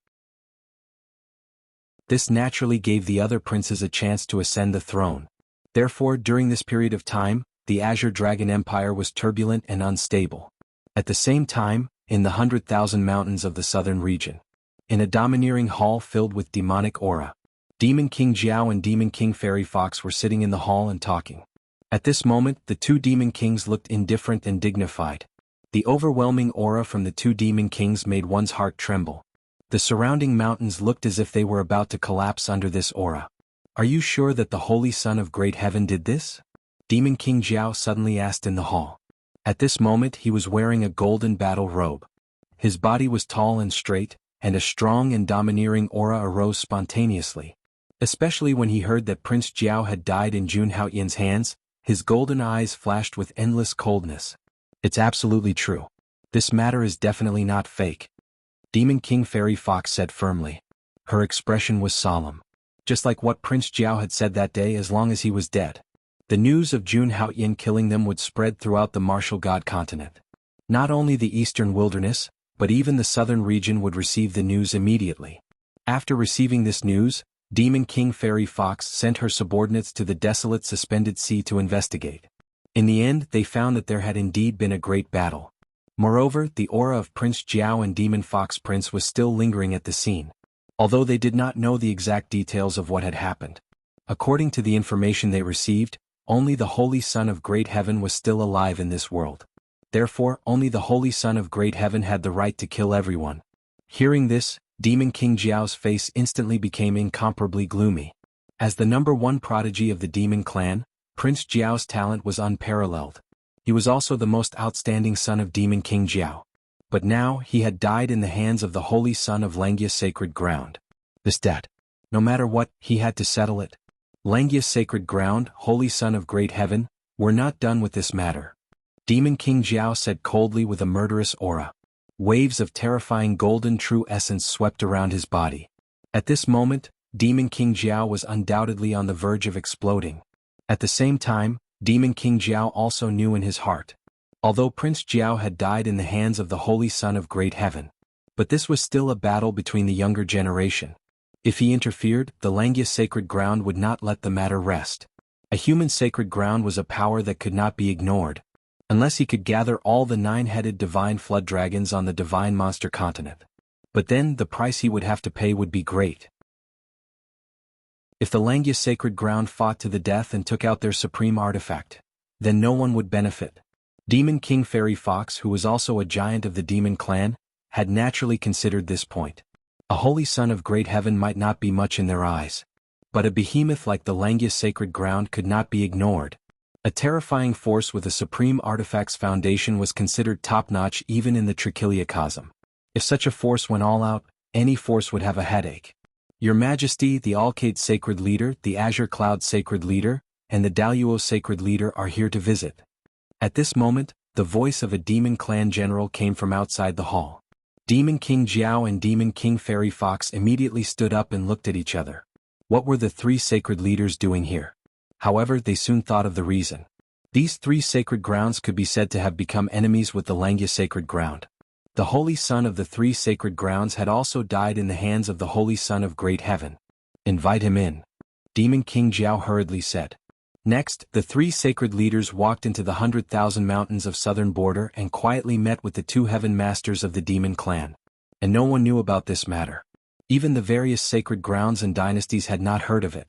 This naturally gave the other princes a chance to ascend the throne. Therefore, during this period of time, the Azure Dragon Empire was turbulent and unstable. At the same time, in the 100,000 mountains of the southern region, in a domineering hall filled with demonic aura, Demon King Jiao and Demon King Fairy Fox were sitting in the hall and talking. At this moment, the 2 demon kings looked indifferent and dignified. The overwhelming aura from the 2 demon kings made one's heart tremble. The surrounding mountains looked as if they were about to collapse under this aura. Are you sure that the Holy Son of Great Heaven did this? Demon King Jiao suddenly asked in the hall. At this moment he was wearing a golden battle robe. His body was tall and straight, and a strong and domineering aura arose spontaneously. Especially when he heard that Prince Jiao had died in Jun Haoyin's hands, his golden eyes flashed with endless coldness. It's absolutely true. This matter is definitely not fake. Demon King Fairy Fox said firmly. Her expression was solemn. Just like what Prince Jiao had said that day as long as he was dead. The news of Jun Haoyin killing them would spread throughout the martial god continent. Not only the Eastern Wilderness, but even the southern region would receive the news immediately. After receiving this news, Demon King Fairy Fox sent her subordinates to the desolate suspended sea to investigate. In the end, they found that there had indeed been a great battle. Moreover, the aura of Prince Jiao and Demon Fox Prince was still lingering at the scene. Although they did not know the exact details of what had happened. According to the information they received, only the Holy Son of Great Heaven was still alive in this world. Therefore, only the Holy Son of Great Heaven had the right to kill everyone. Hearing this, Demon King Jiao's face instantly became incomparably gloomy. As the #1 prodigy of the demon clan, Prince Jiao's talent was unparalleled. He was also the most outstanding son of Demon King Jiao. But now he had died in the hands of the Holy Son of Langya's sacred ground. This debt. No matter what, he had to settle it. Langya's sacred ground, Holy Son of Great Heaven, we're not done with this matter. Demon King Jiao said coldly with a murderous aura. Waves of terrifying golden true essence swept around his body. At this moment, Demon King Jiao was undoubtedly on the verge of exploding. At the same time, Demon King Jiao also knew in his heart. Although Prince Jiao had died in the hands of the Holy Son of Great Heaven. But this was still a battle between the younger generation. If he interfered, the Langya sacred ground would not let the matter rest. A human sacred ground was a power that could not be ignored. Unless he could gather all the 9-headed divine flood dragons on the divine monster continent. But then the price he would have to pay would be great. If the Langya sacred ground fought to the death and took out their supreme artifact, then no one would benefit. Demon King Fairy Fox, who was also a giant of the demon clan, had naturally considered this point. A Holy Son of Great Heaven might not be much in their eyes. But a behemoth like the Langya sacred ground could not be ignored. A terrifying force with a supreme artifact's foundation was considered top-notch even in the Trichiliacosm. If such a force went all out, any force would have a headache. Your Majesty, the Alcade Sacred Leader, the Azure Cloud Sacred Leader, and the Daluo Sacred Leader are here to visit. At this moment, the voice of a demon clan general came from outside the hall. Demon King Jiao and Demon King Fairy Fox immediately stood up and looked at each other. What were the three sacred leaders doing here? However, they soon thought of the reason. These three sacred grounds could be said to have become enemies with the Langya Sacred Ground. The Holy Son of the three sacred grounds had also died in the hands of the Holy Son of Great Heaven. Invite him in, Demon King Jiao hurriedly said. Next, the three sacred leaders walked into the 100,000 mountains of southern border and quietly met with the two heaven masters of the demon clan. And no one knew about this matter. Even the various sacred grounds and dynasties had not heard of it.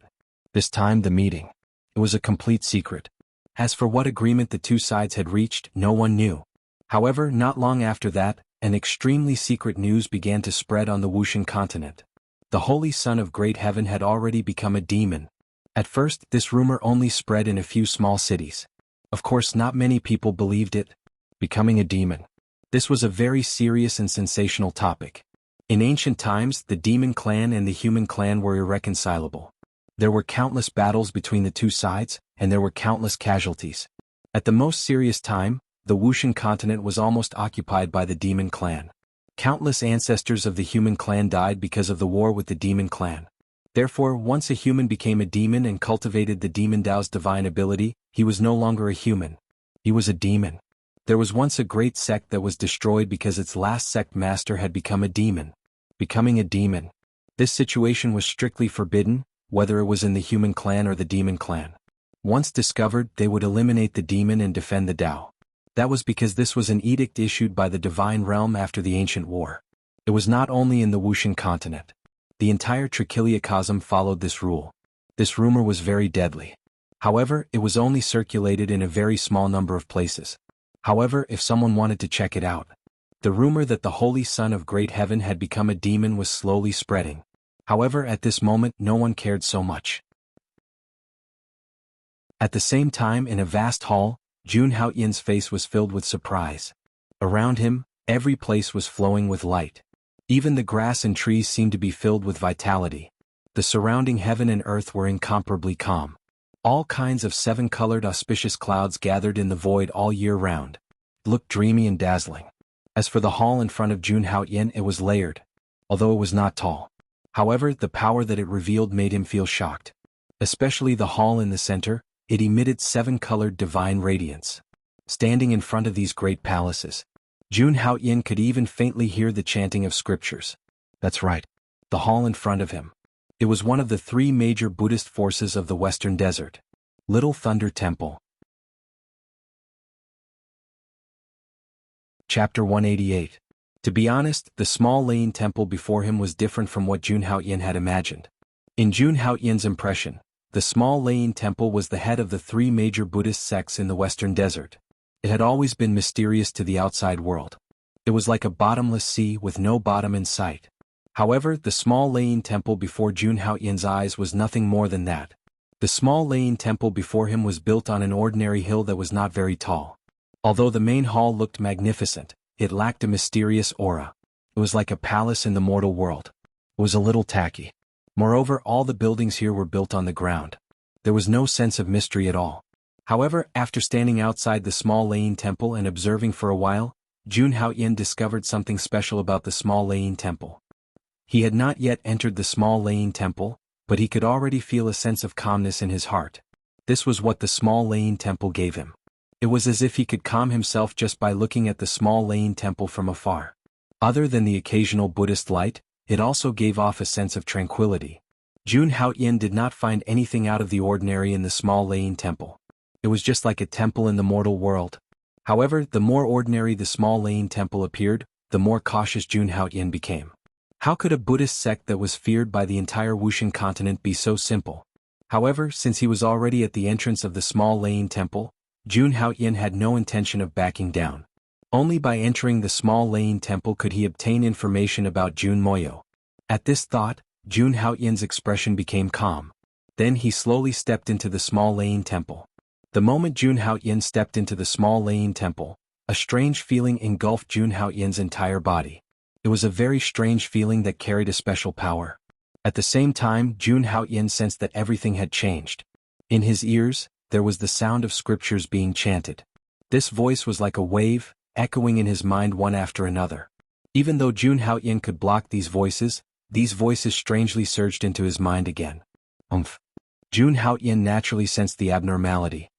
This time the meeting. It was a complete secret. As for what agreement the two sides had reached, no one knew. However, not long after that, an extremely secret news began to spread on the Wuxian continent. The Holy Son of Great Heaven had already become a demon. At first, this rumor only spread in a few small cities. Of course, not many people believed it. Becoming a demon. This was a very serious and sensational topic. In ancient times, the demon clan and the human clan were irreconcilable. There were countless battles between the two sides, and there were countless casualties. At the most serious time, the Wuxian continent was almost occupied by the demon clan. Countless ancestors of the human clan died because of the war with the demon clan. Therefore, once a human became a demon and cultivated the demon Dao's divine ability, he was no longer a human. He was a demon. There was once a great sect that was destroyed because its last sect master had become a demon. Becoming a demon. This situation was strictly forbidden, whether it was in the human clan or the demon clan. Once discovered, they would eliminate the demon and defend the Dao. That was because this was an edict issued by the divine realm after the ancient war. It was not only in the Wuxian continent. The entire Trichiliacosm followed this rule. This rumor was very deadly. However, it was only circulated in a very small number of places. However, if someone wanted to check it out, the rumor that the Holy Son of Great Heaven had become a demon was slowly spreading. However, at this moment, no one cared so much. At the same time, in a vast hall, Jun Haoyan's face was filled with surprise. Around him, every place was flowing with light. Even the grass and trees seemed to be filled with vitality. The surrounding heaven and earth were incomparably calm. All kinds of seven-colored auspicious clouds gathered in the void all year round. It looked dreamy and dazzling. As for the hall in front of Jun Haoyan, it was layered, although it was not tall. However, the power that it revealed made him feel shocked. Especially the hall in the center, it emitted seven-colored divine radiance. Standing in front of these great palaces, Jun Haoyan could even faintly hear the chanting of scriptures. That's right. The hall in front of him. It was one of the three major Buddhist forces of the Western Desert. Little Thunder Temple. Chapter 188. To be honest, the small Lane temple before him was different from what Jun Haoyan had imagined. In Jun Haoyan's impression, the small Lane temple was the head of the three major Buddhist sects in the Western Desert. It had always been mysterious to the outside world. It was like a bottomless sea with no bottom in sight. However, the small Lane temple before Jun Haoyan's eyes was nothing more than that. The small Lane temple before him was built on an ordinary hill that was not very tall. Although the main hall looked magnificent, it lacked a mysterious aura. It was like a palace in the mortal world. It was a little tacky. Moreover, all the buildings here were built on the ground. There was no sense of mystery at all. However, after standing outside the small Lane temple and observing for a while, Jun Haoyan discovered something special about the small Lane temple. He had not yet entered the small Lane temple, but he could already feel a sense of calmness in his heart. This was what the small Lane temple gave him. It was as if he could calm himself just by looking at the small Lane temple from afar. Other than the occasional Buddhist light, it also gave off a sense of tranquility. Jun Haoyan did not find anything out of the ordinary in the small Lane temple. It was just like a temple in the mortal world. However, the more ordinary the small Lane temple appeared, the more cautious Jun Haoyan became. How could a Buddhist sect that was feared by the entire Wuxian continent be so simple? However, since he was already at the entrance of the small Lane temple, Jun Haoyan had no intention of backing down. Only by entering the small Lane temple could he obtain information about Jun Moyo. At this thought, Jun Haoyan's expression became calm. Then he slowly stepped into the small Lane temple. The moment Jun Haoyan stepped into the small Lane temple, a strange feeling engulfed Jun Haoyan's entire body. It was a very strange feeling that carried a special power. At the same time, Jun Haoyin sensed that everything had changed. In his ears, there was the sound of scriptures being chanted. This voice was like a wave, echoing in his mind one after another. Even though Jun Haoyin could block these voices strangely surged into his mind again. Jun Haoyin naturally sensed the abnormality.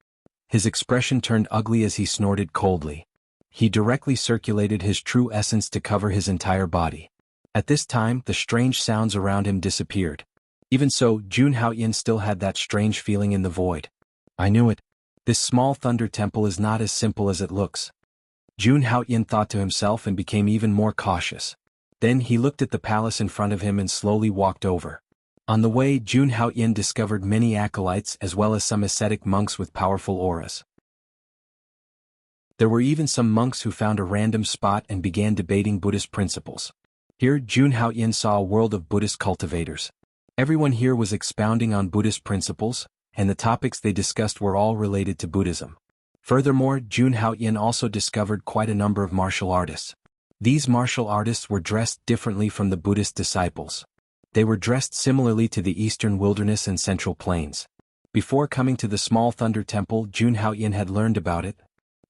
His expression turned ugly as he snorted coldly. He directly circulated his true essence to cover his entire body. At this time, the strange sounds around him disappeared. Even so, Jun Haoyin still had that strange feeling in the void. I knew it. This small thunder temple is not as simple as it looks. Jun Haoyin thought to himself and became even more cautious. Then he looked at the palace in front of him and slowly walked over. On the way, Jun Haoyin discovered many acolytes as well as some ascetic monks with powerful auras. There were even some monks who found a random spot and began debating Buddhist principles. Here, Jun Haoyin saw a world of Buddhist cultivators. Everyone here was expounding on Buddhist principles, and the topics they discussed were all related to Buddhism. Furthermore, Jun Haoyin also discovered quite a number of martial artists. These martial artists were dressed differently from the Buddhist disciples. They were dressed similarly to the Eastern Wilderness and Central Plains. Before coming to the small Thunder Temple, Jun Haoyin had learned about it.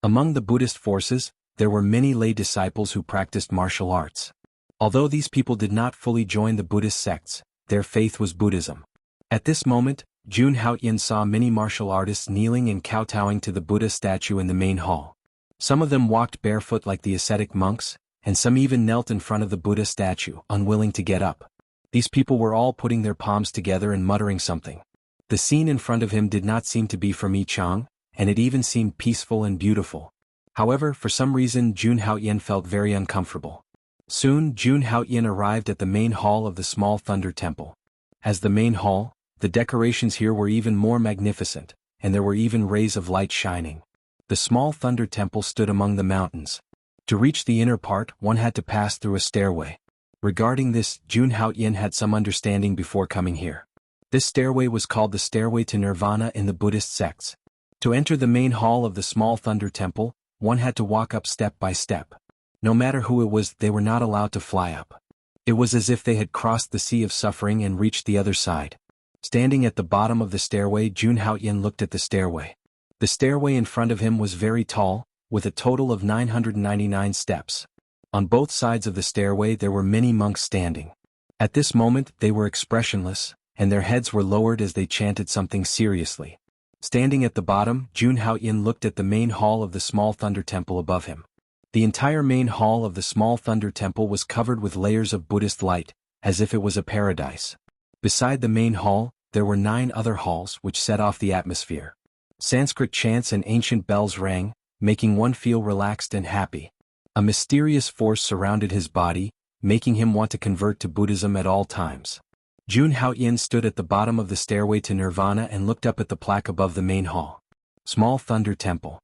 Among the Buddhist forces, there were many lay disciples who practiced martial arts. Although these people did not fully join the Buddhist sects, their faith was Buddhism. At this moment, Jun Haoyin saw many martial artists kneeling and kowtowing to the Buddha statue in the main hall. Some of them walked barefoot like the ascetic monks, and some even knelt in front of the Buddha statue, unwilling to get up. These people were all putting their palms together and muttering something. The scene in front of him did not seem to be from Yichang, and it even seemed peaceful and beautiful. However, for some reason Jun Haoyin felt very uncomfortable. Soon Jun Haoyin arrived at the main hall of the small Thunder Temple. As the main hall, the decorations here were even more magnificent, and there were even rays of light shining. The small Thunder Temple stood among the mountains. To reach the inner part, one had to pass through a stairway. Regarding this, Jun Haoyin had some understanding before coming here. This stairway was called the Stairway to Nirvana in the Buddhist sects. To enter the main hall of the small Thunder Temple, one had to walk up step by step. No matter who it was, they were not allowed to fly up. It was as if they had crossed the sea of suffering and reached the other side. Standing at the bottom of the stairway, Jun Haoyin looked at the stairway. The stairway in front of him was very tall, with a total of 999 steps. On both sides of the stairway there were many monks standing. At this moment they were expressionless, and their heads were lowered as they chanted something seriously. Standing at the bottom, Jun Haoyin looked at the main hall of the small Thunder Temple above him. The entire main hall of the small Thunder Temple was covered with layers of Buddhist light, as if it was a paradise. Beside the main hall, there were 9 other halls which set off the atmosphere. Sanskrit chants and ancient bells rang, making one feel relaxed and happy. A mysterious force surrounded his body, making him want to convert to Buddhism at all times. Jun Haoyin stood at the bottom of the stairway to Nirvana and looked up at the plaque above the main hall. Small Thunder Temple.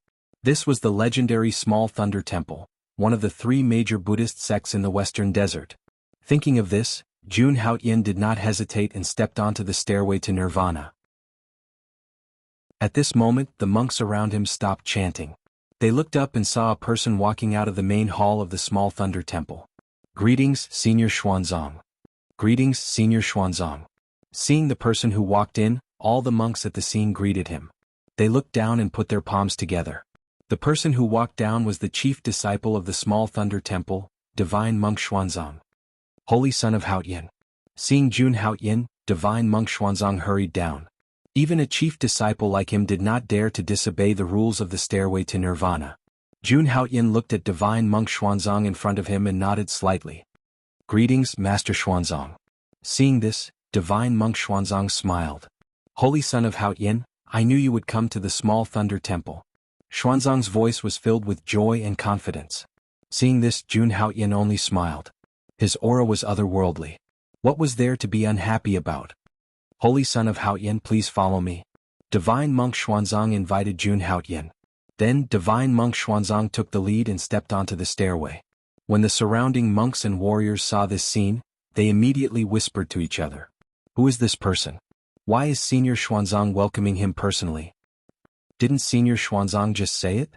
This was the legendary Small Thunder Temple, one of the 3 major Buddhist sects in the Western Desert. Thinking of this, Jun Haoyin did not hesitate and stepped onto the stairway to Nirvana. At this moment, the monks around him stopped chanting. They looked up and saw a person walking out of the main hall of the Small Thunder Temple. Greetings, Senior Xuanzang. Greetings, Senior Xuanzang. Seeing the person who walked in, all the monks at the scene greeted him. They looked down and put their palms together. The person who walked down was the chief disciple of the Small Thunder Temple, Divine Monk Xuanzang. Holy Son of Haoyin. Seeing Jun Haoyin, Divine Monk Xuanzang hurried down. Even a chief disciple like him did not dare to disobey the rules of the stairway to Nirvana. Jun Haoyin looked at Divine Monk Xuanzang in front of him and nodded slightly. Greetings, Master Xuanzang. Seeing this, Divine Monk Xuanzang smiled. Holy Son of Haoyin, I knew you would come to the Small Thunder Temple. Xuanzang's voice was filled with joy and confidence. Seeing this, Jun Haoyin only smiled. His aura was otherworldly. What was there to be unhappy about? Holy Son of Haoyin, please follow me. Divine Monk Xuanzang invited Jun Haoyin. Then Divine Monk Xuanzang took the lead and stepped onto the stairway. When the surrounding monks and warriors saw this scene, they immediately whispered to each other. Who is this person? Why is Senior Xuanzang welcoming him personally? Didn't Senior Xuanzang just say it?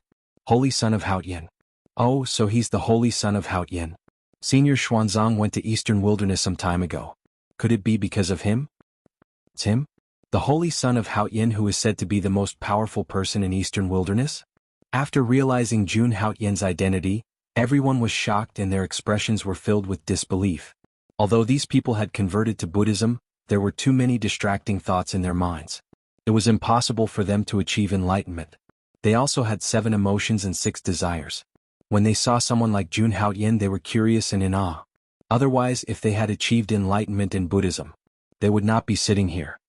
Holy Son of Haoyin. Oh, so he's the Holy Son of Haoyin. Senior Xuanzang went to Eastern Wilderness some time ago. Could it be because of him? It's him? The holy son of Hao Yin, who is said to be the most powerful person in Eastern Wilderness? After realizing Jun Hao Yin's identity, everyone was shocked and their expressions were filled with disbelief. Although these people had converted to Buddhism, there were too many distracting thoughts in their minds. It was impossible for them to achieve enlightenment. They also had 7 emotions and 6 desires. When they saw someone like Jun Hao Yin, they were curious and in awe. Otherwise, if they had achieved enlightenment in Buddhism, they would not be sitting here.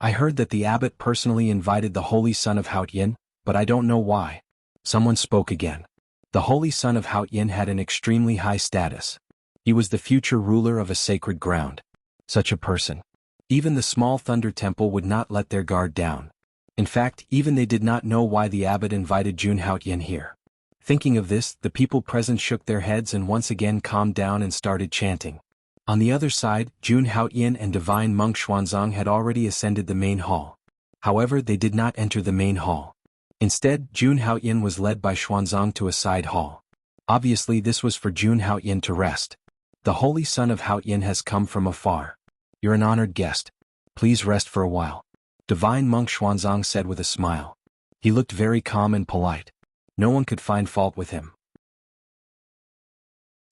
I heard that the abbot personally invited the holy son of Hao Yin, but I don't know why. Someone spoke again. The holy son of Hao Yin had an extremely high status. He was the future ruler of a sacred ground. Such a person. Even the small thunder temple would not let their guard down. In fact, even they did not know why the abbot invited Jun Hao Yin here. Thinking of this, the people present shook their heads and once again calmed down and started chanting. On the other side, Jun Hao Yin and divine monk Xuanzang had already ascended the main hall. However, they did not enter the main hall. Instead, Jun Hao Yin was led by Xuanzang to a side hall. Obviously, this was for Jun Hao Yin to rest. The holy son of Hao Yin has come from afar. You're an honored guest. Please rest for a while. Divine monk Xuanzang said with a smile. He looked very calm and polite. No one could find fault with him.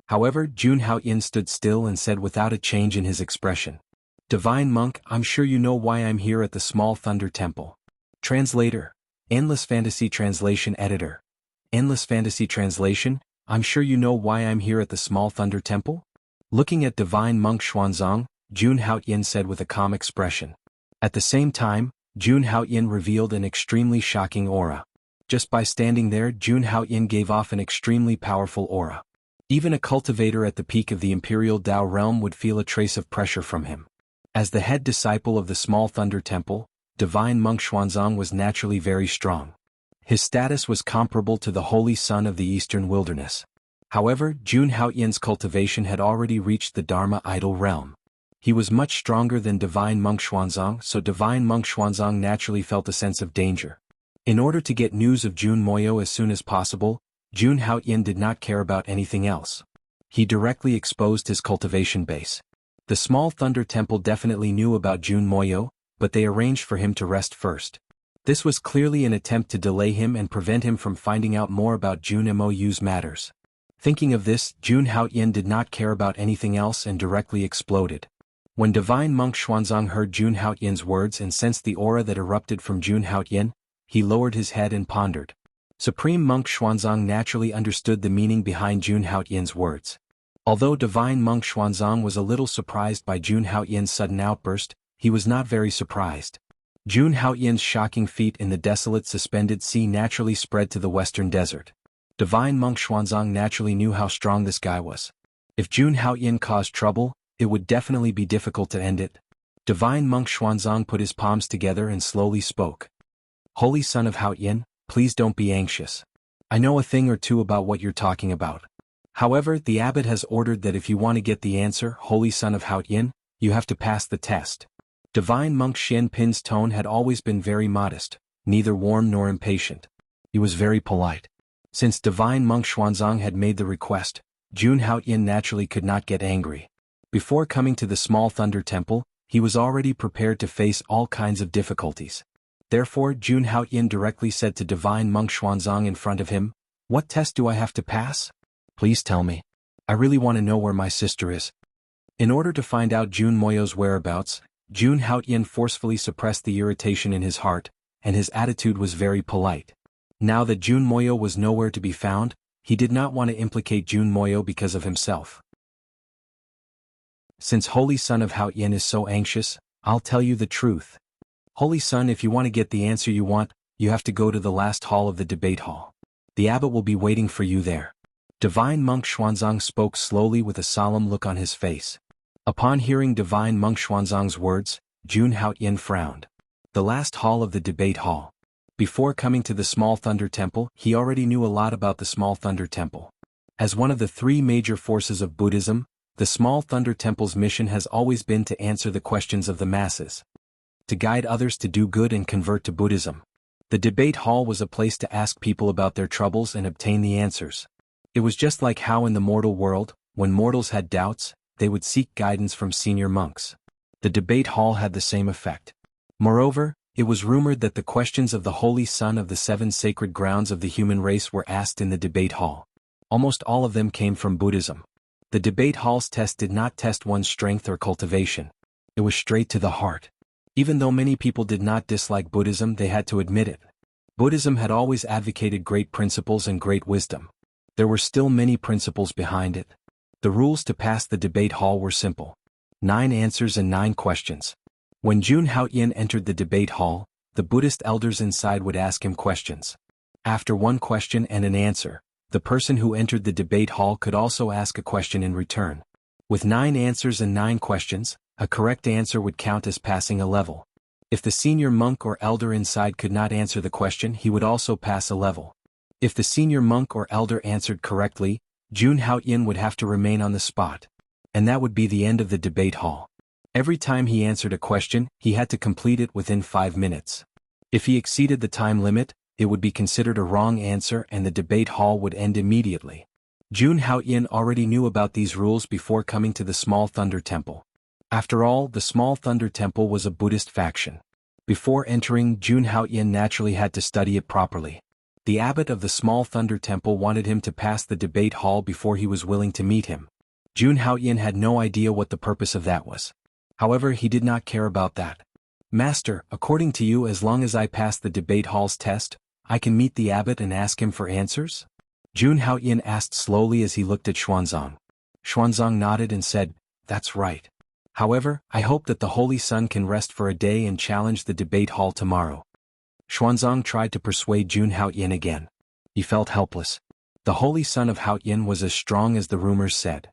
However, Jun Hao Yin stood still and said without a change in his expression. Divine monk, I'm sure you know why I'm here at the small thunder temple. Translator. Endless Fantasy Translation Editor. Endless Fantasy Translation, I'm sure you know why I'm here at the small thunder temple? Looking at divine monk Xuanzang, Jun Hao Yin said with a calm expression. At the same time, Jun Hao Yin revealed an extremely shocking aura. Just by standing there, Jun Hao Yin gave off an extremely powerful aura. Even a cultivator at the peak of the Imperial Dao realm would feel a trace of pressure from him. As the head disciple of the small thunder temple, divine monk Xuanzang was naturally very strong. His status was comparable to the holy son of the Eastern Wilderness. However, Jun Hao Yin's cultivation had already reached the Dharma idol realm. He was much stronger than divine monk Xuanzang, so divine monk Xuanzang naturally felt a sense of danger. In order to get news of Jun Moyo as soon as possible, Jun Hao Yin did not care about anything else. He directly exposed his cultivation base. The small thunder temple definitely knew about Jun Moyo, but they arranged for him to rest first. This was clearly an attempt to delay him and prevent him from finding out more about Jun Moyu's matters. Thinking of this, Jun Hao Yin did not care about anything else and directly exploded. When divine monk Xuanzang heard Jun Hao Yin's words and sensed the aura that erupted from Jun Hao Yin, he lowered his head and pondered. Supreme monk Xuanzang naturally understood the meaning behind Jun Hao Yin's words. Although divine monk Xuanzang was a little surprised by Jun Hao Yin's sudden outburst, he was not very surprised. Jun Hao Yin's shocking feat in the desolate suspended sea naturally spread to the western desert. Divine monk Xuanzang naturally knew how strong this guy was. If Jun Hao Yin caused trouble, it would definitely be difficult to end it. Divine monk Xuanzang put his palms together and slowly spoke. Holy son of Hao Yin, please don't be anxious. I know a thing or two about what you're talking about. However, the abbot has ordered that if you want to get the answer, Holy son of Hao Yin, you have to pass the test. Divine monk Xian Pin's tone had always been very modest, neither warm nor impatient. He was very polite. Since divine monk Xuanzang had made the request, Jun Hao Yin naturally could not get angry. Before coming to the small thunder temple, he was already prepared to face all kinds of difficulties. Therefore, Jun Hao Yin directly said to divine monk Xuanzang in front of him, "What test do I have to pass? Please tell me. I really want to know where my sister is." In order to find out Jun Moyo's whereabouts, Jun Hao Yin forcefully suppressed the irritation in his heart, and his attitude was very polite. Now that Jun Moyo was nowhere to be found, he did not want to implicate Jun Moyo because of himself. Since Holy Son of Hao Yin is so anxious, I'll tell you the truth. Holy Son, if you want to get the answer you want, you have to go to the last hall of the debate hall. The abbot will be waiting for you there. Divine monk Xuanzang spoke slowly with a solemn look on his face. Upon hearing divine monk Xuanzang's words, Jun Hao Yin frowned. The last hall of the debate hall. Before coming to the small thunder temple, he already knew a lot about the small thunder temple. As one of the 3 major forces of Buddhism, the small thunder temple's mission has always been to answer the questions of the masses, to guide others to do good and convert to Buddhism. The debate hall was a place to ask people about their troubles and obtain the answers. It was just like how in the mortal world, when mortals had doubts, they would seek guidance from senior monks. The debate hall had the same effect. Moreover, it was rumored that the questions of the Holy Son of the 7 sacred grounds of the human race were asked in the debate hall. Almost all of them came from Buddhism. The debate hall's test did not test one's strength or cultivation. It was straight to the heart. Even though many people did not dislike Buddhism, they had to admit it. Buddhism had always advocated great principles and great wisdom. There were still many principles behind it. The rules to pass the debate hall were simple. 9 answers and 9 questions. When Jun Haoyan entered the debate hall, the Buddhist elders inside would ask him questions. After one question and an answer, the person who entered the debate hall could also ask a question in return. With 9 answers and 9 questions, a correct answer would count as passing a level. If the senior monk or elder inside could not answer the question, he would also pass a level. If the senior monk or elder answered correctly, Jun Haoyan would have to remain on the spot. And that would be the end of the debate hall. Every time he answered a question, he had to complete it within 5 minutes. If he exceeded the time limit, it would be considered a wrong answer and the debate hall would end immediately. Jun Haoyan already knew about these rules before coming to the Small Thunder Temple. After all, the Small Thunder Temple was a Buddhist faction. Before entering, Jun Haoyan naturally had to study it properly. The abbot of the Small Thunder Temple wanted him to pass the debate hall before he was willing to meet him. Jun Haoyan had no idea what the purpose of that was. However, he did not care about that. Master, according to you, as long as I pass the debate hall's test, I can meet the abbot and ask him for answers? Jun Haoyan asked slowly as he looked at Xuanzang. Xuanzang nodded and said, "That's right. However, I hope that the Holy Son can rest for a day and challenge the debate hall tomorrow." Xuanzang tried to persuade Jun Haoyan again. He felt helpless. The Holy Son of Haoyan was as strong as the rumors said.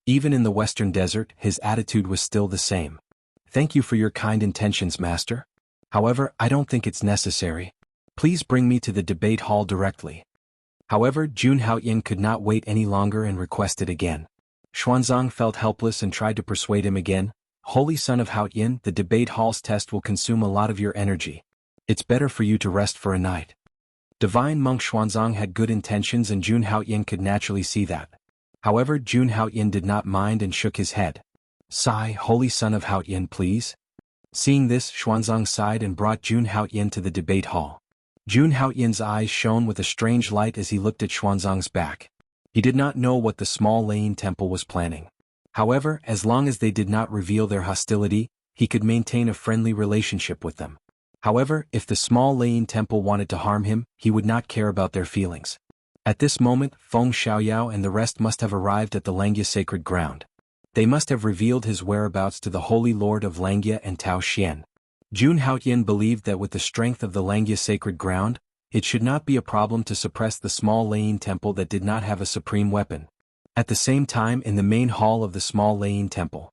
Even in the Western Desert, his attitude was still the same. "Thank you for your kind intentions, Master. However, I don't think it's necessary. Please bring me to the debate hall directly." However, Jun Haoyan could not wait any longer and requested again. Xuanzang felt helpless and tried to persuade him again. "Holy Son of Haoyan, the debate hall's test will consume a lot of your energy. It's better for you to rest for a night." Divine Monk Xuanzang had good intentions and Jun Haoyan could naturally see that. However, Jun Haoyan did not mind and shook his head. "Sigh, Holy Son of Haoyan, please." Seeing this, Xuanzang sighed and brought Jun Haoyan to the debate hall. Jun Haoyan's eyes shone with a strange light as he looked at Xuanzang's back. He did not know what the Small Lane Temple was planning. However, as long as they did not reveal their hostility, he could maintain a friendly relationship with them. However, if the Small Lane Temple wanted to harm him, he would not care about their feelings. At this moment, Feng Xiaoyao and the rest must have arrived at the Langya sacred ground. They must have revealed his whereabouts to the Holy Lord of Langya and Tao Xian. Jun Haoyan believed that with the strength of the Langya sacred ground, it should not be a problem to suppress the Small Lane Temple that did not have a supreme weapon. At the same time, in the main hall of the Small Lane Temple,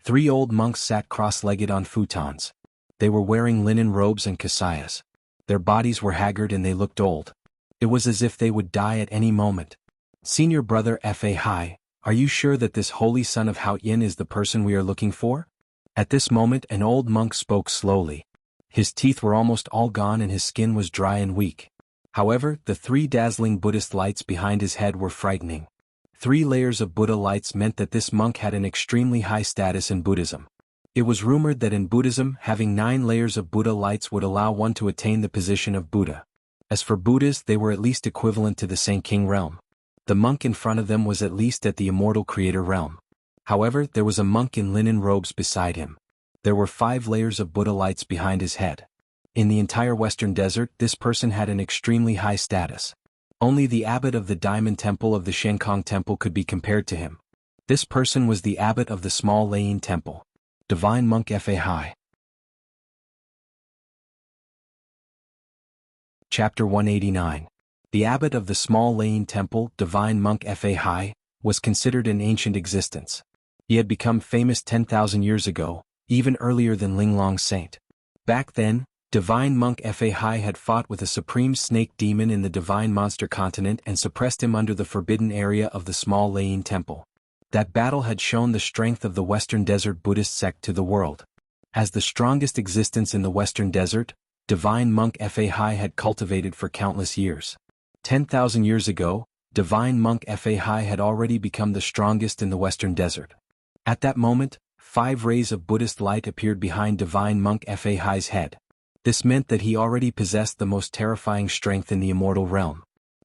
3 old monks sat cross-legged on futons. They were wearing linen robes and kasayas. Their bodies were haggard and they looked old. It was as if they would die at any moment. "Senior brother Fa Hai, are you sure that this Holy Son of Haoyan is the person we are looking for?" At this moment an old monk spoke slowly. His teeth were almost all gone and his skin was dry and weak. However, the 3 dazzling Buddhist lights behind his head were frightening. 3 layers of Buddha lights meant that this monk had an extremely high status in Buddhism. It was rumored that in Buddhism, having 9 layers of Buddha lights would allow one to attain the position of Buddha. As for Buddhas, they were at least equivalent to the Saint King realm. The monk in front of them was at least at the immortal creator realm. However, there was a monk in linen robes beside him. There were 5 layers of Buddha lights behind his head. In the entire Western Desert, this person had an extremely high status. Only the abbot of the Diamond Temple of the Shenkong Temple could be compared to him. This person was the abbot of the Small Lane Temple, Divine Monk Fa Hai. Chapter 189. The abbot of the Small Lane Temple, Divine Monk Fa Hai, was considered an ancient existence. He had become famous 10,000 years ago, even earlier than Linglong Saint. Back then, Divine Monk Fa Hai had fought with a supreme snake demon in the Divine Monster Continent and suppressed him under the forbidden area of the Small Lane Temple. That battle had shown the strength of the Western Desert Buddhist sect to the world. As the strongest existence in the Western Desert, Divine Monk Fa Hai had cultivated for countless years. 10,000 years ago, Divine Monk Fa Hai had already become the strongest in the Western Desert. At that moment, 5 rays of Buddhist light appeared behind Divine Monk Fa Hai's head. This meant that he already possessed the most terrifying strength in the immortal realm.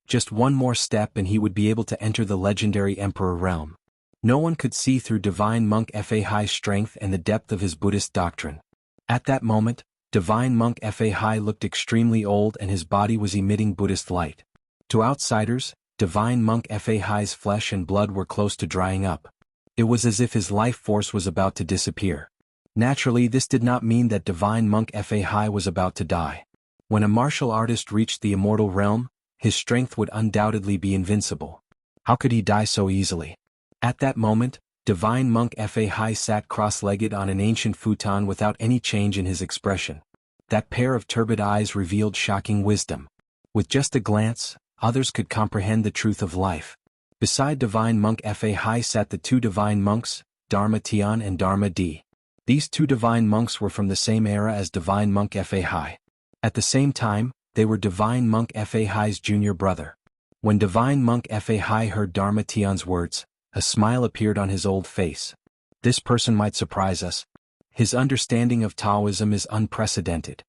Just one more step and he would be able to enter the legendary Emperor realm. No one could see through Divine Monk Fa Hai's strength and the depth of his Buddhist doctrine. At that moment, Divine Monk Fa Hai looked extremely old and his body was emitting Buddhist light. To outsiders, Divine Monk Fa Hai's flesh and blood were close to drying up. It was as if his life force was about to disappear. Naturally, this did not mean that Divine Monk Fa Hai was about to die. When a martial artist reached the immortal realm, his strength would undoubtedly be invincible. How could he die so easily? At that moment, Divine Monk Fa Hai sat cross-legged on an ancient futon without any change in his expression. That pair of turbid eyes revealed shocking wisdom. With just a glance, others could comprehend the truth of life. Beside Divine Monk Fa Hai sat the 2 divine monks, Dharma Tian and Dharma Di. These 2 divine monks were from the same era as Divine Monk Fa Hai. At the same time, they were Divine Monk Fa Hai's junior brother. When Divine Monk Fa Hai heard Dharma Tian's words, a smile appeared on his old face. This person might surprise us. His understanding of Taoism is unprecedented.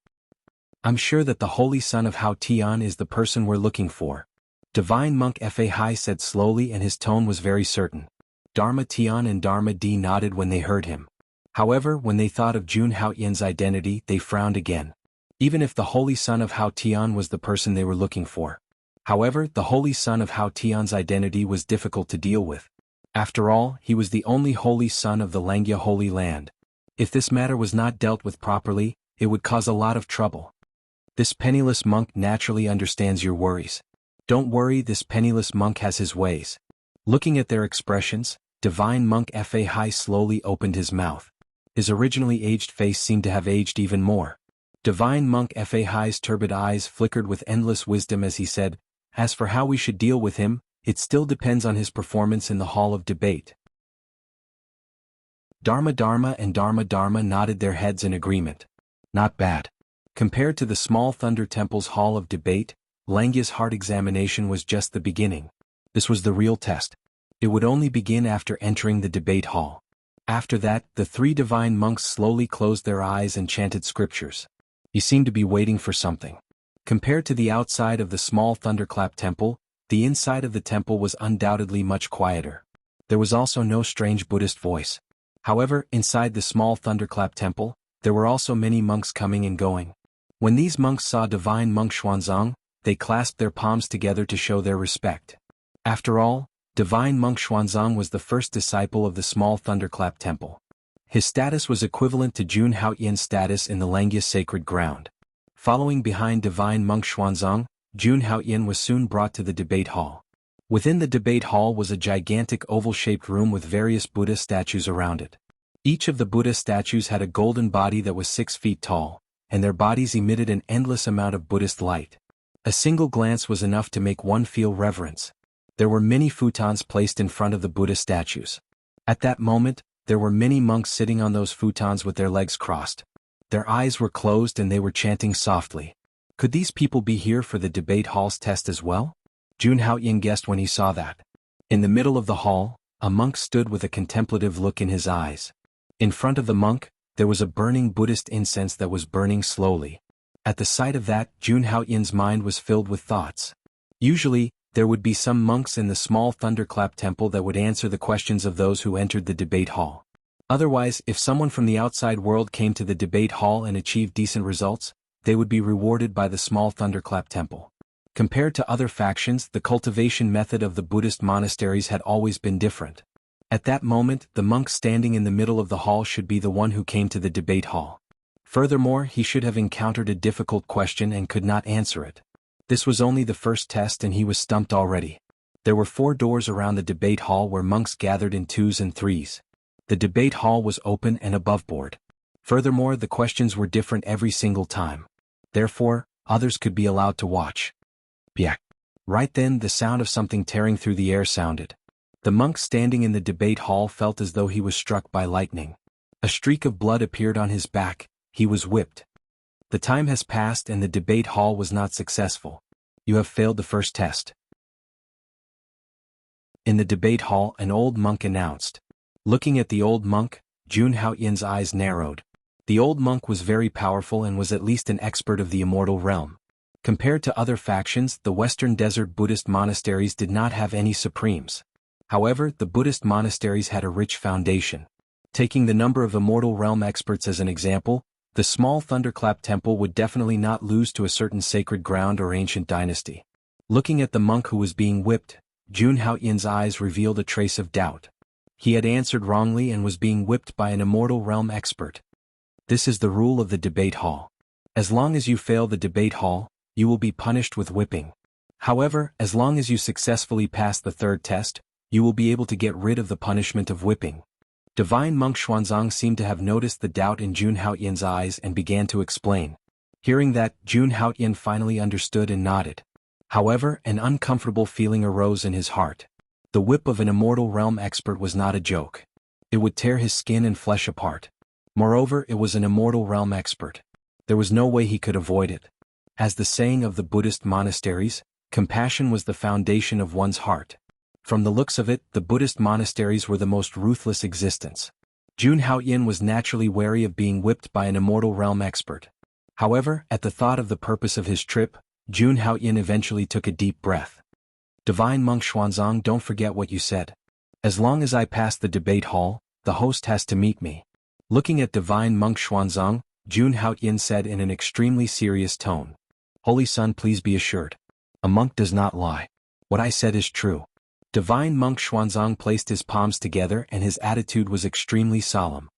I'm sure that the Holy Son of Hao Tian is the person we're looking for. Divine Monk Fa Hai said slowly and his tone was very certain. Dharma Tian and Dharma Di nodded when they heard him. However, when they thought of Jun Haoyan's identity, they frowned again. Even if the Holy Son of Hao Tian was the person they were looking for. However, the Holy Son of Hao Tian's identity was difficult to deal with. After all, he was the only Holy Son of the Langya Holy Land. If this matter was not dealt with properly, it would cause a lot of trouble. This penniless monk naturally understands your worries. Don't worry, this penniless monk has his ways. Looking at their expressions, Divine Monk Fa Hai slowly opened his mouth. His originally aged face seemed to have aged even more. Divine Monk Fa Hai's turbid eyes flickered with endless wisdom as he said, "As for how we should deal with him, it still depends on his performance in the Hall of Debate." Dharma Dharma and Dharma Dharma nodded their heads in agreement. Not bad. Compared to the small Thunder Temple's Hall of Debate, Langya's heart examination was just the beginning. This was the real test. It would only begin after entering the debate hall. After that, the 3 divine monks slowly closed their eyes and chanted scriptures. He seemed to be waiting for something. Compared to the outside of the small Thunderclap Temple, the inside of the temple was undoubtedly much quieter. There was also no strange Buddhist voice. However, inside the small Thunderclap Temple, there were also many monks coming and going. When these monks saw Divine Monk Xuanzang, they clasped their palms together to show their respect. After all, Divine Monk Xuanzang was the first disciple of the small Thunderclap Temple. His status was equivalent to Jun Haoyan's status in the Langya sacred ground. Following behind Divine Monk Xuanzang, Jun Haoyan was soon brought to the debate hall. Within the debate hall was a gigantic oval-shaped room with various Buddha statues around it. Each of the Buddha statues had a golden body that was 6 feet tall, and their bodies emitted an endless amount of Buddhist light. A single glance was enough to make one feel reverence. There were many futons placed in front of the Buddha statues. At that moment, there were many monks sitting on those futons with their legs crossed. Their eyes were closed and they were chanting softly. Could these people be here for the debate hall's test as well? Jun Haoyan guessed when he saw that. In the middle of the hall, a monk stood with a contemplative look in his eyes. In front of the monk, there was a burning Buddhist incense that was burning slowly. At the sight of that, Jun Haoyan's mind was filled with thoughts. Usually, there would be some monks in the small Thunderclap Temple that would answer the questions of those who entered the debate hall. Otherwise, if someone from the outside world came to the debate hall and achieved decent results, they would be rewarded by the small Thunderclap Temple. Compared to other factions, the cultivation method of the Buddhist monasteries had always been different. At that moment, the monk standing in the middle of the hall should be the one who came to the debate hall. Furthermore, he should have encountered a difficult question and could not answer it. This was only the first test and he was stumped already. There were 4 doors around the debate hall where monks gathered in 2s and 3s. The debate hall was open and aboveboard. Furthermore, the questions were different every single time. Therefore, others could be allowed to watch. Biak. Right then, the sound of something tearing through the air sounded. The monk standing in the debate hall felt as though he was struck by lightning. A streak of blood appeared on his back. He was whipped. The time has passed and the debate hall was not successful. You have failed the first test. In the debate hall, an old monk announced. Looking at the old monk, Jun Haoyin's eyes narrowed. The old monk was very powerful and was at least an expert of the immortal realm. Compared to other factions, the Western Desert Buddhist monasteries did not have any supremes. However, the Buddhist monasteries had a rich foundation. Taking the number of immortal realm experts as an example, the small Thunderclap Temple would definitely not lose to a certain sacred ground or ancient dynasty. Looking at the monk who was being whipped, Jun Haoyin's eyes revealed a trace of doubt. He had answered wrongly and was being whipped by an immortal realm expert. This is the rule of the debate hall. As long as you fail the debate hall, you will be punished with whipping. However, as long as you successfully pass the third test, you will be able to get rid of the punishment of whipping. Divine Monk Xuanzang seemed to have noticed the doubt in Jun Haoyin's eyes and began to explain. Hearing that, Jun Haoyin finally understood and nodded. However, an uncomfortable feeling arose in his heart. The whip of an immortal realm expert was not a joke. It would tear his skin and flesh apart. Moreover, it was an immortal realm expert. There was no way he could avoid it. As the saying of the Buddhist monasteries, compassion was the foundation of one's heart. From the looks of it, the Buddhist monasteries were the most ruthless existence. Jun Haoyin was naturally wary of being whipped by an immortal realm expert. However, at the thought of the purpose of his trip, Jun Haoyin eventually took a deep breath. Divine Monk Xuanzang, don't forget what you said. As long as I pass the debate hall, the host has to meet me. Looking at Divine Monk Xuanzang, Jun Haoyin said in an extremely serious tone. Holy Son, please be assured. A monk does not lie. What I said is true. Divine Monk Xuanzang placed his palms together and his attitude was extremely solemn.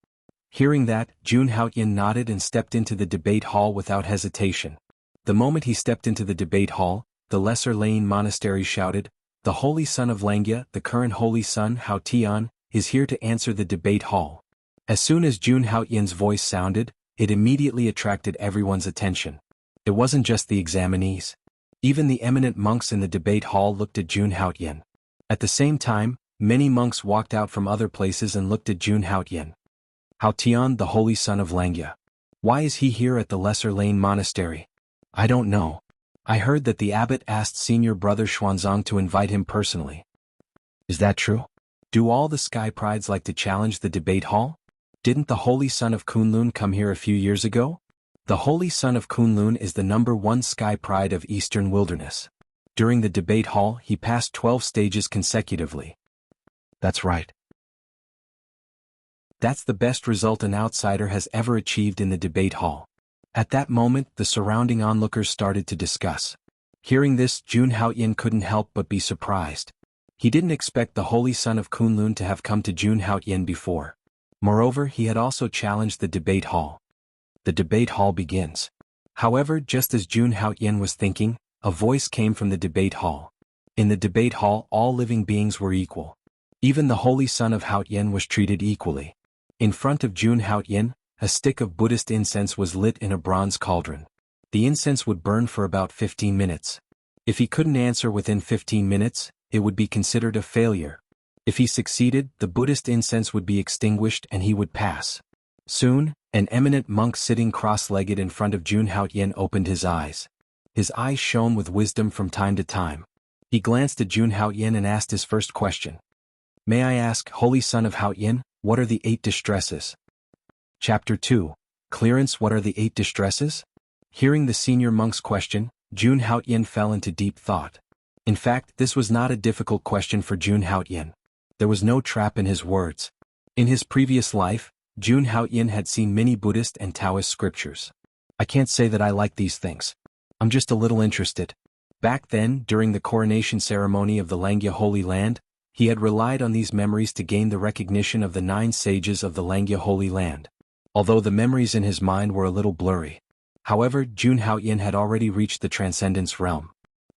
Hearing that, Jun Haoyin nodded and stepped into the debate hall without hesitation. The moment he stepped into the debate hall, the Lesser Lane Monastery shouted, "The Holy Son of Langya, the current Holy Son Hao Tian, is here to answer the debate hall." As soon as Jun Haoyin's voice sounded, it immediately attracted everyone's attention. It wasn't just the examinees. Even the eminent monks in the debate hall looked at Jun Haoyin. At the same time, many monks walked out from other places and looked at Jun Haoyin. Hao Tian, the Holy Son of Langya. Why is he here at the Lesser Lane Monastery? I don't know. I heard that the abbot asked senior brother Xuanzang to invite him personally. Is that true? Do all the Sky Prides like to challenge the debate hall? Didn't the Holy Son of Kunlun come here a few years ago? The Holy Son of Kunlun is the #1 Sky Pride of Eastern Wilderness. During the debate hall, he passed 12 stages consecutively. That's right. That's the best result an outsider has ever achieved in the debate hall. At that moment, the surrounding onlookers started to discuss. Hearing this, Jun Haoyin couldn't help but be surprised. He didn't expect the Holy Son of Kunlun to have come to Jun Haoyin before. Moreover, he had also challenged the debate hall. The debate hall begins. However, just as Jun Haoyin was thinking, a voice came from the debate hall. In the debate hall, all living beings were equal. Even the Holy Son of Haoyin was treated equally. In front of Jun Haoyin, a stick of Buddhist incense was lit in a bronze cauldron. The incense would burn for about 15 minutes. If he couldn't answer within 15 minutes, it would be considered a failure. If he succeeded, the Buddhist incense would be extinguished and he would pass. Soon, an eminent monk sitting cross-legged in front of Jun Haoyin opened his eyes. His eyes shone with wisdom from time to time. He glanced at Jun Haoyin and asked his first question. May I ask, Holy Son of Haoyin, what are the 8 distresses? Chapter 2. Clearance. What are the 8 distresses? Hearing the senior monk's question, Jun Haoyin fell into deep thought. In fact, this was not a difficult question for Jun Haoyin. There was no trap in his words. In his previous life, Jun Haoyin had seen many Buddhist and Taoist scriptures. I can't say that I like these things. I'm just a little interested. Back then, during the coronation ceremony of the Langya Holy Land, he had relied on these memories to gain the recognition of the 9 sages of the Langya Holy Land. Although the memories in his mind were a little blurry. However, Jun Haoyin had already reached the transcendence realm.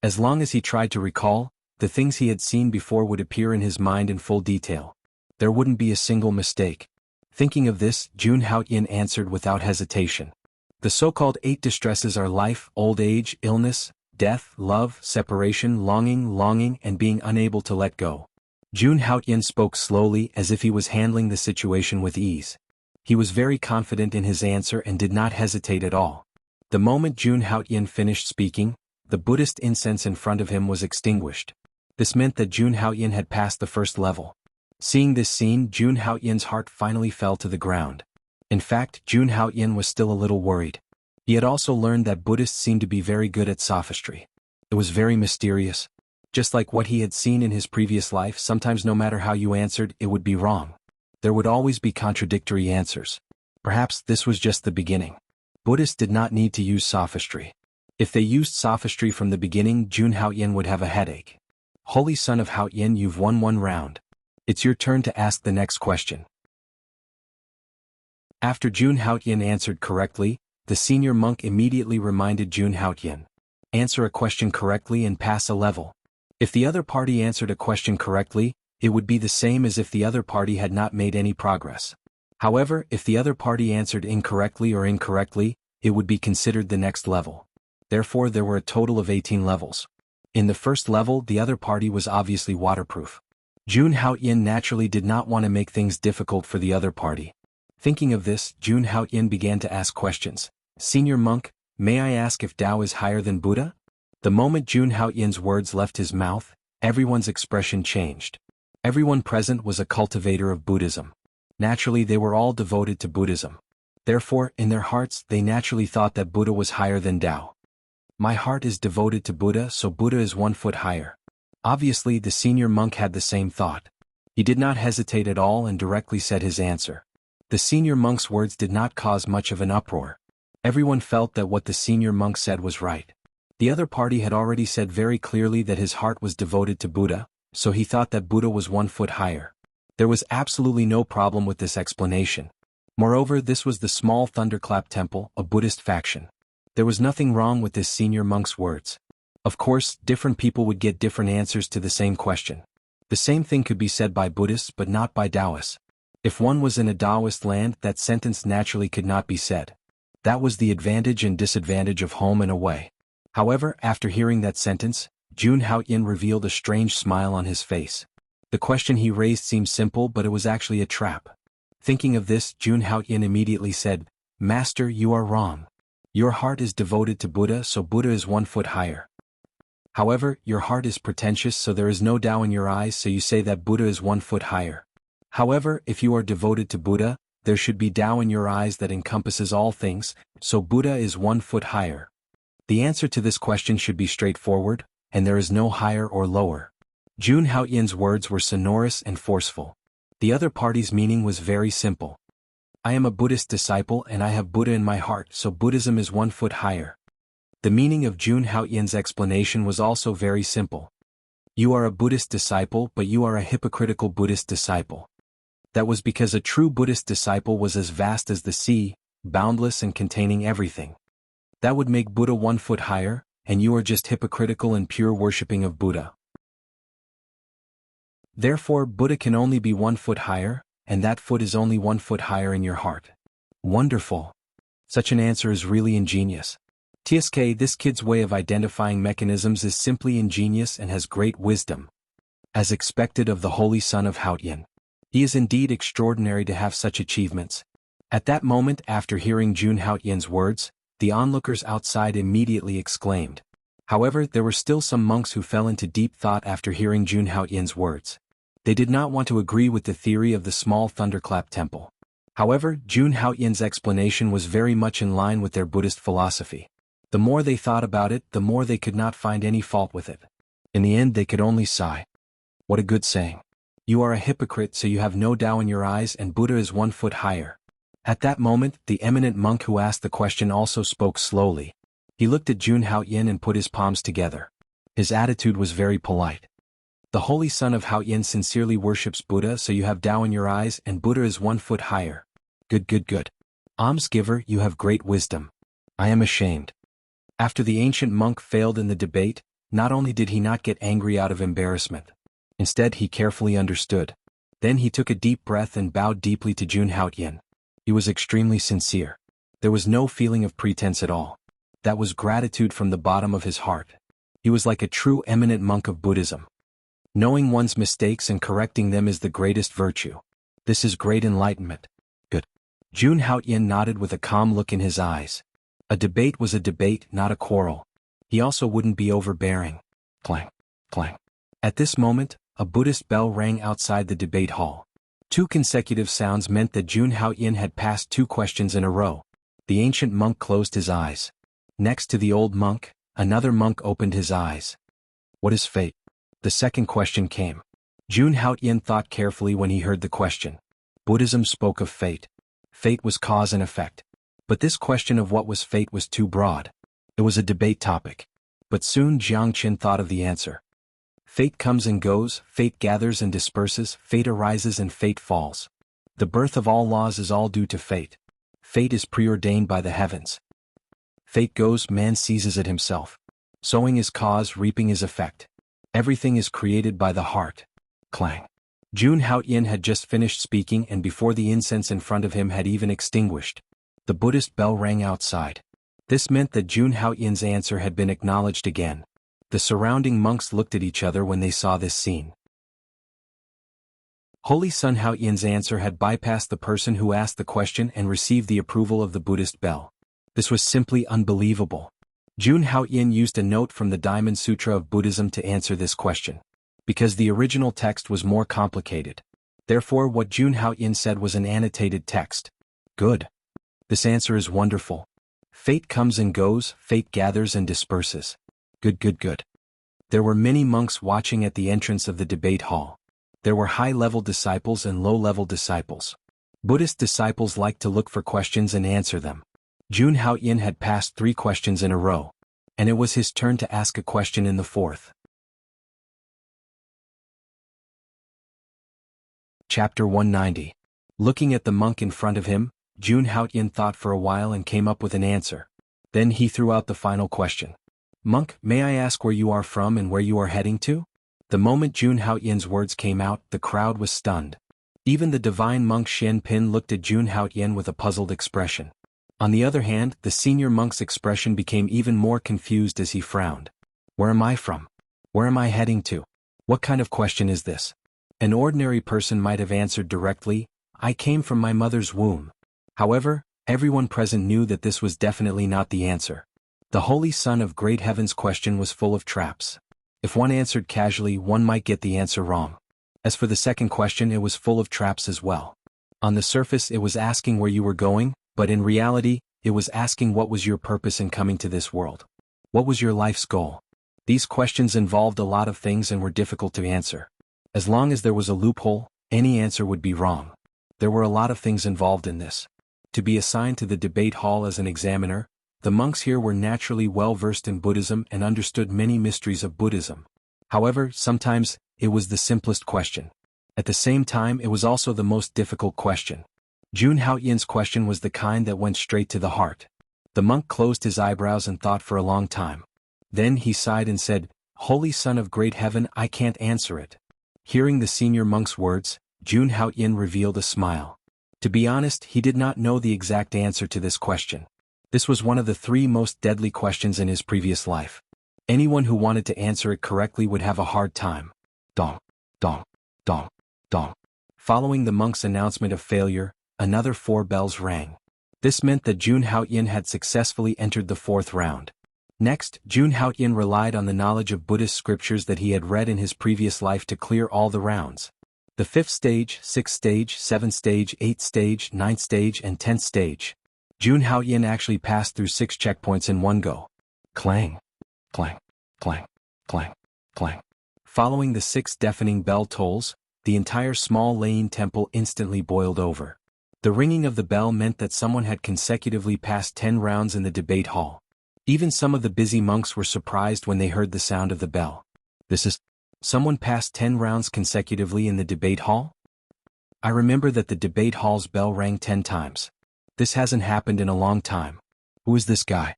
As long as he tried to recall, the things he had seen before would appear in his mind in full detail. There wouldn't be a single mistake. Thinking of this, Jun Haoyin answered without hesitation. The so-called 8 distresses are life, old age, illness, death, love, separation, longing, and being unable to let go. Jun Haoyin spoke slowly as if he was handling the situation with ease. He was very confident in his answer and did not hesitate at all. The moment Jun Haoyin finished speaking, the Buddhist incense in front of him was extinguished. This meant that Jun Haoyin had passed the first level. Seeing this scene, Jun Haoyin's heart finally fell to the ground. In fact, Jun Haoyin was still a little worried. He had also learned that Buddhists seemed to be very good at sophistry. It was very mysterious. Just like what he had seen in his previous life, sometimes no matter how you answered, it would be wrong. There would always be contradictory answers. Perhaps this was just the beginning. Buddhists did not need to use sophistry. If they used sophistry from the beginning, Jun Haoyin would have a headache. Holy son of Haoyin, you've won one round. It's your turn to ask the next question. After Jun Haoyin answered correctly, the senior monk immediately reminded Jun Haoyin. Answer a question correctly and pass a level. If the other party answered a question correctly, it would be the same as if the other party had not made any progress. However, if the other party answered incorrectly, it would be considered the next level. Therefore, there were a total of 18 levels. In the first level, the other party was obviously waterproof. Jun Haoyin naturally did not want to make things difficult for the other party. Thinking of this, Jun Haoyin began to ask questions. Senior monk, may I ask if Tao is higher than Buddha? The moment Jun Haoyin's words left his mouth, everyone's expression changed. Everyone present was a cultivator of Buddhism. Naturally, they were all devoted to Buddhism. Therefore, in their hearts, they naturally thought that Buddha was higher than Tao. My heart is devoted to Buddha, so Buddha is 1 foot higher. Obviously, the senior monk had the same thought. He did not hesitate at all and directly said his answer. The senior monk's words did not cause much of an uproar. Everyone felt that what the senior monk said was right. The other party had already said very clearly that his heart was devoted to Buddha, so he thought that Buddha was 1 foot higher. There was absolutely no problem with this explanation. Moreover, this was the small thunderclap temple, a Buddhist faction. There was nothing wrong with this senior monk's words. Of course, different people would get different answers to the same question. The same thing could be said by Buddhists but not by Taoists. If one was in a Taoist land, that sentence naturally could not be said. That was the advantage and disadvantage of home and away. However, after hearing that sentence, Jun Haoyin revealed a strange smile on his face. The question he raised seemed simple, but it was actually a trap. Thinking of this, Jun Haoyin immediately said, Master, you are wrong. Your heart is devoted to Buddha, so Buddha is 1 foot higher. However, your heart is pretentious, so there is no Tao in your eyes, so you say that Buddha is 1 foot higher. However, if you are devoted to Buddha, there should be Tao in your eyes that encompasses all things, so Buddha is 1 foot higher. The answer to this question should be straightforward, and there is no higher or lower. Jun Haoyin's words were sonorous and forceful. The other party's meaning was very simple. I am a Buddhist disciple and I have Buddha in my heart, so Buddhism is 1 foot higher. The meaning of Jun Haoyin's explanation was also very simple. You are a Buddhist disciple, but you are a hypocritical Buddhist disciple. That was because a true Buddhist disciple was as vast as the sea, boundless and containing everything. That would make Buddha 1 foot higher, and you are just hypocritical and pure worshipping of Buddha. Therefore, Buddha can only be 1 foot higher, and that foot is only 1 foot higher in your heart. Wonderful. Such an answer is really ingenious. TSK, this kid's way of identifying mechanisms is simply ingenious and has great wisdom. As expected of the holy son of Haoyin. He is indeed extraordinary to have such achievements. At that moment, after hearing Jun Haoyin's words, the onlookers outside immediately exclaimed. However, there were still some monks who fell into deep thought after hearing Jun Haoyin's words. They did not want to agree with the theory of the small thunderclap temple. However, Jun Haoyin's explanation was very much in line with their Buddhist philosophy. The more they thought about it, the more they could not find any fault with it. In the end, they could only sigh. What a good saying. You are a hypocrite, so you have no Tao in your eyes, and Buddha is 1 foot higher. At that moment, the eminent monk who asked the question also spoke slowly. He looked at Jun Haoyin and put his palms together. His attitude was very polite. The holy son of Haoyin sincerely worships Buddha, so you have Tao in your eyes, and Buddha is 1 foot higher. Good. Almsgiver, you have great wisdom. I am ashamed. After the ancient monk failed in the debate, not only did he not get angry out of embarrassment. Instead, he carefully understood. Then he took a deep breath and bowed deeply to Jun Haoyin. He was extremely sincere. There was no feeling of pretense at all. That was gratitude from the bottom of his heart. He was like a true eminent monk of Buddhism. Knowing one's mistakes and correcting them is the greatest virtue. This is great enlightenment. Good. Jun Haoyin nodded with a calm look in his eyes. A debate was a debate, not a quarrel. He also wouldn't be overbearing. Clang. At this moment, a Buddhist bell rang outside the debate hall. 2 consecutive sounds meant that Jun Haoyin had passed 2 questions in a row. The ancient monk closed his eyes. Next to the old monk, another monk opened his eyes. What is fate? The second question came. Jun Haoyin thought carefully when he heard the question. Buddhism spoke of fate. Fate was cause and effect. But this question of what was fate was too broad. It was a debate topic. But soon Jiang Qin thought of the answer. Fate comes and goes, fate gathers and disperses, fate arises and fate falls. The birth of all laws is all due to fate. Fate is preordained by the heavens. Fate goes, man seizes it himself. Sowing is cause, reaping is effect. Everything is created by the heart. Clang. Jun Haoyin had just finished speaking, and before the incense in front of him had even extinguished, the Buddhist bell rang outside. This meant that Jun Haoyin's answer had been acknowledged again. The surrounding monks looked at each other when they saw this scene. Holy Son Haoyin's answer had bypassed the person who asked the question and received the approval of the Buddhist bell. This was simply unbelievable. Jun Haoyin used a note from the Diamond Sutra of Buddhism to answer this question. Because the original text was more complicated. Therefore, what Jun Haoyin said was an annotated text. Good. This answer is wonderful. Fate comes and goes, fate gathers and disperses. Good. There were many monks watching at the entrance of the debate hall. There were high-level disciples and low-level disciples. Buddhist disciples liked to look for questions and answer them. Jun Haoyin had passed 3 questions in a row, and it was his turn to ask a question in the 4th. Chapter 190. Looking at the monk in front of him, Jun Haoyin thought for a while and came up with an answer. Then he threw out the final question. Monk, may I ask where you are from and where you are heading to? The moment Jun Haoyin's words came out, the crowd was stunned. Even the divine monk Shen Pin looked at Jun Haoyin with a puzzled expression. On the other hand, the senior monk's expression became even more confused as he frowned. Where am I from? Where am I heading to? What kind of question is this? An ordinary person might have answered directly, I came from my mother's womb. However, everyone present knew that this was definitely not the answer. The Holy Son of Great Heaven's question was full of traps. If one answered casually, one might get the answer wrong. As for the second question, it was full of traps as well. On the surface, it was asking where you were going, but in reality, it was asking what was your purpose in coming to this world. What was your life's goal? These questions involved a lot of things and were difficult to answer. As long as there was a loophole, any answer would be wrong. There were a lot of things involved in this. To be assigned to the debate hall as an examiner, the monks here were naturally well versed in Buddhism and understood many mysteries of Buddhism. However, sometimes, it was the simplest question. At the same time, it was also the most difficult question. Jun Haoyin's question was the kind that went straight to the heart. The monk closed his eyebrows and thought for a long time. Then he sighed and said, Holy Son of Great Heaven, I can't answer it. Hearing the senior monk's words, Jun Haoyin revealed a smile. To be honest, he did not know the exact answer to this question. This was one of the 3 most deadly questions in his previous life. Anyone who wanted to answer it correctly would have a hard time. Dong, dong, dong, dong. Following the monk's announcement of failure, another 4 bells rang. This meant that Jun Haoyin had successfully entered the 4th round. Next, Jun Haoyin relied on the knowledge of Buddhist scriptures that he had read in his previous life to clear all the rounds. The 5th stage, 6th stage, 7th stage, 8th stage, 9th stage, and 10th stage. Jun Haoyin actually passed through 6 checkpoints in one go. Clang, clang, clang, clang, clang. Following the 6 deafening bell tolls, the entire small Lane temple instantly boiled over. The ringing of the bell meant that someone had consecutively passed 10 rounds in the debate hall. Even some of the busy monks were surprised when they heard the sound of the bell. Someone passed 10 rounds consecutively in the debate hall? I remember that the debate hall's bell rang 10 times. This hasn't happened in a long time. Who is this guy?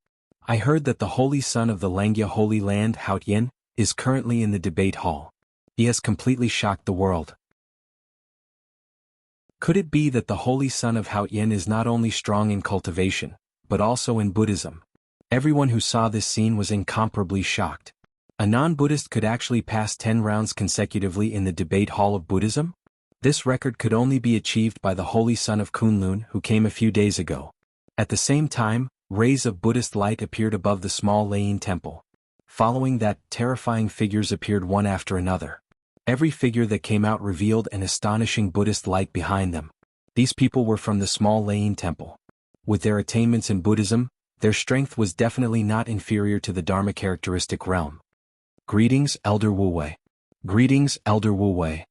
I heard that the Holy Son of the Langya Holy Land, Haoyin, is currently in the debate hall. He has completely shocked the world. Could it be that the Holy Son of Haoyin is not only strong in cultivation, but also in Buddhism? Everyone who saw this scene was incomparably shocked. A non-Buddhist could actually pass 10 rounds consecutively in the debate hall of Buddhism? This record could only be achieved by the Holy Son of Kunlun who came a few days ago. At the same time, rays of Buddhist light appeared above the small Lane temple. Following that, terrifying figures appeared one after another. Every figure that came out revealed an astonishing Buddhist light behind them. These people were from the small Lain temple. With their attainments in Buddhism, their strength was definitely not inferior to the Dharma characteristic realm. Greetings, Elder Wu Wei. Greetings, Elder Wu Wei.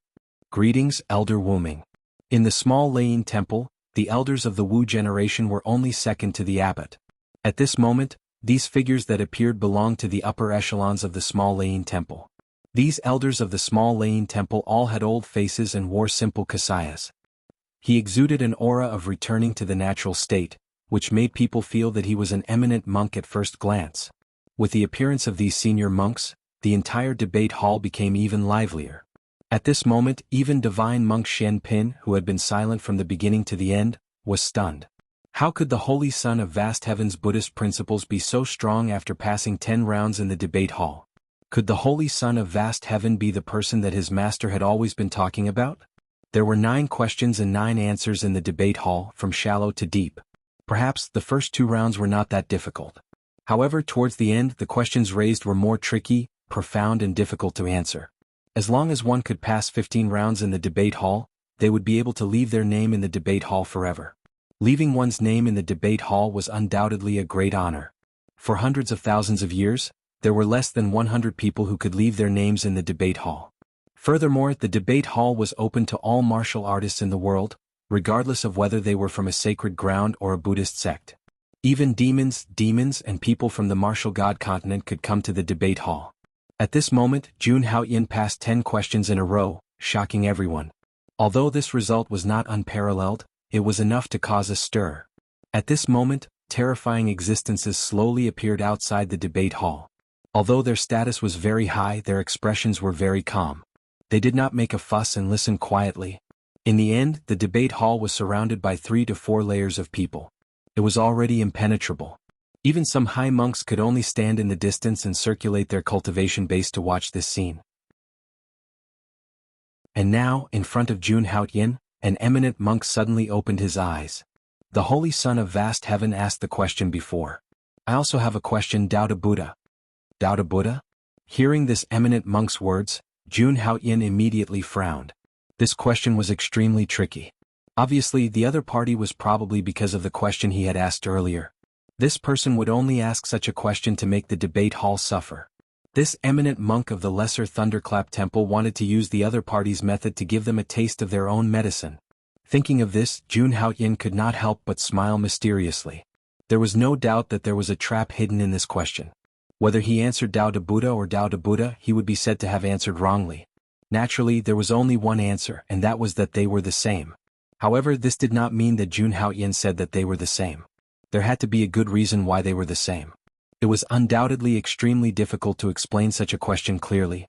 Greetings, Elder Wu Ming. In the small Lain temple, the elders of the Wu generation were only second to the abbot. At this moment, these figures that appeared belonged to the upper echelons of the small Lain temple. These elders of the small Lain temple all had old faces and wore simple kasayas. He exuded an aura of returning to the natural state, which made people feel that he was an eminent monk at first glance. With the appearance of these senior monks, the entire debate hall became even livelier. At this moment, even divine monk Shen Pin, who had been silent from the beginning to the end, was stunned. How could the Holy Son of Vast Heaven's Buddhist principles be so strong after passing 10 rounds in the debate hall? Could the Holy Son of Vast Heaven be the person that his master had always been talking about? There were 9 questions and 9 answers in the debate hall, from shallow to deep. Perhaps the first 2 rounds were not that difficult. However, towards the end, the questions raised were more tricky, profound and difficult to answer. As long as one could pass 15 rounds in the debate hall, they would be able to leave their name in the debate hall forever. Leaving one's name in the debate hall was undoubtedly a great honor. For hundreds of thousands of years, there were less than 100 people who could leave their names in the debate hall. Furthermore, the debate hall was open to all martial artists in the world, regardless of whether they were from a sacred ground or a Buddhist sect. Even demons, and people from the martial god continent could come to the debate hall. At this moment, Jun Haoyin passed 10 questions in a row, shocking everyone. Although this result was not unparalleled, it was enough to cause a stir. At this moment, terrifying existences slowly appeared outside the debate hall. Although their status was very high, their expressions were very calm. They did not make a fuss and listened quietly. In the end, the debate hall was surrounded by 3 to 4 layers of people. It was already impenetrable. Even some high monks could only stand in the distance and circulate their cultivation base to watch this scene. And now, in front of Jun Haoyin, an eminent monk suddenly opened his eyes. The Holy Son of Vast Heaven asked the question before. I also have a question, Doubta Buddha. Doubta Buddha? Hearing this eminent monk's words, Jun Haoyin immediately frowned. This question was extremely tricky. Obviously, the other party was probably because of the question he had asked earlier. This person would only ask such a question to make the debate hall suffer. This eminent monk of the Lesser Thunderclap Temple wanted to use the other party's method to give them a taste of their own medicine. Thinking of this, Jun Haoyin could not help but smile mysteriously. There was no doubt that there was a trap hidden in this question. Whether he answered Doubta Buddha or Doubta Buddha, he would be said to have answered wrongly. Naturally, there was only one answer, and that was that they were the same. However, this did not mean that Jun Haoyin said that they were the same. There had to be a good reason why they were the same. It was undoubtedly extremely difficult to explain such a question clearly.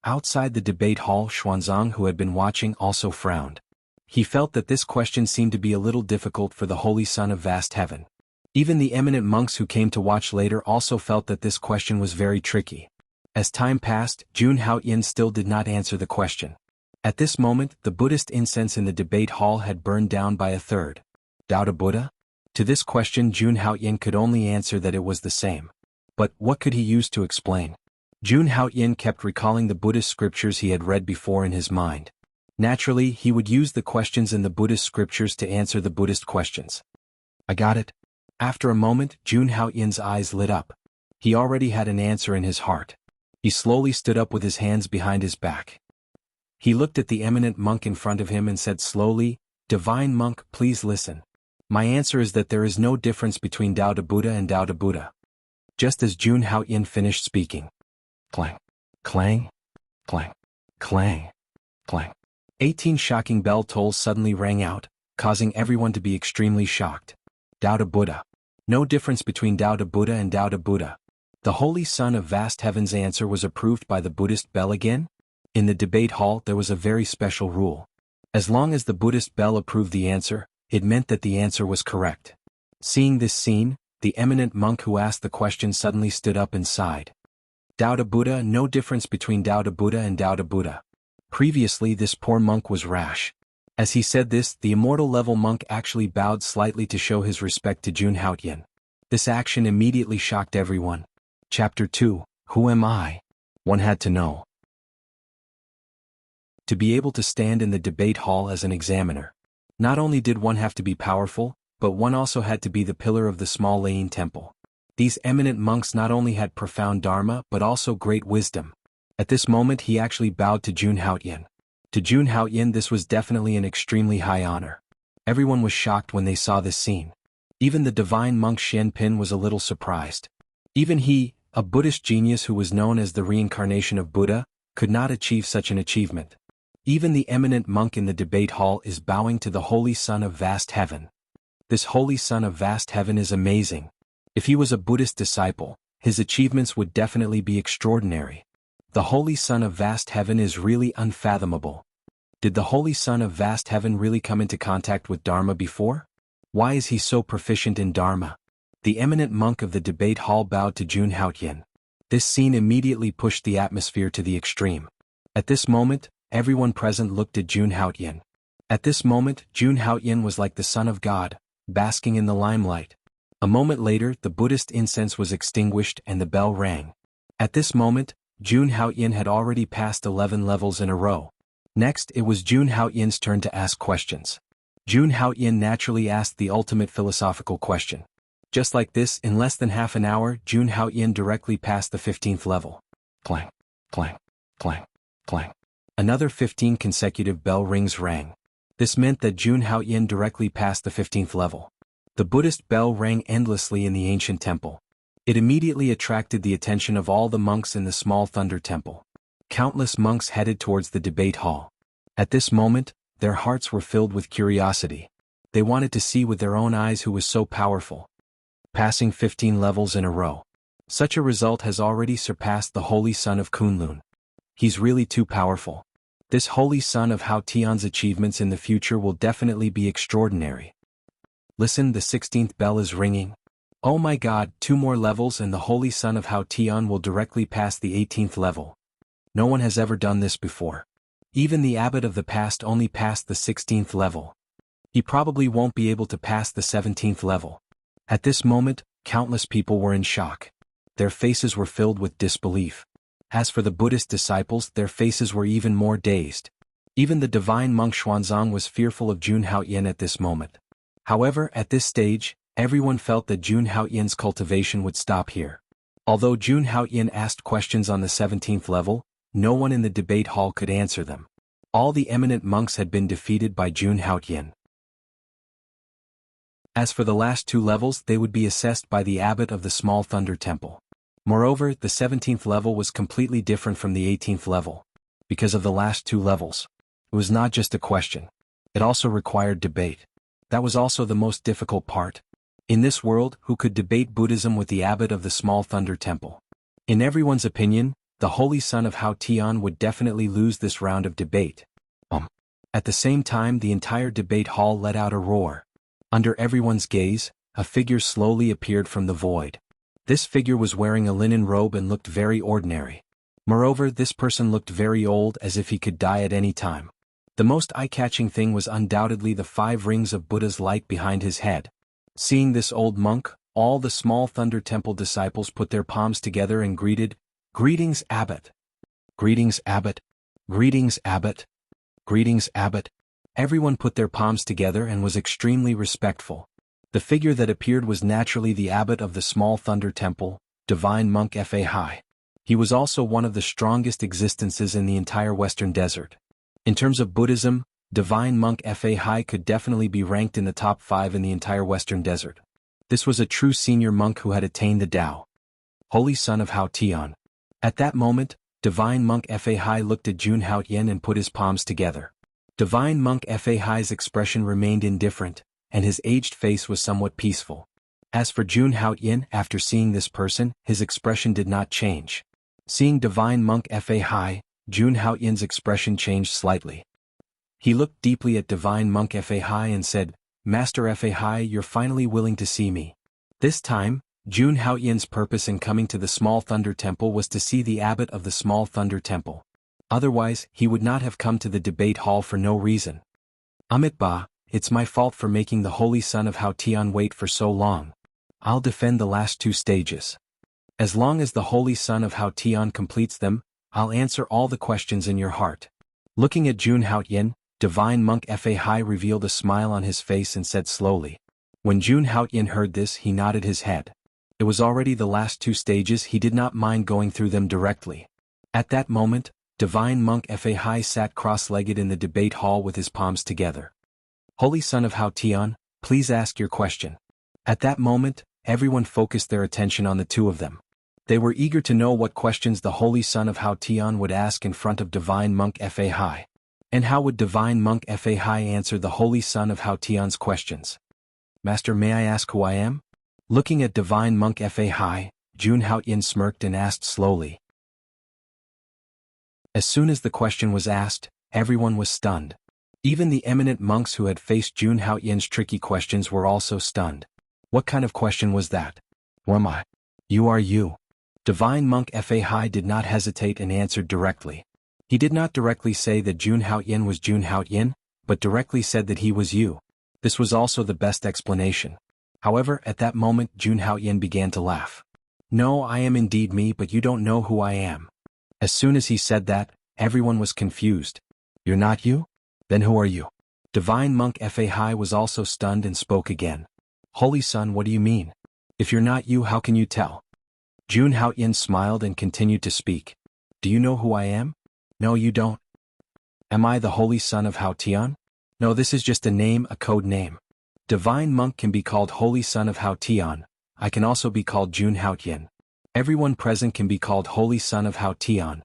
Outside the debate hall, Xuanzang, who had been watching, also frowned. He felt that this question seemed to be a little difficult for the Holy Son of Vast Heaven. Even the eminent monks who came to watch later also felt that this question was very tricky. As time passed, Jun Haoyin still did not answer the question. At this moment, the Buddhist incense in the debate hall had burned down by a third. Doubta Buddha? To this question, Jun Haoyin could only answer that it was the same. But what could he use to explain? Jun Haoyin kept recalling the Buddhist scriptures he had read before in his mind. Naturally, he would use the questions in the Buddhist scriptures to answer the Buddhist questions. I got it. After a moment, Jun Haoyin's eyes lit up. He already had an answer in his heart. He slowly stood up with his hands behind his back. He looked at the eminent monk in front of him and said slowly, "Divine monk, please listen. My answer is that there is no difference between Doubta Buddha and Doubta Buddha." Just as Jun Haoyin finished speaking. Clang, clang, clang, clang, clang. 18 shocking bell tolls suddenly rang out, causing everyone to be extremely shocked. Doubta Buddha. No difference between Doubta Buddha and Doubta Buddha. The Holy Son of Vast Heaven's answer was approved by the Buddhist bell again? In the debate hall there was a very special rule. As long as the Buddhist bell approved the answer, it meant that the answer was correct. Seeing this scene, the eminent monk who asked the question suddenly stood up and sighed. Doubta Buddha, no difference between Doubta Buddha and Doubta Buddha. Previously this poor monk was rash. As he said this, the immortal level monk actually bowed slightly to show his respect to Jun Haoyin. This action immediately shocked everyone. Chapter 2, Who Am I? One had to know. to be able to stand in the debate hall as an examiner. Not only did one have to be powerful, but one also had to be the pillar of the small Lain temple. These eminent monks not only had profound dharma but also great wisdom. At this moment he actually bowed to Jun Haotian. To Jun Haotian this was definitely an extremely high honor. Everyone was shocked when they saw this scene. Even the divine monk Xianpin was a little surprised. Even he, a Buddhist genius who was known as the reincarnation of Buddha, could not achieve such an achievement. Even the eminent monk in the debate hall is bowing to the Holy Son of Vast Heaven. This Holy Son of Vast Heaven is amazing. If he was a Buddhist disciple, his achievements would definitely be extraordinary. The Holy Son of Vast Heaven is really unfathomable. Did the Holy Son of Vast Heaven really come into contact with Dharma before? Why is he so proficient in Dharma? The eminent monk of the debate hall bowed to Jun Haotian. This scene immediately pushed the atmosphere to the extreme. At this moment, everyone present looked at Jun Haotian. At this moment, Jun Haotian was like the Son of God, basking in the limelight. A moment later, the Buddhist incense was extinguished and the bell rang. At this moment, Jun Haotian had already passed 11 levels in a row. Next, it was Jun Haotian's turn to ask questions. Jun Haotian naturally asked the ultimate philosophical question. Just like this, in less than half an hour, Jun Haotian directly passed the 15th level. Clang, clang, clang, clang. Another 15 consecutive bell rings rang. This meant that Jun Haotian directly passed the 15th level. The Buddhist bell rang endlessly in the ancient temple. It immediately attracted the attention of all the monks in the small Thunder Temple. Countless monks headed towards the debate hall. At this moment, their hearts were filled with curiosity. They wanted to see with their own eyes who was so powerful. Passing 15 levels in a row. Such a result has already surpassed the Holy Son of Kunlun. He's really too powerful. This Holy Son of Hao Tian's achievements in the future will definitely be extraordinary. Listen, the 16th bell is ringing. Oh my God, 2 more levels and the Holy Son of Hao Tian will directly pass the 18th level. No one has ever done this before. Even the abbot of the past only passed the 16th level. He probably won't be able to pass the 17th level. At this moment, countless people were in shock. Their faces were filled with disbelief. As for the Buddhist disciples, their faces were even more dazed. Even the divine monk Xuanzang was fearful of Jun Haotian at this moment. However, at this stage, everyone felt that Jun Haotian's cultivation would stop here. Although Jun Haotian asked questions on the 17th level, no one in the debate hall could answer them. All the eminent monks had been defeated by Jun Haotian. As for the last 2 levels, they would be assessed by the abbot of the small Thunder Temple. Moreover, the 17th level was completely different from the 18th level. Because of the last 2 levels, it was not just a question. It also required debate. That was also the most difficult part. In this world, who could debate Buddhism with the abbot of the small Thunder Temple? In everyone's opinion, the Holy Son of Hao Tian would definitely lose this round of debate. At the same time, the entire debate hall let out a roar. Under everyone's gaze, a figure slowly appeared from the void. This figure was wearing a linen robe and looked very ordinary. Moreover, this person looked very old, as if he could die at any time. The most eye-catching thing was undoubtedly the 5 rings of Buddha's light behind his head. Seeing this old monk, all the small Thunder Temple disciples put their palms together and greeted, "Greetings, Abbot! Greetings, Abbot! Greetings, Abbot! Greetings, Abbot!" Everyone put their palms together and was extremely respectful. The figure that appeared was naturally the abbot of the small Thunder Temple, divine monk Fa Hai. He was also one of the strongest existences in the entire Western Desert. In terms of Buddhism, divine monk Fa Hai could definitely be ranked in the top 5 in the entire Western Desert. This was a true senior monk who had attained the Tao. Holy Son of Hao Tian. At that moment, divine monk Fa Hai looked at Jun Haotian and put his palms together. Divine monk Fa Hai's expression remained indifferent, and his aged face was somewhat peaceful. As for Jun Haotian, after seeing this person, his expression did not change. Seeing divine monk Fa Hai, Jun Haotian's expression changed slightly. He looked deeply at divine monk Fa Hai and said, "Master Fa Hai, you're finally willing to see me." This time, Jun Haotian's purpose in coming to the small Thunder Temple was to see the abbot of the small Thunder Temple. Otherwise, he would not have come to the debate hall for no reason. Amitabha, it's my fault for making the Holy Son of Hao Tian wait for so long. I'll defend the last 2 stages. As long as the Holy Son of Hao Tian completes them, I'll answer all the questions in your heart. Looking at Jun Haoyin, Divine Monk Fai revealed a smile on his face and said slowly. When Jun Haoyin heard this, he nodded his head. It was already the last 2 stages, he did not mind going through them directly. At that moment, Divine Monk Fai sat cross-legged in the debate hall with his palms together. Holy Son of Hao Tian, please ask your question. At that moment, everyone focused their attention on the 2 of them. They were eager to know what questions the Holy Son of Hao Tian would ask in front of Divine Monk Fai. And how would Divine Monk Fai answer the Holy Son of Hao Tian's questions? Master, may I ask who I am? Looking at Divine Monk Fai, Jun Haoyin smirked and asked slowly. As soon as the question was asked, everyone was stunned. Even the eminent monks who had faced Jun Haoyin's tricky questions were also stunned. What kind of question was that? Who am I? You are you. Divine Monk Fai did not hesitate and answered directly. He did not directly say that Jun Haoyin was Jun Haoyin, but directly said that he was you. This was also the best explanation. However, at that moment Jun Haoyin began to laugh. No, I am indeed me, but you don't know who I am. As soon as he said that, everyone was confused. You're not you? Then who are you? Divine Monk Fai was also stunned and spoke again. Holy Son, what do you mean? If you're not you, how can you tell? Jun Haoyin smiled and continued to speak. Do you know who I am? No, you don't. Am I the Holy Son of Hao Tian? No, this is just a name, a code name. Divine Monk can be called Holy Son of Hao Tian. I can also be called Jun Haoyin. Everyone present can be called Holy Son of Hao Tian.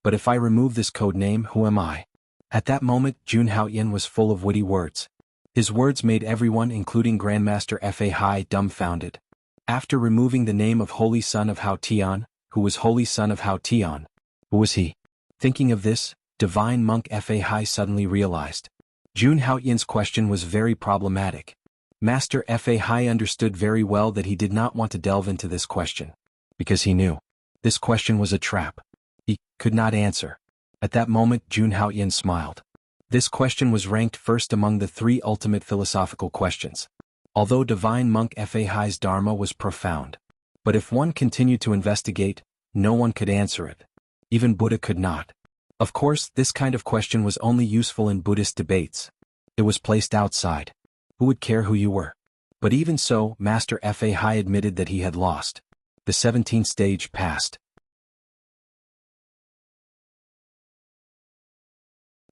But if I remove this code name, who am I? At that moment, Jun Haoyin was full of witty words. His words made everyone, including Grandmaster Fai, dumbfounded. After removing the name of Holy Son of Hao Tian, who was Holy Son of Hao Tian? Who was he? Thinking of this, Divine Monk Fai suddenly realized. Jun Haoyin's question was very problematic. Master Fai understood very well that he did not want to delve into this question. Because he knew. This question was a trap. He could not answer. At that moment Jun Haoyin smiled. This question was ranked first among the 3 ultimate philosophical questions. Although Divine Monk Fai's Dharma was profound. But if one continued to investigate, no one could answer it. Even Buddha could not. Of course, this kind of question was only useful in Buddhist debates. It was placed outside. Who would care who you were? But even so, Master Fai admitted that he had lost. The 17th stage passed.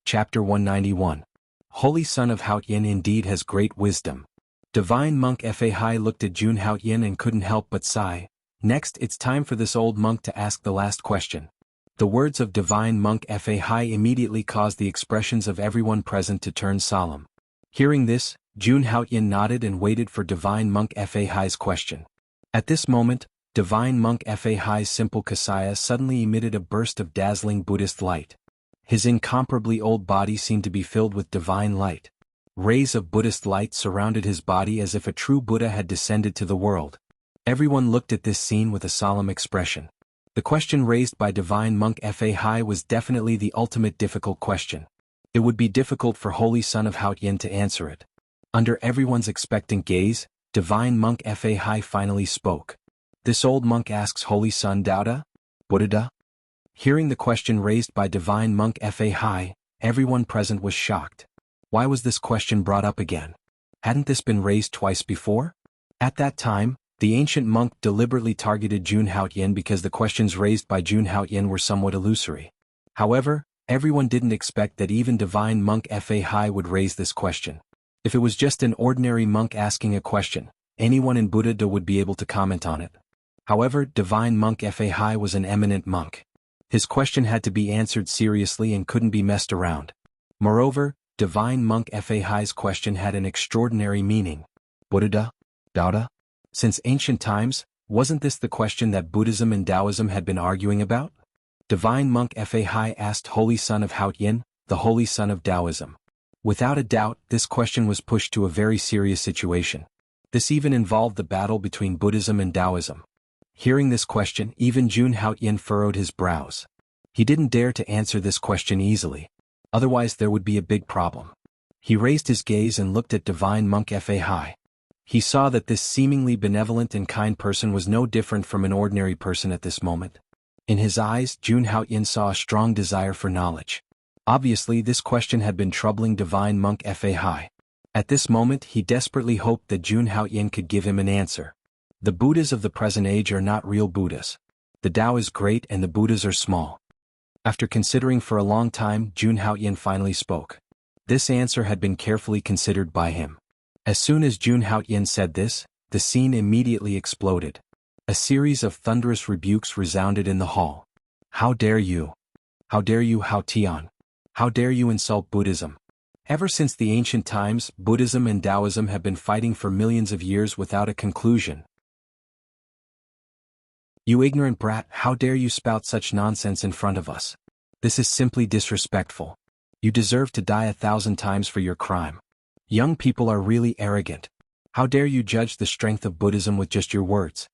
Chapter 191. Holy Son of Haoyin indeed has great wisdom. Divine Monk Fai looked at Jun Haoyin and couldn't help but sigh. Next, it's time for this old monk to ask the last question. The words of Divine Monk Fai immediately caused the expressions of everyone present to turn solemn. Hearing this, Jun Haoyin nodded and waited for Divine Monk Fai's question. At this moment, Divine Monk Fai's simple kasaya suddenly emitted a burst of dazzling Buddhist light. His incomparably old body seemed to be filled with divine light. Rays of Buddhist light surrounded his body as if a true Buddha had descended to the world. Everyone looked at this scene with a solemn expression. The question raised by Divine Monk Fai was definitely the ultimate difficult question. It would be difficult for Holy Son of Haoyin to answer it. Under everyone's expectant gaze, Divine Monk Fai finally spoke. This old monk asks Holy Son Daoda? Buddha? Hearing the question raised by Divine Monk Fai, everyone present was shocked. Why was this question brought up again? Hadn't this been raised twice before? At that time, the ancient monk deliberately targeted Jun Haoyin because the questions raised by Jun Haoyin were somewhat illusory. However, everyone didn't expect that even Divine Monk Fai would raise this question. If it was just an ordinary monk asking a question, anyone in Buddha would be able to comment on it. However, Divine Monk Fai was an eminent monk. His question had to be answered seriously and couldn't be messed around. Moreover, Divine Monk Fai's question had an extraordinary meaning. Buddha? Daoda? Since ancient times, wasn't this the question that Buddhism and Taoism had been arguing about? Divine Monk Fai asked Holy Son of Haoyin, the Holy Son of Taoism. Without a doubt, this question was pushed to a very serious situation. This even involved the battle between Buddhism and Taoism. Hearing this question, even Jun Haoyin furrowed his brows. He didn't dare to answer this question easily. Otherwise there would be a big problem. He raised his gaze and looked at Divine Monk Fai. He saw that this seemingly benevolent and kind person was no different from an ordinary person at this moment. In his eyes, Jun Haoyin saw a strong desire for knowledge. Obviously this question had been troubling divine monk Fa. At this moment he desperately hoped that Jun Haoyan could give him an answer. The Buddhas of the present age are not real Buddhas. The Tao is great and the Buddhas are small. After considering for a long time, Jun Haoyan finally spoke. This answer had been carefully considered by him. As soon as Jun Haoyan said this, the scene immediately exploded. A series of thunderous rebukes resounded in the hall. How dare you? How dare you, Hao Tian? How dare you insult Buddhism? Ever since the ancient times, Buddhism and Taoism have been fighting for millions of years without a conclusion. You ignorant brat, how dare you spout such nonsense in front of us? This is simply disrespectful. You deserve to die 1,000 times for your crime. Young people are really arrogant. How dare you judge the strength of Buddhism with just your words?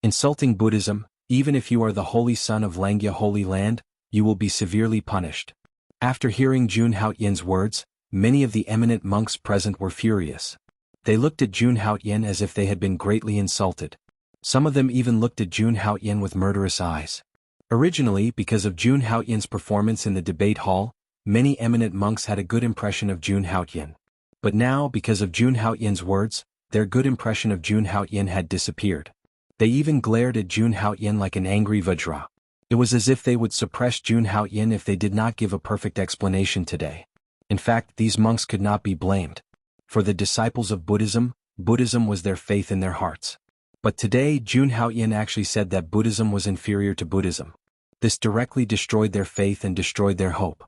Insulting Buddhism, even if you are the holy son of Langya Holy Land, you will be severely punished. After hearing Jun Haoyan's words, many of the eminent monks present were furious. They looked at Jun Haoyan as if they had been greatly insulted. Some of them even looked at Jun Haoyan with murderous eyes. Originally, because of Jun Haoyan's performance in the debate hall, many eminent monks had a good impression of Jun Haoyan. But now, because of Jun Haoyan's words, their good impression of Jun Haoyan had disappeared. They even glared at Jun Haoyan like an angry Vajra. It was as if they would suppress Jun Haoyan if they did not give a perfect explanation today. In fact, these monks could not be blamed. For the disciples of Buddhism, Buddhism was their faith in their hearts. But today Jun Haoyan actually said that Buddhism was inferior to Buddhism. This directly destroyed their faith and destroyed their hope.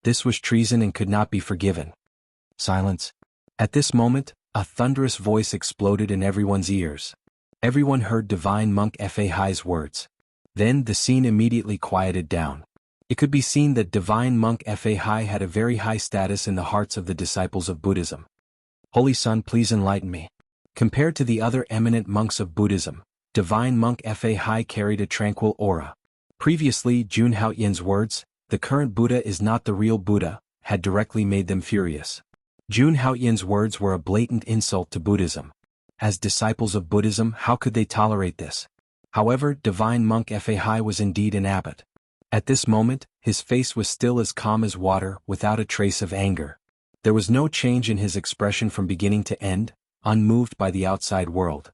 This was treason and could not be forgiven. Silence. At this moment, a thunderous voice exploded in everyone's ears. Everyone heard divine monk Fai's words. Then the scene immediately quieted down. It could be seen that divine monk Fai had a very high status in the hearts of the disciples of Buddhism. Holy Son, please enlighten me. Compared to the other eminent monks of Buddhism, divine monk Fai carried a tranquil aura. Previously, Jun Haoyan's words, the current Buddha is not the real Buddha, had directly made them furious. Jun Haoyan's words were a blatant insult to Buddhism. As disciples of Buddhism, how could they tolerate this? However, divine monk Fai was indeed an abbot. At this moment, his face was still as calm as water, without a trace of anger. There was no change in his expression from beginning to end, unmoved by the outside world.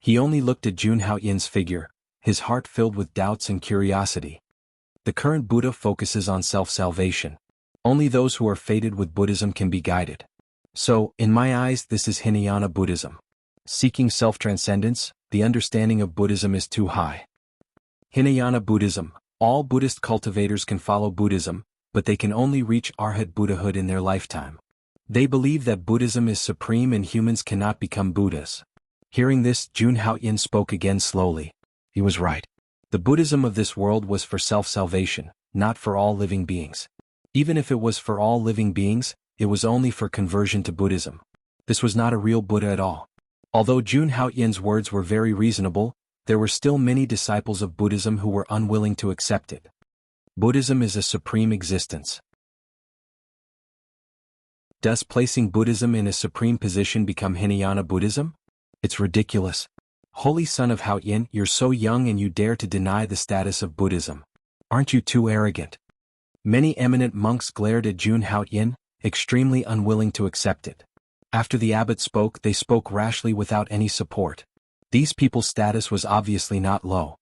He only looked at Jun Haoyan's figure, his heart filled with doubts and curiosity. The current Buddha focuses on self-salvation. Only those who are fated with Buddhism can be guided. So, in my eyes, this is Hinayana Buddhism. Seeking self-transcendence, the understanding of Buddhism is too high. Hinayana Buddhism. All Buddhist cultivators can follow Buddhism, but they can only reach Arhat Buddhahood in their lifetime. They believe that Buddhism is supreme and humans cannot become Buddhas. Hearing this, Jun Haoyan spoke again slowly. He was right. The Buddhism of this world was for self-salvation, not for all living beings. Even if it was for all living beings, it was only for conversion to Buddhism. This was not a real Buddha at all. Although Jun Haoyan's words were very reasonable, there were still many disciples of Buddhism who were unwilling to accept it. Buddhism is a supreme existence. Does placing Buddhism in a supreme position become Hinayana Buddhism? It's ridiculous. Holy Son of Haoyan, you're so young and you dare to deny the status of Buddhism. Aren't you too arrogant? Many eminent monks glared at Jun Haoyan, extremely unwilling to accept it. After the abbot spoke, they spoke rashly without any support. These people's status was obviously not low.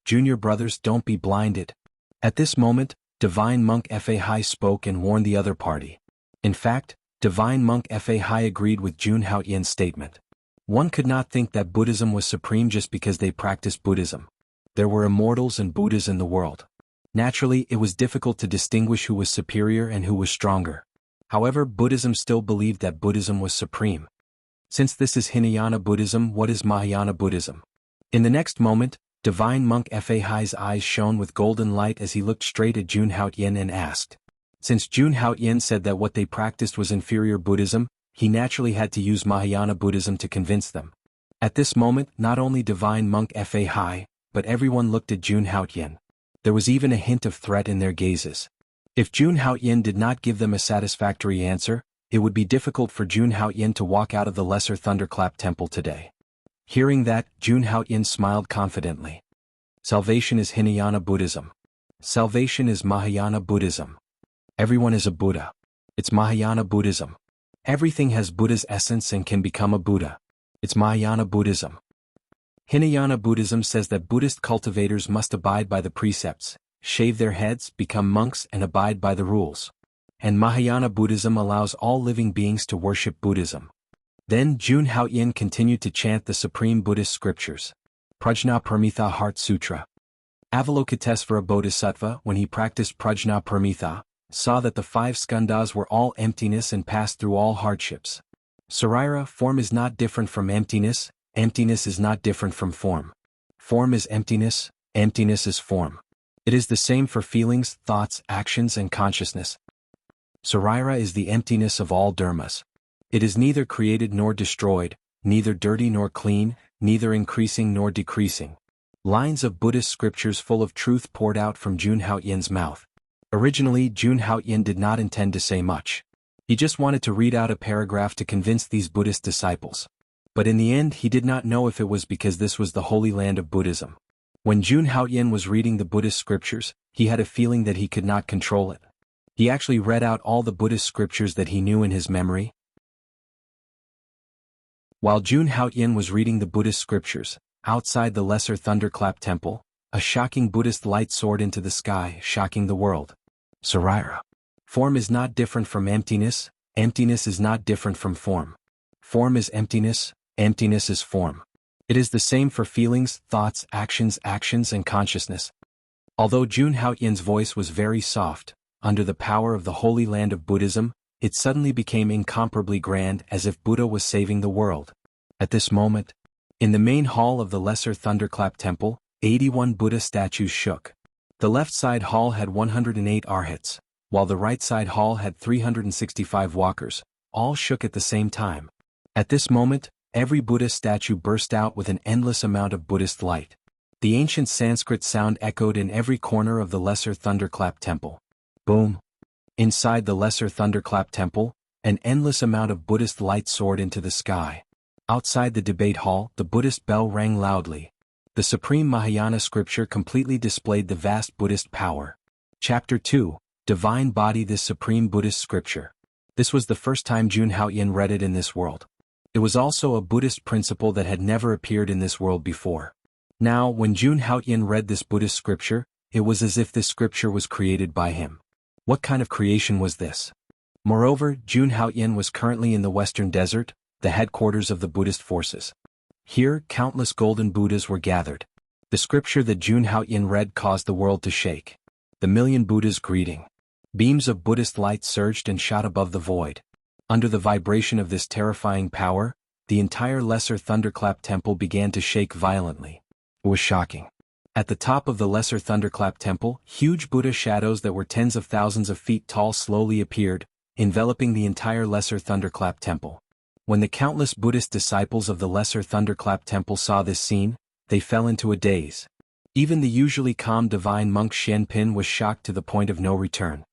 Junior brothers, don't be blinded. At this moment, divine monk Fai spoke and warned the other party. In fact, divine monk Fai agreed with Jun Haoyan's statement. One could not think that Buddhism was supreme just because they practiced Buddhism. There were immortals and Buddhas in the world. Naturally, it was difficult to distinguish who was superior and who was stronger. However, Buddhism still believed that Buddhism was supreme. Since this is Hinayana Buddhism, what is Mahayana Buddhism? In the next moment, divine monk Fai's eyes shone with golden light as he looked straight at Jun Haoyan and asked. Since Jun Haoyan said that what they practiced was inferior Buddhism, he naturally had to use Mahayana Buddhism to convince them. At this moment, not only divine monk Fai, but everyone looked at Jun Haoyan. There was even a hint of threat in their gazes. If Jun Haoyan did not give them a satisfactory answer, it would be difficult for Jun Haoyan to walk out of the Lesser Thunderclap Temple today. Hearing that, Jun Haoyan smiled confidently. Salvation is Hinayana Buddhism. Salvation is Mahayana Buddhism. Everyone is a Buddha. It's Mahayana Buddhism. Everything has Buddha's essence and can become a Buddha. It's Mahayana Buddhism. Hinayana Buddhism says that Buddhist cultivators must abide by the precepts, shave their heads, become monks and abide by the rules. And Mahayana Buddhism allows all living beings to worship Buddhism. Then Jun Haoyin continued to chant the supreme Buddhist scriptures. Prajna Paramitha Heart Sutra. Avalokitesvara Bodhisattva, when he practiced Prajna Paramitha, saw that the 5 skandhas were all emptiness and passed through all hardships. Sarira, form is not different from emptiness, emptiness is not different from form. Form is emptiness, emptiness is form. It is the same for feelings, thoughts, actions and consciousness. Sarira is the emptiness of all dharmas. It is neither created nor destroyed, neither dirty nor clean, neither increasing nor decreasing. Lines of Buddhist scriptures full of truth poured out from Jun Haoyin's mouth. Originally, Jun Haoyin did not intend to say much. He just wanted to read out a paragraph to convince these Buddhist disciples. But in the end he did not know if it was because this was the holy land of Buddhism. When Jun Haoyin was reading the Buddhist scriptures, he had a feeling that he could not control it. He actually read out all the Buddhist scriptures that he knew in his memory. While Jun Haoyin was reading the Buddhist scriptures, outside the Lesser Thunderclap Temple, a shocking Buddhist light soared into the sky, shocking the world. Sarira. Form is not different from emptiness, emptiness is not different from form. Form is emptiness, emptiness is form. It is the same for feelings, thoughts, actions and consciousness. Although Jun Haoyin's voice was very soft, under the power of the holy land of Buddhism, it suddenly became incomparably grand, as if Buddha was saving the world. At this moment, in the main hall of the Lesser Thunderclap Temple, 81 Buddha statues shook. The left side hall had 108 arhats, while the right side hall had 365 walkers, all shook at the same time. At this moment, every Buddha statue burst out with an endless amount of Buddhist light. The ancient Sanskrit sound echoed in every corner of the Lesser Thunderclap Temple. Boom! Inside the Lesser Thunderclap Temple, an endless amount of Buddhist light soared into the sky. Outside the debate hall, the Buddhist bell rang loudly. The supreme Mahayana scripture completely displayed the vast Buddhist power. Chapter 2, Divine Body. This supreme Buddhist scripture. This was the first time Jun Haoyin read it in this world. It was also a Buddhist principle that had never appeared in this world before. Now, when Jun Haoyin read this Buddhist scripture, it was as if this scripture was created by him. What kind of creation was this? Moreover, Jun Haoyin was currently in the Western Desert, the headquarters of the Buddhist forces. Here, countless golden Buddhas were gathered. The scripture that Jun Haoyin read caused the world to shake. The million Buddhas greeting. Beams of Buddhist light surged and shot above the void. Under the vibration of this terrifying power, the entire Lesser Thunderclap Temple began to shake violently. It was shocking. At the top of the Lesser Thunderclap Temple, huge Buddha shadows that were tens of thousands of feet tall slowly appeared, enveloping the entire Lesser Thunderclap Temple. When the countless Buddhist disciples of the Lesser Thunderclap Temple saw this scene, they fell into a daze. Even the usually calm divine monk Xianpin was shocked to the point of no return.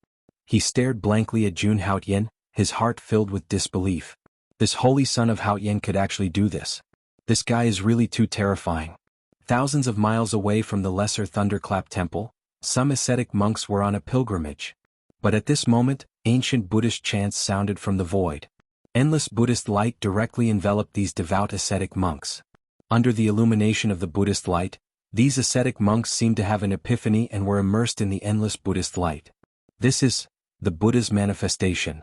He stared blankly at Jun Haoyin, his heart filled with disbelief. This holy son of Haoyin could actually do this. This guy is really too terrifying. Thousands of miles away from the Lesser Thunderclap Temple, some ascetic monks were on a pilgrimage. But at this moment, ancient Buddhist chants sounded from the void. Endless Buddhist light directly enveloped these devout ascetic monks. Under the illumination of the Buddhist light, these ascetic monks seemed to have an epiphany and were immersed in the endless Buddhist light. This is the Buddha's manifestation.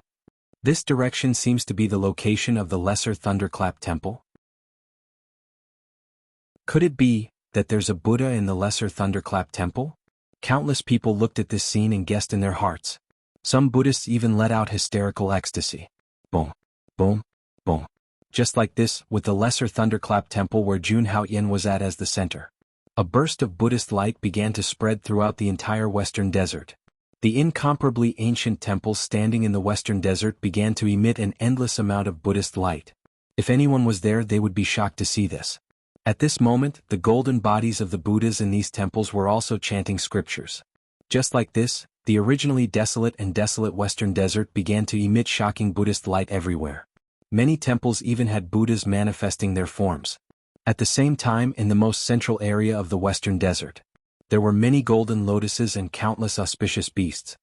This direction seems to be the location of the Lesser Thunderclap Temple. Could it be that there's a Buddha in the Lesser Thunderclap Temple? Countless people looked at this scene and guessed in their hearts. Some Buddhists even let out hysterical ecstasy. Boom, boom, boom. Just like this, with the Lesser Thunderclap Temple where Jun Haoyin was at as the center. A burst of Buddhist light began to spread throughout the entire Western Desert. The incomparably ancient temples standing in the Western Desert began to emit an endless amount of Buddhist light. If anyone was there, they would be shocked to see this. At this moment, the golden bodies of the Buddhas in these temples were also chanting scriptures. Just like this, the originally desolate Western Desert began to emit shocking Buddhist light everywhere. Many temples even had Buddhas manifesting their forms. At the same time, in the most central area of the Western Desert, there were many golden lotuses and countless auspicious beasts.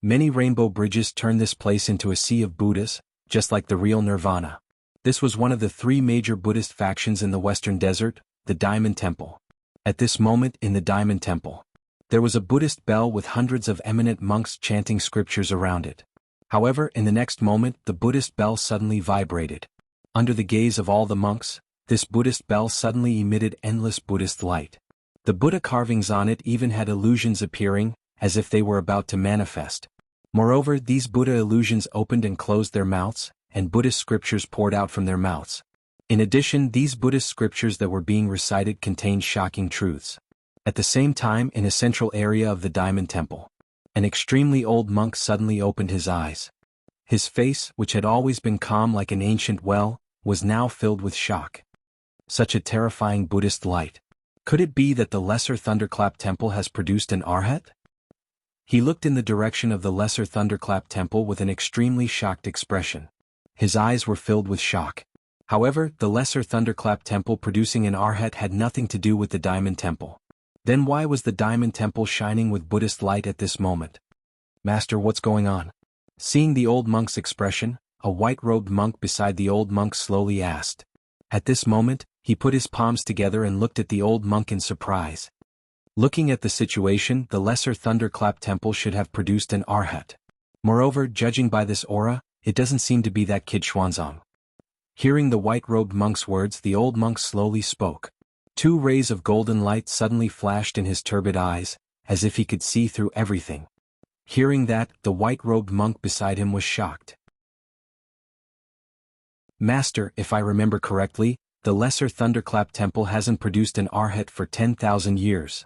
Many rainbow bridges turn this place into a sea of Buddhas, just like the real Nirvana. This was one of the three major Buddhist factions in the Western Desert, the Diamond Temple. At this moment in the Diamond Temple, there was a Buddhist bell with hundreds of eminent monks chanting scriptures around it. However, in the next moment the Buddhist bell suddenly vibrated. Under the gaze of all the monks, this Buddhist bell suddenly emitted endless Buddhist light. The Buddha carvings on it even had illusions appearing, as if they were about to manifest. Moreover, these Buddha illusions opened and closed their mouths, and Buddhist scriptures poured out from their mouths. In addition, these Buddhist scriptures that were being recited contained shocking truths. At the same time, in a central area of the Diamond Temple, an extremely old monk suddenly opened his eyes. His face, which had always been calm like an ancient well, was now filled with shock. Such a terrifying Buddhist light. Could it be that the Lesser Thunderclap Temple has produced an arhat? He looked in the direction of the Lesser Thunderclap Temple with an extremely shocked expression. His eyes were filled with shock. However, the Lesser Thunderclap Temple producing an arhat had nothing to do with the Diamond Temple. Then why was the Diamond Temple shining with Buddhist light at this moment? Master, what's going on? Seeing the old monk's expression, a white-robed monk beside the old monk slowly asked. At this moment, he put his palms together and looked at the old monk in surprise. Looking at the situation, the Lesser Thunderclap Temple should have produced an arhat. Moreover, judging by this aura, it doesn't seem to be that kid Xuanzang. Hearing the white-robed monk's words, the old monk slowly spoke. Two rays of golden light suddenly flashed in his turbid eyes, as if he could see through everything. Hearing that, the white-robed monk beside him was shocked. Master, if I remember correctly, the Lesser Thunderclap Temple hasn't produced an arhat for 10,000 years.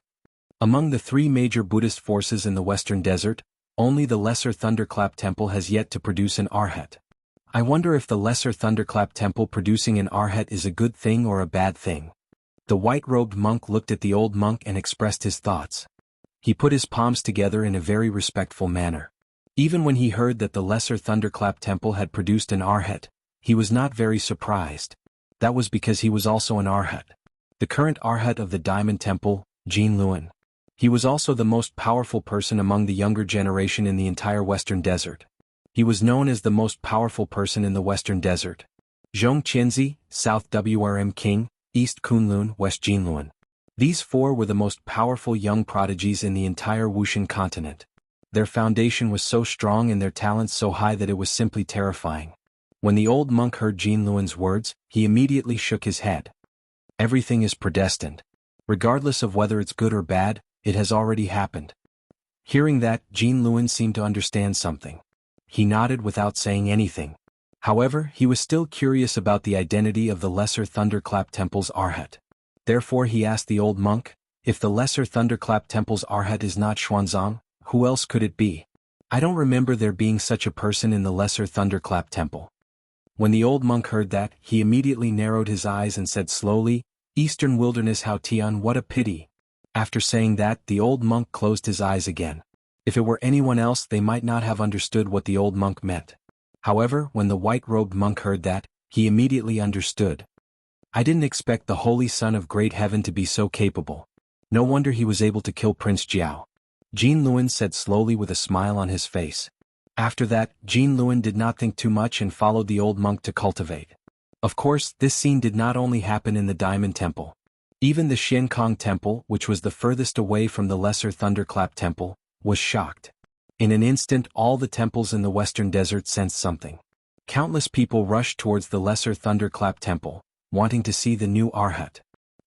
Among the three major Buddhist forces in the Western Desert, only the Lesser Thunderclap Temple has yet to produce an arhat. I wonder if the Lesser Thunderclap Temple producing an arhat is a good thing or a bad thing. The white-robed monk looked at the old monk and expressed his thoughts. He put his palms together in a very respectful manner. Even when he heard that the Lesser Thunderclap Temple had produced an arhat, he was not very surprised. That was because he was also an arhat. The current arhat of the Diamond Temple, Jin Luan. He was also the most powerful person among the younger generation in the entire Western Desert. He was known as the most powerful person in the Western Desert. Zhong Qianzi, South WRM King, East Kunlun, West Jinluan. These four were the most powerful young prodigies in the entire Wuxian continent. Their foundation was so strong and their talents so high that it was simply terrifying. When the old monk heard Jin Luan's words, he immediately shook his head. Everything is predestined. Regardless of whether it's good or bad, it has already happened. Hearing that, Jin Luan seemed to understand something. He nodded without saying anything. However, he was still curious about the identity of the Lesser Thunderclap Temple's arhat. Therefore he asked the old monk, if the Lesser Thunderclap Temple's arhat is not Xuanzang, who else could it be? I don't remember there being such a person in the Lesser Thunderclap Temple. When the old monk heard that, he immediately narrowed his eyes and said slowly, Eastern Wilderness Hao Tian, what a pity. After saying that, the old monk closed his eyes again. If it were anyone else, they might not have understood what the old monk meant. However, when the white-robed monk heard that, he immediately understood. I didn't expect the Holy Son of Great Heaven to be so capable. No wonder he was able to kill Prince Jiao. Jin Luan said slowly with a smile on his face. After that, Jin Luan did not think too much and followed the old monk to cultivate. Of course, this scene did not only happen in the Diamond Temple. Even the Xiankong Temple, which was the furthest away from the Lesser Thunderclap Temple, was shocked. In an instant, all the temples in the Western Desert sensed something. Countless people rushed towards the Lesser Thunderclap Temple, wanting to see the new arhat.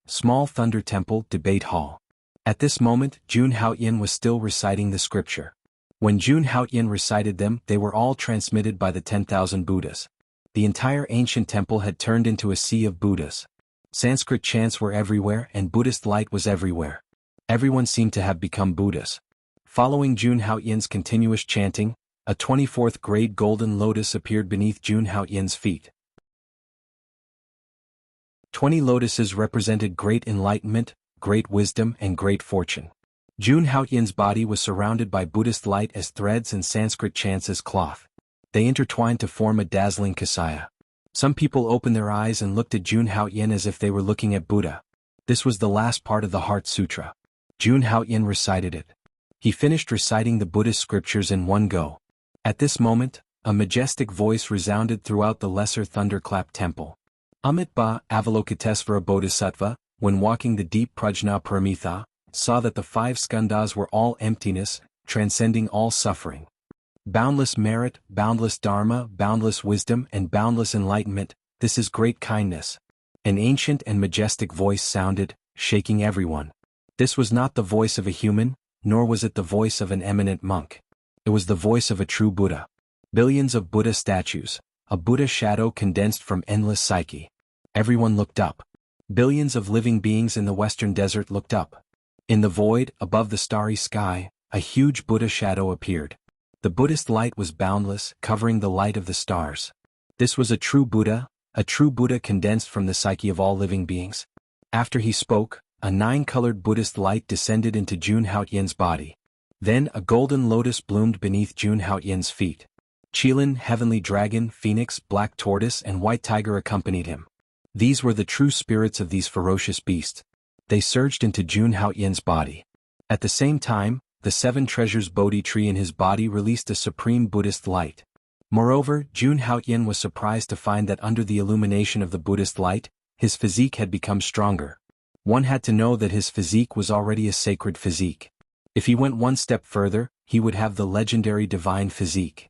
Small Thunder Temple, Debate Hall. At this moment, Jun Haoyan was still reciting the scripture. When Jun Haoyan recited them, they were all transmitted by the 10,000 Buddhas. The entire ancient temple had turned into a sea of Buddhas. Sanskrit chants were everywhere and Buddhist light was everywhere. Everyone seemed to have become Buddhas. Following Jun Haoyan's continuous chanting, a 24th grade golden lotus appeared beneath Jun Haoyan's feet. 20 lotuses represented great enlightenment, great wisdom and great fortune. Jun Haoyan's body was surrounded by Buddhist light as threads and Sanskrit chants as cloth. They intertwined to form a dazzling kasaya. Some people opened their eyes and looked at Jun Haoyan as if they were looking at Buddha. This was the last part of the Heart Sutra. Jun Haoyan recited it. He finished reciting the Buddhist scriptures in one go. At this moment, a majestic voice resounded throughout the lesser thunderclap temple. Amitabha Avalokitesvara Bodhisattva, when walking the deep Prajna Paramitha, saw that the 5 skandhas were all emptiness, transcending all suffering. Boundless merit, boundless dharma, boundless wisdom and boundless enlightenment, this is great kindness. An ancient and majestic voice sounded, shaking everyone. This was not the voice of a human, nor was it the voice of an eminent monk. It was the voice of a true Buddha. Billions of Buddha statues, a Buddha shadow condensed from endless psyche. Everyone looked up. Billions of living beings in the western desert looked up. In the void, above the starry sky, a huge Buddha shadow appeared. The Buddhist light was boundless, covering the light of the stars. This was a true Buddha condensed from the psyche of all living beings. After he spoke, a 9-colored Buddhist light descended into Jun Haotian's body. Then a golden lotus bloomed beneath Jun Haotian's feet. Qilin, heavenly dragon, phoenix, black tortoise and white tiger accompanied him. These were the true spirits of these ferocious beasts. They surged into Jun Haotian's body. At the same time, the 7 treasures Bodhi tree in his body released a supreme Buddhist light. Moreover, Jun Haotian was surprised to find that under the illumination of the Buddhist light, his physique had become stronger. One had to know that his physique was already a sacred physique. If he went one step further, he would have the legendary divine physique.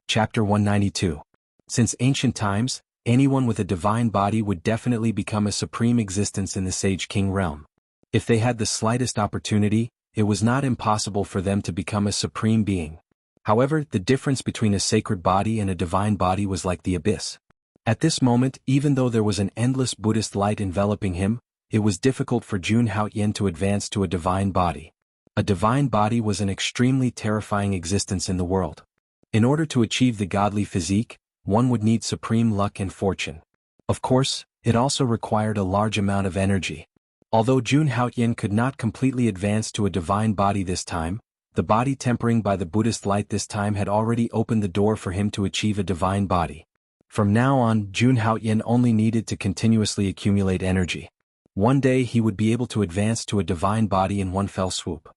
Chapter 192. Since ancient times, anyone with a divine body would definitely become a supreme existence in the Sage King realm. If they had the slightest opportunity, it was not impossible for them to become a supreme being. However, the difference between a sacred body and a divine body was like the abyss. At this moment, even though there was an endless Buddhist light enveloping him, it was difficult for Jun Haotian to advance to a divine body. A divine body was an extremely terrifying existence in the world. In order to achieve the godly physique, one would need supreme luck and fortune. Of course, it also required a large amount of energy. Although Jun Haotian could not completely advance to a divine body this time, the body tempering by the Buddhist light this time had already opened the door for him to achieve a divine body. From now on, Jun Haotian only needed to continuously accumulate energy. One day he would be able to advance to a divine body in one fell swoop.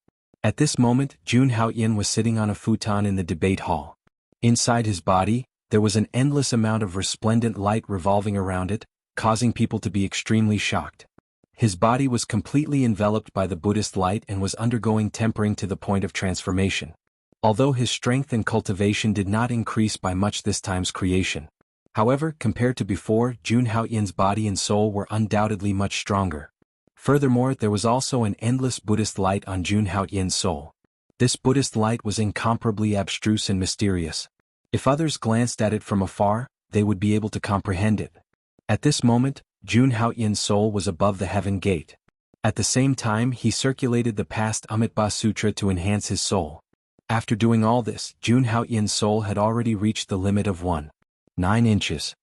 At this moment, Jun Haotian was sitting on a futon in the debate hall. Inside his body, there was an endless amount of resplendent light revolving around it, causing people to be extremely shocked. His body was completely enveloped by the Buddhist light and was undergoing tempering to the point of transformation. Although his strength and cultivation did not increase by much this time's creation. However, compared to before, Jun Haotian's body and soul were undoubtedly much stronger. Furthermore, there was also an endless Buddhist light on Jun Haotian's soul. This Buddhist light was incomparably abstruse and mysterious. If others glanced at it from afar, they would be able to comprehend it. At this moment, Jun Haotian's soul was above the heaven gate. At the same time, he circulated the past Amitabha Sutra to enhance his soul. After doing all this, Jun Haotian's soul had already reached the limit of 1.9 inches.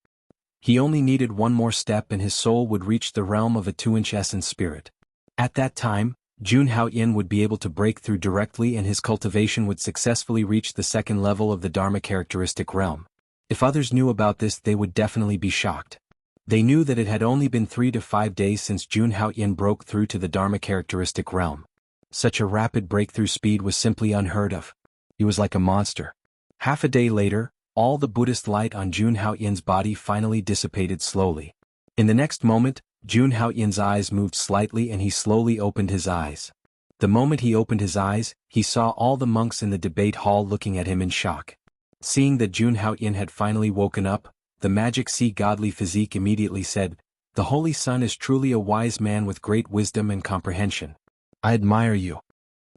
He only needed one more step and his soul would reach the realm of a 2-inch essence spirit. At that time, Jun Haotian would be able to break through directly and his cultivation would successfully reach the 2nd level of the Dharma characteristic realm. If others knew about this, they would definitely be shocked. They knew that it had only been 3 to 5 days since Jun Haotian broke through to the Dharma characteristic realm. Such a rapid breakthrough speed was simply unheard of. He was like a monster. Half a day later, all the Buddhist light on Jun Haotian's body finally dissipated slowly. In the next moment, Jun Haotian's eyes moved slightly and he slowly opened his eyes. The moment he opened his eyes, he saw all the monks in the debate hall looking at him in shock. Seeing that Jun Haotian had finally woken up, the magic sea godly physique immediately said, "The Holy Sun is truly a wise man with great wisdom and comprehension. I admire you."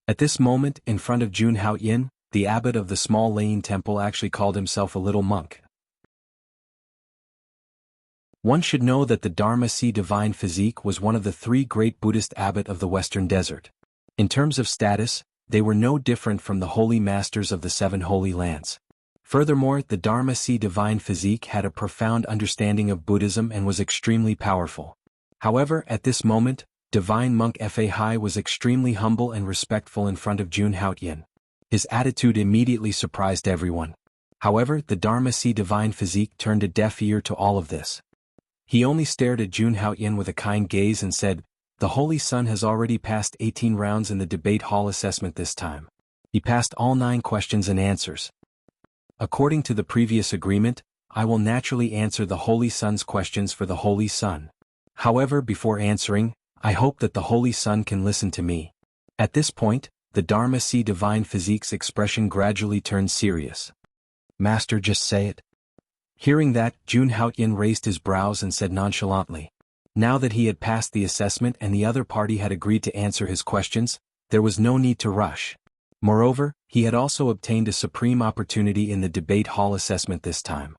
At this moment, in front of Jun Haotian, the abbot of the small Lain temple actually called himself a little monk. One should know that the Dharma Sea Divine Physique was one of the 3 great Buddhist abbot of the Western Desert. In terms of status, they were no different from the holy masters of the 7 holy lands. Furthermore, the Dharma Sea Divine Physique had a profound understanding of Buddhism and was extremely powerful. However, at this moment, Divine Monk Fa Hai was extremely humble and respectful in front of Jun Haotian. His attitude immediately surprised everyone. However, the Dharma Sea Divine Physique turned a deaf ear to all of this. He only stared at Jun Haotian with a kind gaze and said, the Holy Son has already passed 18 rounds in the debate hall assessment this time. He passed all 9 questions and answers. According to the previous agreement, I will naturally answer the Holy Son's questions for the Holy Son. However, before answering, I hope that the Holy Son can listen to me. At this point, the Dharma See Divine Physique's expression gradually turned serious. Master, just say it. Hearing that, Jun Haoyin raised his brows and said nonchalantly. Now that he had passed the assessment and the other party had agreed to answer his questions, there was no need to rush. Moreover, he had also obtained a supreme opportunity in the debate hall assessment this time.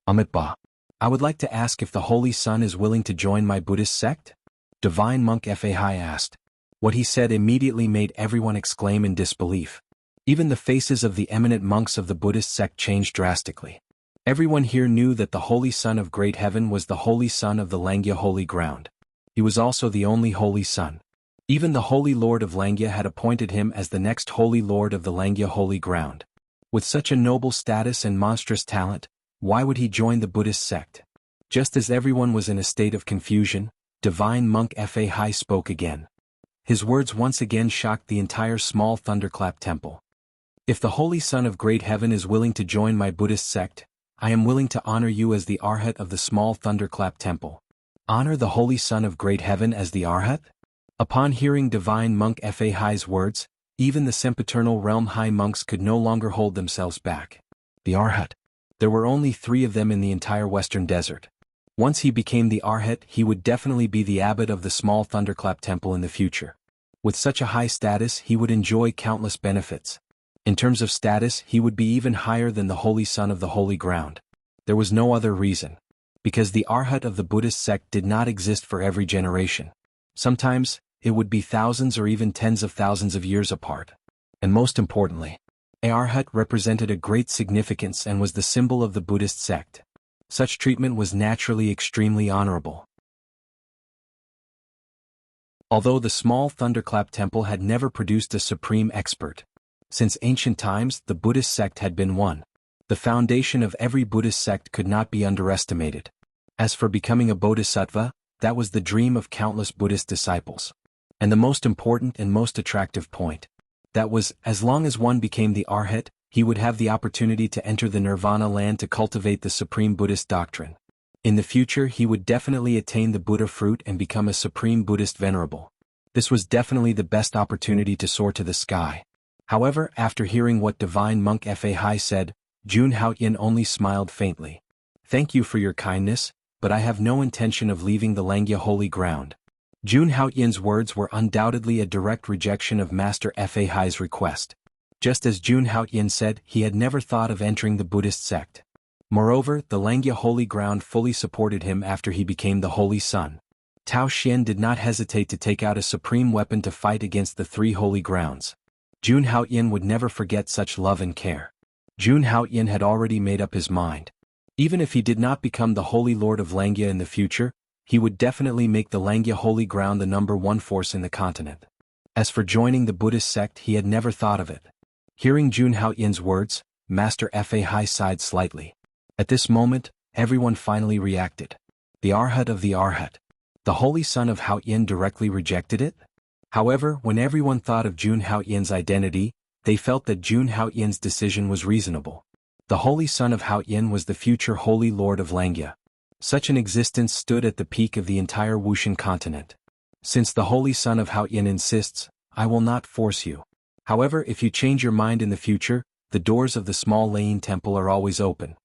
Amitabha, I would like to ask if the Holy Son is willing to join my Buddhist sect? Divine Monk Fahai asked. What he said immediately made everyone exclaim in disbelief. Even the faces of the eminent monks of the Buddhist sect changed drastically. Everyone here knew that the Holy Son of Great Heaven was the Holy Son of the Langya Holy Ground. He was also the only Holy Son. Even the Holy Lord of Langya had appointed him as the next Holy Lord of the Langya Holy Ground. With such a noble status and monstrous talent, why would he join the Buddhist sect? Just as everyone was in a state of confusion, Divine Monk Fahai spoke again. His words once again shocked the entire small thunderclap temple. If the Holy Son of Great Heaven is willing to join my Buddhist sect, I am willing to honor you as the Arhat of the small thunderclap temple. Honor the Holy Son of Great Heaven as the Arhat? Upon hearing Divine Monk Fahai's words, even the sempiternal realm high monks could no longer hold themselves back. The Arhat. There were only 3 of them in the entire Western Desert. Once he became the Arhat, he would definitely be the abbot of the small thunderclap temple in the future. With such a high status, he would enjoy countless benefits. In terms of status, he would be even higher than the Holy Son of the Holy Ground. There was no other reason. Because the Arhat of the Buddhist sect did not exist for every generation. Sometimes, it would be thousands or even tens of thousands of years apart. And most importantly, a Arhat represented a great significance and was the symbol of the Buddhist sect. Such treatment was naturally extremely honorable. Although the small thunderclap temple had never produced a supreme expert. Since ancient times, the Buddhist sect had been one. The foundation of every Buddhist sect could not be underestimated. As for becoming a bodhisattva, that was the dream of countless Buddhist disciples. And the most important and most attractive point. That was, as long as one became the Arhat, he would have the opportunity to enter the Nirvana land to cultivate the supreme Buddhist doctrine. In the future he would definitely attain the Buddha fruit and become a supreme Buddhist venerable. This was definitely the best opportunity to soar to the sky. However, after hearing what Divine Monk Fahai said, Jun Haoyin only smiled faintly. Thank you for your kindness, but I have no intention of leaving the Langya Holy Ground. Jun Haoyin's words were undoubtedly a direct rejection of Master Fahai's request. Just as Jun Haoyin said, he had never thought of entering the Buddhist sect. Moreover, the Langya Holy Ground fully supported him after he became the Holy Son. Tao Xian did not hesitate to take out a supreme weapon to fight against the 3 holy grounds. Jun Haoyin would never forget such love and care. Jun Haoyin had already made up his mind. Even if he did not become the Holy Lord of Langya in the future, he would definitely make the Langya Holy Ground the #1 force in the continent. As for joining the Buddhist sect, he had never thought of it. Hearing Jun Haoyin's words, Master Fahai sighed slightly. At this moment, everyone finally reacted. The Arhat of the Arhat. The Holy Son of Haoyin directly rejected it? However, when everyone thought of Jun Haoyin's identity, they felt that Jun Haoyin's decision was reasonable. The Holy Son of Haoyin was the future Holy Lord of Langya. Such an existence stood at the peak of the entire Wuxian continent. Since the Holy Son of Haoyin insists, I will not force you. However, if you change your mind in the future, the doors of the small Layin temple are always open.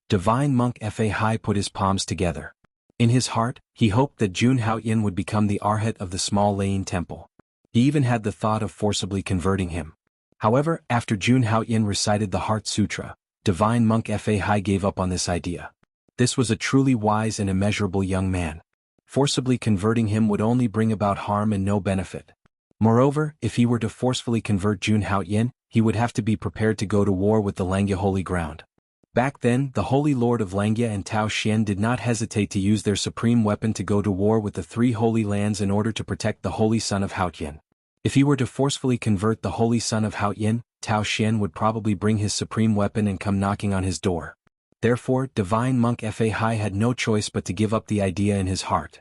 Divine Monk Fahai put his palms together. In his heart, he hoped that Jun Haoyin would become the Arhat of the small Layin temple. He even had the thought of forcibly converting him. However, after Jun Haoyin recited the Heart Sutra, Divine Monk Fahai gave up on this idea. This was a truly wise and immeasurable young man. Forcibly converting him would only bring about harm and no benefit. Moreover, if he were to forcefully convert Jun Haoyin, he would have to be prepared to go to war with the Langya Holy Ground. Back then, the Holy Lord of Langya and Tao Xian did not hesitate to use their supreme weapon to go to war with the 3 holy lands in order to protect the Holy Son of Haoyin. If he were to forcefully convert the Holy Son of Haoyin, Tao Xian would probably bring his supreme weapon and come knocking on his door. Therefore, Divine Monk Fahai had no choice but to give up the idea in his heart.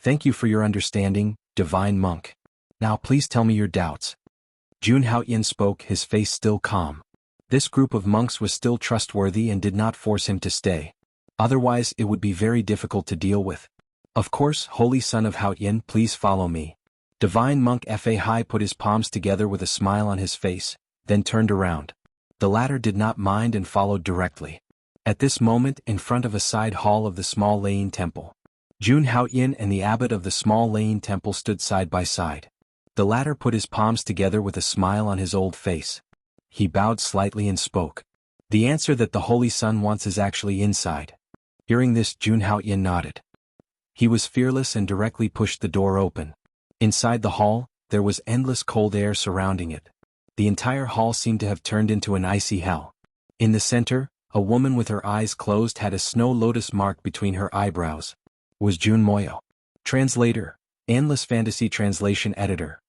Thank you for your understanding, divine monk. Now please tell me your doubts. Jun Haoyan spoke, his face still calm. This group of monks was still trustworthy and did not force him to stay. Otherwise it would be very difficult to deal with. Of course, holy son of Haoyan, please follow me. Divine monk Fa Hai put his palms together with a smile on his face, then turned around. The latter did not mind and followed directly. At this moment, in front of a side hall of the small Layin temple, Jun Haoyan and the abbot of the small Layin temple stood side by side. The latter put his palms together with a smile on his old face. He bowed slightly and spoke. The answer that the holy son wants is actually inside. Hearing this, Jun Haoyan nodded. He was fearless and directly pushed the door open. Inside the hall, there was endless cold air surrounding it. The entire hall seemed to have turned into an icy hell. In the center, a woman with her eyes closed had a snow lotus mark between her eyebrows. Was Jun Moyo. Translator. Endless Fantasy Translation Editor.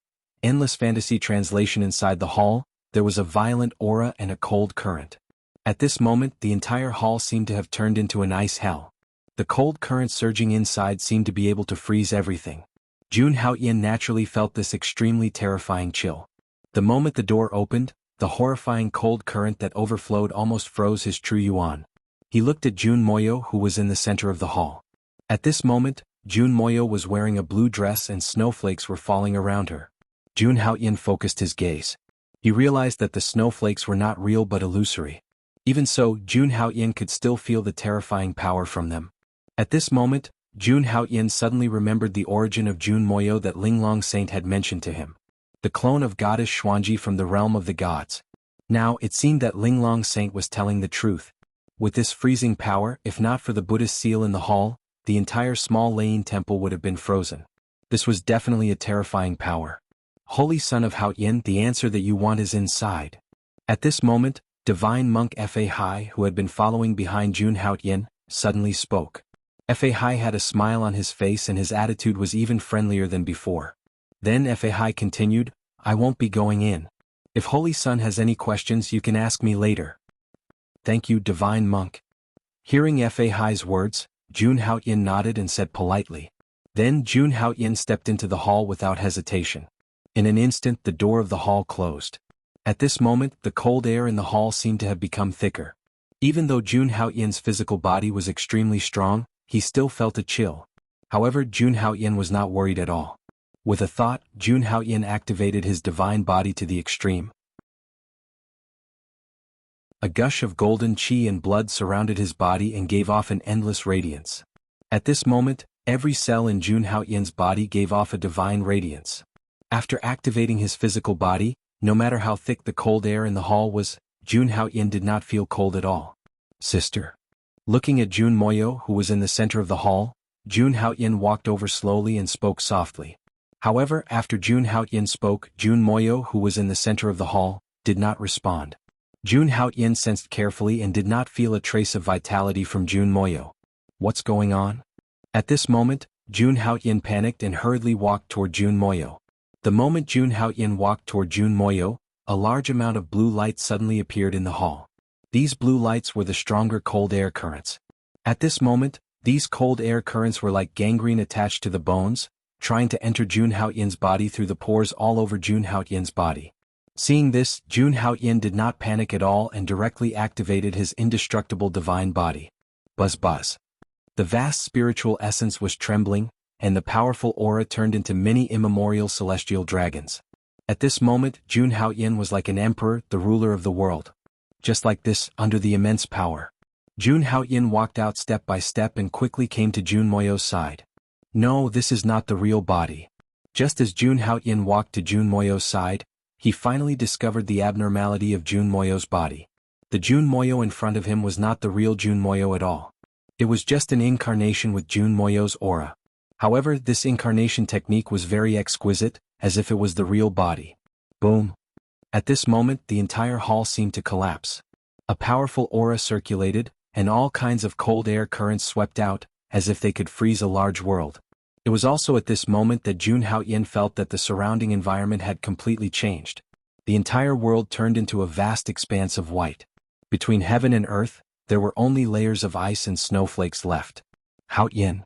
Endless Fantasy Translation. Inside the hall, there was a violent aura and a cold current. At this moment, the entire hall seemed to have turned into an ice hell. The cold current surging inside seemed to be able to freeze everything. Jun Haoyan naturally felt this extremely terrifying chill. The moment the door opened, the horrifying cold current that overflowed almost froze his true yuan. He looked at Jun Moyo, who was in the center of the hall. At this moment, Jun Moyo was wearing a blue dress and snowflakes were falling around her. Jun Haoyan focused his gaze. He realized that the snowflakes were not real but illusory. Even so, Jun Haoyan could still feel the terrifying power from them. At this moment, Jun Haoyan suddenly remembered the origin of Jun Moyo that Linglong Saint had mentioned to him. The clone of goddess Xuanji from the realm of the gods. Now, it seemed that Linglong Saint was telling the truth. With this freezing power, if not for the Buddhist seal in the hall, the entire small Layin temple would have been frozen. This was definitely a terrifying power. Holy son of Haoyan, the answer that you want is inside. At this moment, divine monk Fa Hai, who had been following behind Jun Haoyan, suddenly spoke. Fa Hai had a smile on his face and his attitude was even friendlier than before. Then Fa Hai continued, I won't be going in. If Holy Son has any questions you can ask me later. Thank you, divine monk. Hearing Fa Hai's words, Jun Haoyan nodded and said politely. Then Jun Haoyan stepped into the hall without hesitation. In an instant the door of the hall closed. At this moment the cold air in the hall seemed to have become thicker. Even though Jun Haoyan's physical body was extremely strong, he still felt a chill. However, Jun Haoyan was not worried at all. With a thought, Jun Haoyan activated his divine body to the extreme. A gush of golden qi and blood surrounded his body and gave off an endless radiance. At this moment, every cell in Jun Haoyan's body gave off a divine radiance. After activating his physical body, no matter how thick the cold air in the hall was, Jun Haoyan did not feel cold at all. Sister. Looking at Jun Moyo, who was in the center of the hall, Jun Haoyan walked over slowly and spoke softly. However, after Jun Haoyan spoke, Jun Moyo, who was in the center of the hall, did not respond. Jun Haoyan sensed carefully and did not feel a trace of vitality from Jun Moyo. What's going on? At this moment, Jun Haoyan panicked and hurriedly walked toward Jun Moyo. The moment Jun Haoyan walked toward Jun Moyo, a large amount of blue light suddenly appeared in the hall. These blue lights were the stronger cold air currents. At this moment, these cold air currents were like gangrene attached to the bones, trying to enter Jun Haoyan's body through the pores all over Jun Haoyan's body. Seeing this, Jun Haoyan did not panic at all and directly activated his indestructible divine body. Buzz buzz. The vast spiritual essence was trembling, and the powerful aura turned into many immemorial celestial dragons. At this moment, Jun Haoyan was like an emperor, the ruler of the world. Just like this, under the immense power. Jun Haoyan walked out step by step and quickly came to Jun Moyo's side. No, this is not the real body. Just as Jun Haoyan walked to Jun Moyo's side, he finally discovered the abnormality of Jun Moyo's body. The Jun Moyo in front of him was not the real Jun Moyo at all. It was just an incarnation with Jun Moyo's aura. However, this incarnation technique was very exquisite, as if it was the real body. Boom. At this moment, the entire hall seemed to collapse. A powerful aura circulated, and all kinds of cold air currents swept out, as if they could freeze a large world. It was also at this moment that Jun Haoyan felt that the surrounding environment had completely changed. The entire world turned into a vast expanse of white. Between heaven and earth, there were only layers of ice and snowflakes left. Haoyan.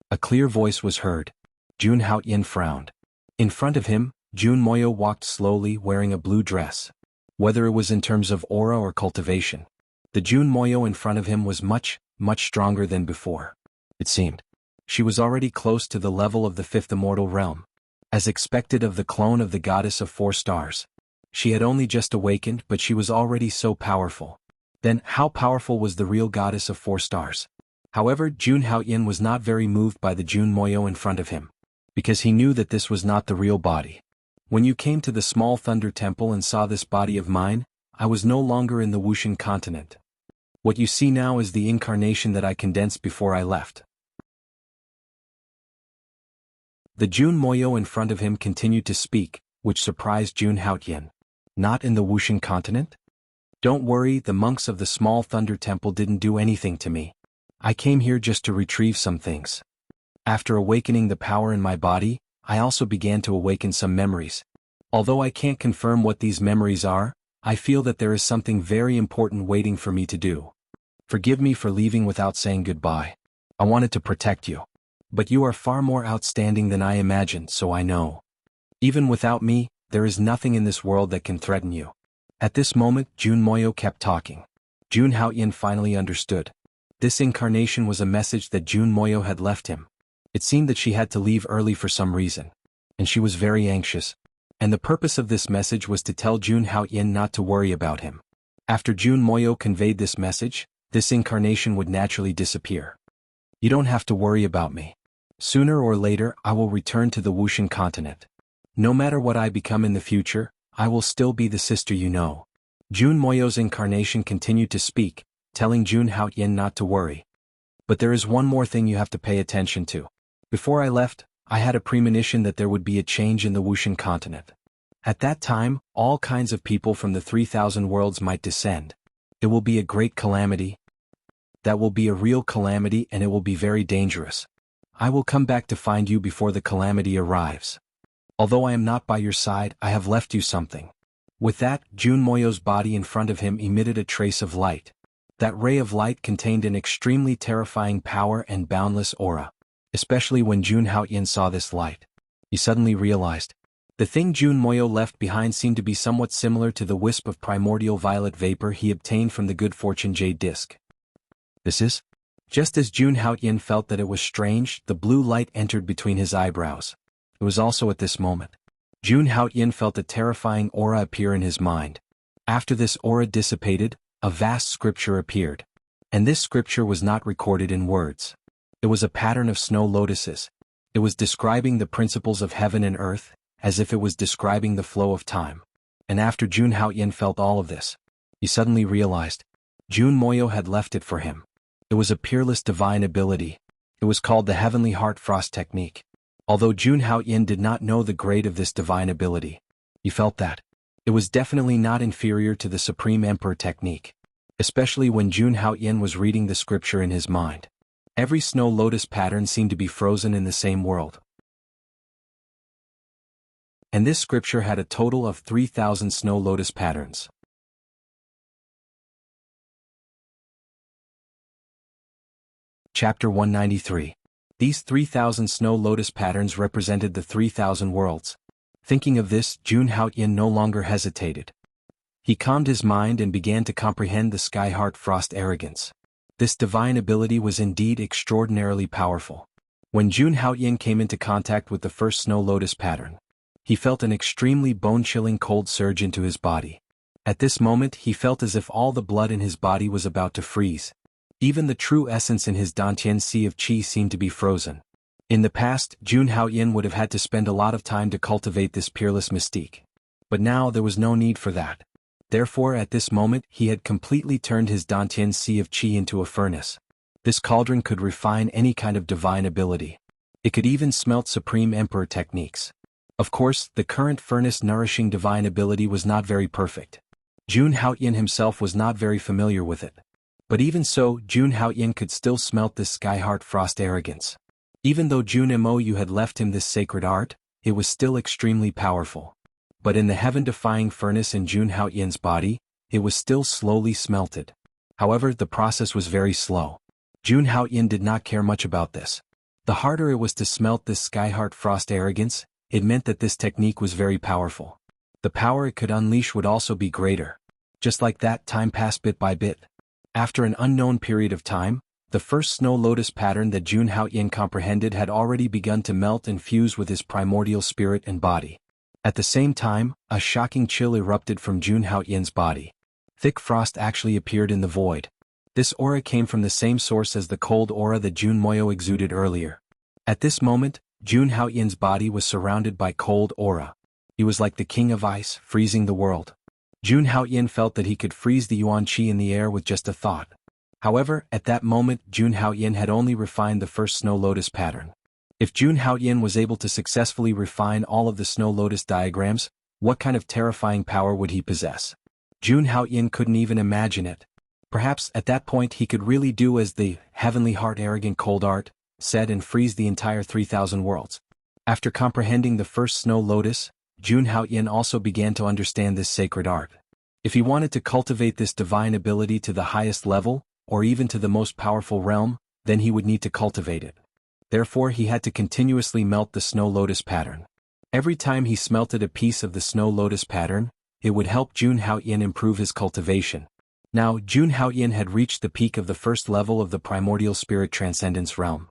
A clear voice was heard. Jun Haoyan frowned. In front of him, Jun Moyo walked slowly wearing a blue dress. Whether it was in terms of aura or cultivation, the Jun Moyo in front of him was much stronger than before. It seemed. She was already close to the level of the fifth immortal realm. As expected of the clone of the goddess of 4 stars. She had only just awakened, but she was already so powerful. Then, how powerful was the real goddess of 4 stars? However, Jun Haoyan was not very moved by the Jun Moyo in front of him, because he knew that this was not the real body. When you came to the small thunder temple and saw this body of mine, I was no longer in the Wuxian continent. What you see now is the incarnation that I condensed before I left. The Jun Moyo in front of him continued to speak, which surprised Jun Haoyan. Not in the Wuxian continent? Don't worry, the monks of the small thunder temple didn't do anything to me. I came here just to retrieve some things. After awakening the power in my body, I also began to awaken some memories. Although I can't confirm what these memories are, I feel that there is something very important waiting for me to do. Forgive me for leaving without saying goodbye. I wanted to protect you. But you are far more outstanding than I imagined, so I know. Even without me, there is nothing in this world that can threaten you. At this moment, Jun Moyo kept talking. Jun Haoyan finally understood. This incarnation was a message that Jun Moyo had left him. It seemed that she had to leave early for some reason. And she was very anxious. And the purpose of this message was to tell Jun Haoyan not to worry about him. After Jun Moyo conveyed this message, this incarnation would naturally disappear. You don't have to worry about me. Sooner or later, I will return to the Wuxian continent. No matter what I become in the future, I will still be the sister you know. Jun Moyo's incarnation continued to speak, telling Jun Haoyan not to worry. But there is one more thing you have to pay attention to. Before I left, I had a premonition that there would be a change in the Wuxian continent. At that time, all kinds of people from the 3,000 worlds might descend. It will be a great calamity. That will be a real calamity, and it will be very dangerous. I will come back to find you before the calamity arrives. Although I am not by your side, I have left you something. With that, Jun Moyo's body in front of him emitted a trace of light. That ray of light contained an extremely terrifying power and boundless aura. Especially when Jun Haoyan saw this light. He suddenly realized. The thing Jun Moyo left behind seemed to be somewhat similar to the wisp of primordial violet vapor he obtained from the Good Fortune Jade Disc. This is? Just as Jun Haoyan felt that it was strange, the blue light entered between his eyebrows. It was also at this moment. Jun Haoyan felt a terrifying aura appear in his mind. After this aura dissipated, a vast scripture appeared. And this scripture was not recorded in words. It was a pattern of snow lotuses. It was describing the principles of heaven and earth, as if it was describing the flow of time. And after Jun Haoyan felt all of this, he suddenly realized. Jun Moyo had left it for him. It was a peerless divine ability. It was called the Heavenly Heart Frost Technique. Although Jun Haoyan did not know the grade of this divine ability, he felt that it was definitely not inferior to the Supreme Emperor Technique, especially when Jun Haoyan was reading the scripture in his mind. Every snow lotus pattern seemed to be frozen in the same world. And this scripture had a total of 3,000 snow lotus patterns. Chapter 193. These 3,000 snow lotus patterns represented the 3,000 worlds. Thinking of this, Jun Haoyan no longer hesitated. He calmed his mind and began to comprehend the Sky Heart Frost Arrogance. This divine ability was indeed extraordinarily powerful. When Jun Haoyan came into contact with the first snow lotus pattern, he felt an extremely bone-chilling cold surge into his body. At this moment he felt as if all the blood in his body was about to freeze. Even the true essence in his Dantian Sea of Qi seemed to be frozen. In the past, Jun Haoyan would have had to spend a lot of time to cultivate this peerless mystique. But now there was no need for that. Therefore at this moment he had completely turned his Dantian Sea of Qi into a furnace. This cauldron could refine any kind of divine ability. It could even smelt Supreme Emperor techniques. Of course, the current furnace nourishing divine ability was not very perfect. Jun Haoyan himself was not very familiar with it. But even so, Jun Haoyan could still smelt this Skyheart Frost Arrogance. Even though Jun Mo had left him this sacred art, it was still extremely powerful. But in the heaven-defying furnace in Jun Haoyan's body, it was still slowly smelted. However, the process was very slow. Jun Haoyan did not care much about this. The harder it was to smelt this Skyheart Frost arrogance, it meant that this technique was very powerful. The power it could unleash would also be greater. Just like that, time passed bit by bit. After an unknown period of time, the first snow lotus pattern that Jun Haoyan comprehended had already begun to melt and fuse with his primordial spirit and body. At the same time, a shocking chill erupted from Jun Haoyan's body. Thick frost actually appeared in the void. This aura came from the same source as the cold aura that Jun Moyo exuded earlier. At this moment, Jun Haoyan's body was surrounded by cold aura. He was like the king of ice, freezing the world. Jun Haoyan felt that he could freeze the Yuan Qi in the air with just a thought. However, at that moment Jun Haoyan had only refined the first snow lotus pattern. If Jun Haoyan was able to successfully refine all of the snow lotus diagrams, what kind of terrifying power would he possess? Jun Haoyan couldn't even imagine it. Perhaps at that point he could really do as the heavenly heart arrogant cold art said and freeze the entire 3,000 worlds. After comprehending the first snow lotus, Jun Haoyan also began to understand this sacred art. If he wanted to cultivate this divine ability to the highest level, or even to the most powerful realm, then he would need to cultivate it. Therefore he had to continuously melt the snow lotus pattern. Every time he smelted a piece of the snow lotus pattern, it would help Jun Haoyan improve his cultivation. Now Jun Haoyan had reached the peak of the first level of the primordial spirit transcendence realm.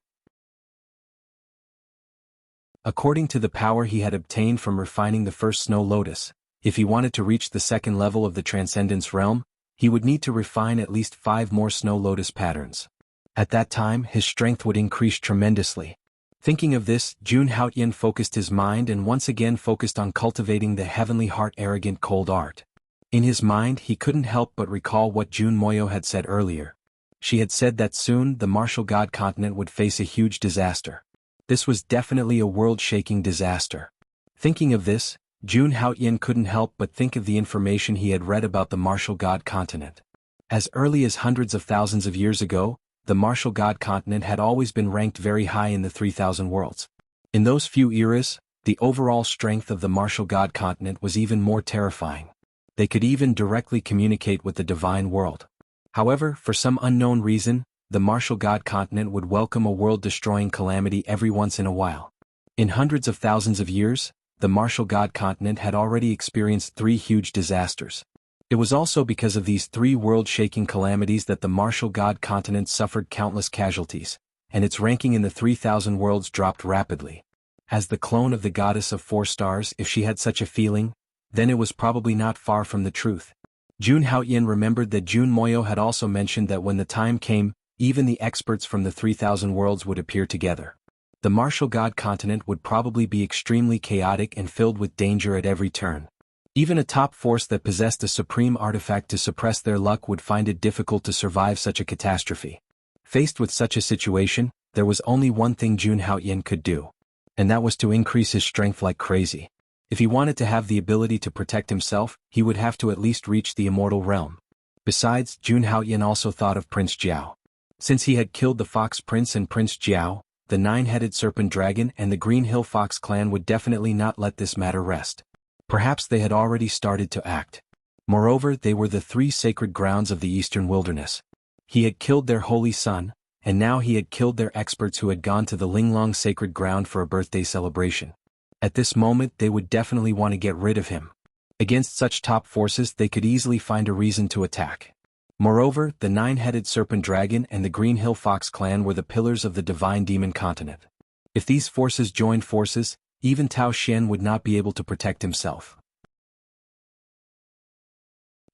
According to the power he had obtained from refining the first snow lotus, if he wanted to reach the second level of the transcendence realm, he would need to refine at least 5 more snow lotus patterns. At that time his strength would increase tremendously. Thinking of this, Jun Haoyan focused his mind and once again focused on cultivating the heavenly heart arrogant cold art. In his mind he couldn't help but recall what Jun Moyo had said earlier. She had said that soon the martial god continent would face a huge disaster. This was definitely a world-shaking disaster. Thinking of this, Jun Haoyan couldn't help but think of the information he had read about the martial god continent. As early as hundreds of thousands of years ago, the martial god continent had always been ranked very high in the 3,000 worlds. In those few eras, the overall strength of the martial god continent was even more terrifying. They could even directly communicate with the divine world. However, for some unknown reason, the martial god continent would welcome a world-destroying calamity every once in a while. In hundreds of thousands of years, the martial god continent had already experienced 3 huge disasters. It was also because of these 3 world-shaking calamities that the martial god continent suffered countless casualties, and its ranking in the 3,000 worlds dropped rapidly. As the clone of the goddess of 4 stars, if she had such a feeling, then it was probably not far from the truth. Jun Haoyan remembered that Jun Moyo had also mentioned that when the time came, even the experts from the 3,000 worlds would appear together. The martial god continent would probably be extremely chaotic and filled with danger at every turn. Even a top force that possessed a supreme artifact to suppress their luck would find it difficult to survive such a catastrophe. Faced with such a situation, there was only one thing Jun Haoyan could do. And that was to increase his strength like crazy. If he wanted to have the ability to protect himself, he would have to at least reach the immortal realm. Besides, Jun Haoyan also thought of Prince Jiao. Since he had killed the Fox Prince and Prince Jiao, the 9-headed serpent dragon and the Green Hill Fox clan would definitely not let this matter rest. Perhaps they had already started to act. Moreover, they were the 3 sacred grounds of the eastern wilderness. He had killed their holy son, and now he had killed their experts who had gone to the Linglong sacred ground for a birthday celebration. At this moment they would definitely want to get rid of him. Against such top forces they could easily find a reason to attack. Moreover, the 9-headed serpent dragon and the Green Hill Fox clan were the pillars of the divine demon continent. If these forces joined forces, even Tao Xian would not be able to protect himself.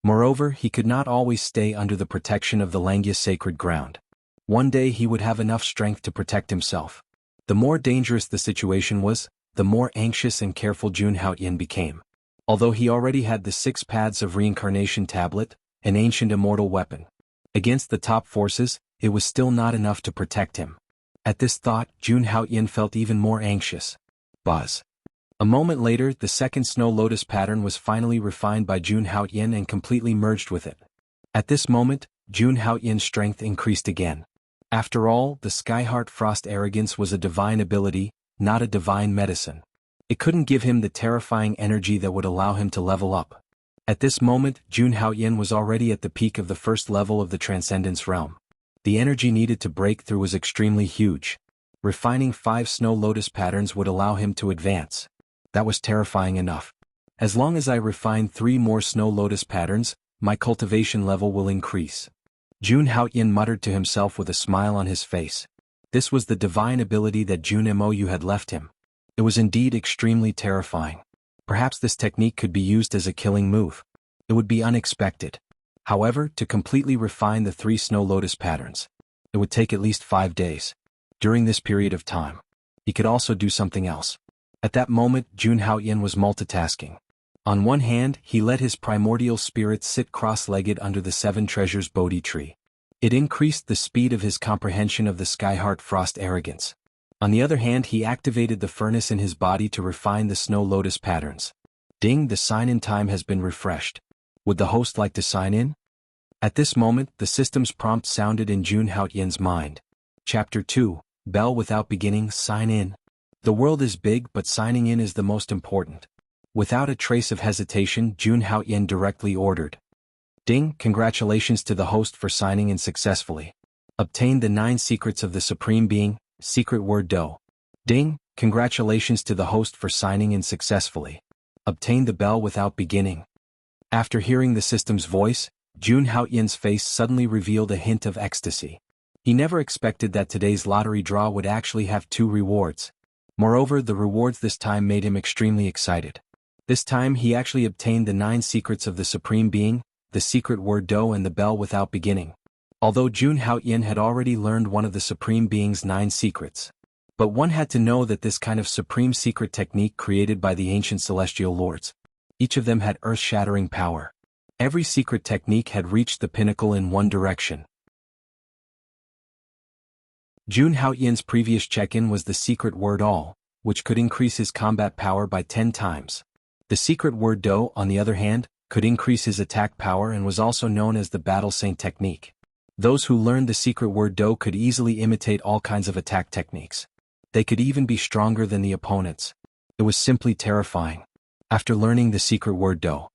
Moreover, he could not always stay under the protection of the Langya sacred ground. One day he would have enough strength to protect himself. The more dangerous the situation was, the more anxious and careful Jun Haoyan became. Although he already had the 6 paths of reincarnation tablet, an ancient immortal weapon. Against the top forces, it was still not enough to protect him. At this thought, Jun Haoyan felt even more anxious. Buzz. A moment later, the second snow lotus pattern was finally refined by Jun Haoyan and completely merged with it. At this moment, Jun Haoyan's strength increased again. After all, the Skyheart Frost arrogance was a divine ability, not a divine medicine. It couldn't give him the terrifying energy that would allow him to level up. At this moment, Jun Haoyan was already at the peak of the first level of the Transcendence realm. The energy needed to break through was extremely huge. Refining 5 snow lotus patterns would allow him to advance. That was terrifying enough. As long as I refine 3 more snow lotus patterns, my cultivation level will increase. Jun Haoyan muttered to himself with a smile on his face. This was the divine ability that Jun Mou had left him. It was indeed extremely terrifying. Perhaps this technique could be used as a killing move. It would be unexpected. However, to completely refine the 3 snow lotus patterns, it would take at least 5 days. During this period of time, he could also do something else. At that moment, Jun Haoyan was multitasking. On one hand, he let his primordial spirit sit cross-legged under the 7 treasures Bodhi tree. It increased the speed of his comprehension of the Skyheart Frost arrogance. On the other hand, he activated the furnace in his body to refine the snow lotus patterns. Ding, the sign-in time has been refreshed. Would the host like to sign in? At this moment, the system's prompt sounded in Jun Haoyan's mind. Chapter 2, Bell Without Beginning, Sign In. The world is big, but signing in is the most important. Without a trace of hesitation, Jun Haoyan directly ordered. Ding, congratulations to the host for signing in successfully. Obtained the 9 secrets of the Supreme Being, secret word Do. Ding, congratulations to the host for signing in successfully. Obtained the bell without beginning. After hearing the system's voice, Jun Haoyan's face suddenly revealed a hint of ecstasy. He never expected that today's lottery draw would actually have 2 rewards. Moreover, the rewards this time made him extremely excited. This time he actually obtained the 9 secrets of the Supreme Being, the secret word Do and the bell without beginning. Although Jun Haoyan had already learned one of the Supreme Being's 9 secrets. But one had to know that this kind of supreme secret technique created by the ancient celestial lords. Each of them had earth-shattering power. Every secret technique had reached the pinnacle in one direction. Jun Haoyan's previous check-in was the secret word All, which could increase his combat power by 10 times. The secret word Do, on the other hand, could increase his attack power and was also known as the Battle Saint technique. Those who learned the secret word Do could easily imitate all kinds of attack techniques. They could even be stronger than the opponents. It was simply terrifying. After learning the secret word Do,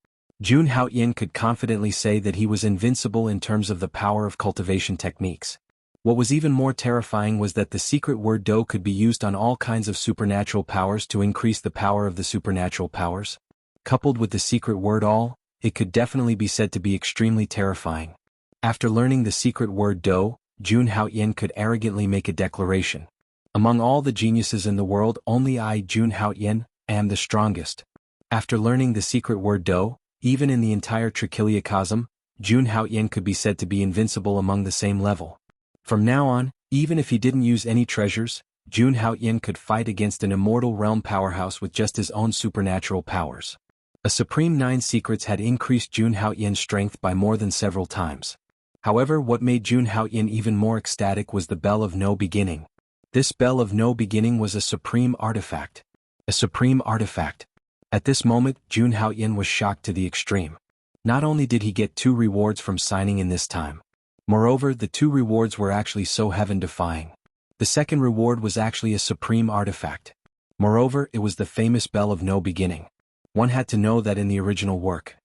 Jun Haoyan could confidently say that he was invincible in terms of the power of cultivation techniques. What was even more terrifying was that the secret word Do could be used on all kinds of supernatural powers to increase the power of the supernatural powers. Coupled with the secret word All, it could definitely be said to be extremely terrifying. After learning the secret word Do, Jun Haoyan could arrogantly make a declaration. Among all the geniuses in the world, only I, Jun Haoyan, am the strongest. After learning the secret word Do, even in the entire Trichiliacosm, Jun Haoyan could be said to be invincible among the same level. From now on, even if he didn't use any treasures, Jun Haoyan could fight against an immortal realm powerhouse with just his own supernatural powers. A supreme 9 secrets had increased Jun Haoyan's strength by more than several times. However, what made Jun Haoyan even more ecstatic was the Bell of No Beginning. This Bell of No Beginning was a supreme artifact. A supreme artifact. At this moment, Jun Haoyan was shocked to the extreme. Not only did he get 2 rewards from signing in this time. Moreover, the 2 rewards were actually so heaven-defying. The second reward was actually a supreme artifact. Moreover, it was the famous Bell of No Beginning. One had to know that in the original work.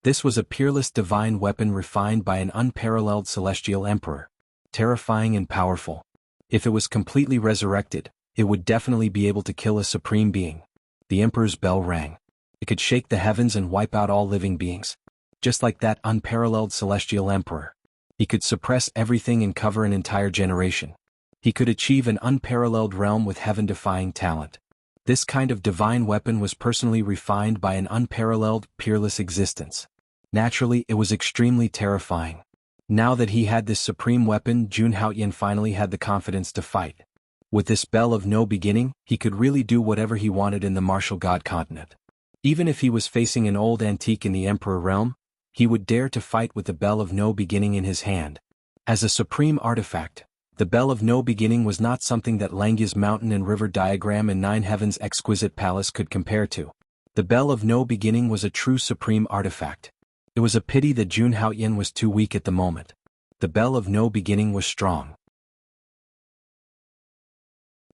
This was a peerless divine weapon refined by an unparalleled celestial emperor. Terrifying and powerful. If it was completely resurrected, it would definitely be able to kill a supreme being. The emperor's bell rang. It could shake the heavens and wipe out all living beings. Just like that unparalleled celestial emperor. He could suppress everything and cover an entire generation. He could achieve an unparalleled realm with heaven-defying talent. This kind of divine weapon was personally refined by an unparalleled, peerless existence. Naturally, it was extremely terrifying. Now that he had this supreme weapon, Jun Haoyan finally had the confidence to fight. With this Bell of No Beginning, he could really do whatever he wanted in the martial god continent. Even if he was facing an old antique in the Emperor realm, he would dare to fight with the Bell of No Beginning in his hand. As a supreme artifact, the Bell of No Beginning was not something that Langya's mountain and river diagram and Nine Heavens' exquisite palace could compare to. The Bell of No Beginning was a true supreme artifact. It was a pity that Jun Haoyan was too weak at the moment. The Bell of No Beginning was strong.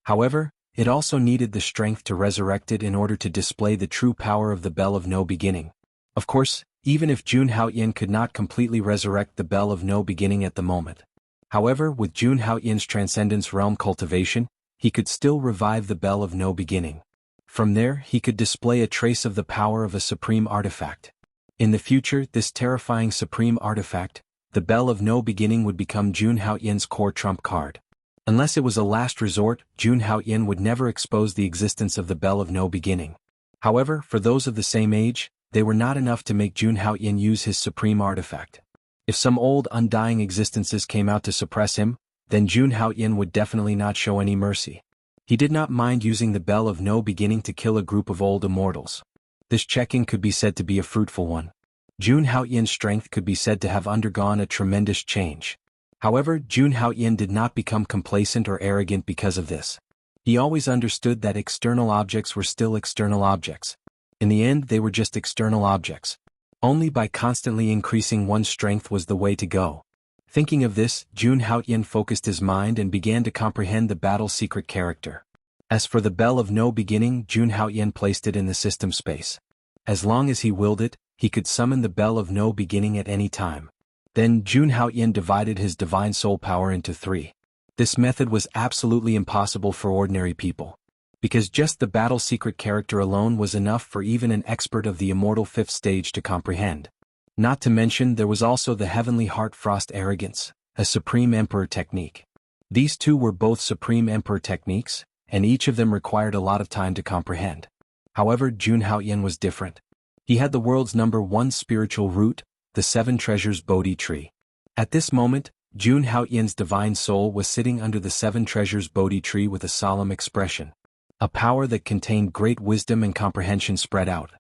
However, it also needed the strength to resurrect it in order to display the true power of the Bell of No Beginning. Of course, even if Jun Haoyan could not completely resurrect the Bell of No Beginning at the moment. However, with Jun Haoyan's Transcendence Realm cultivation, he could still revive the Bell of No Beginning. From there, he could display a trace of the power of a supreme artifact. In the future, this terrifying supreme artifact, the Bell of No Beginning, would become Jun Haoyin's core trump card. Unless it was a last resort, Jun Haoyin would never expose the existence of the Bell of No Beginning. However, for those of the same age, they were not enough to make Jun Haoyin use his supreme artifact. If some old undying existences came out to suppress him, then Jun Haoyin would definitely not show any mercy. He did not mind using the Bell of No Beginning to kill a group of old immortals. This check-in could be said to be a fruitful one. Jun Haoyin's strength could be said to have undergone a tremendous change. However, Jun Haoyin did not become complacent or arrogant because of this. He always understood that external objects were still external objects. In the end, they were just external objects. Only by constantly increasing one's strength was the way to go. Thinking of this, Jun Haoyin focused his mind and began to comprehend the battle's secret character. As for the Bell of No Beginning, Jun Haoyin placed it in the system space. As long as he willed it, he could summon the Bell of No Beginning at any time. Then Jun Haoyin divided his divine soul power into 3. This method was absolutely impossible for ordinary people, because just the battle's secret character alone was enough for even an expert of the immortal 5th stage to comprehend. Not to mention there was also the Heavenly Heart Frost Arrogance, a Supreme Emperor technique. These two were both Supreme Emperor techniques, and each of them required a lot of time to comprehend. However, Jun Haoyin was different. He had the world's #1 spiritual root, the 7 Treasures Bodhi Tree. At this moment, Jun Haoyin's divine soul was sitting under the 7 Treasures Bodhi Tree with a solemn expression. A power that contained great wisdom and comprehension spread out.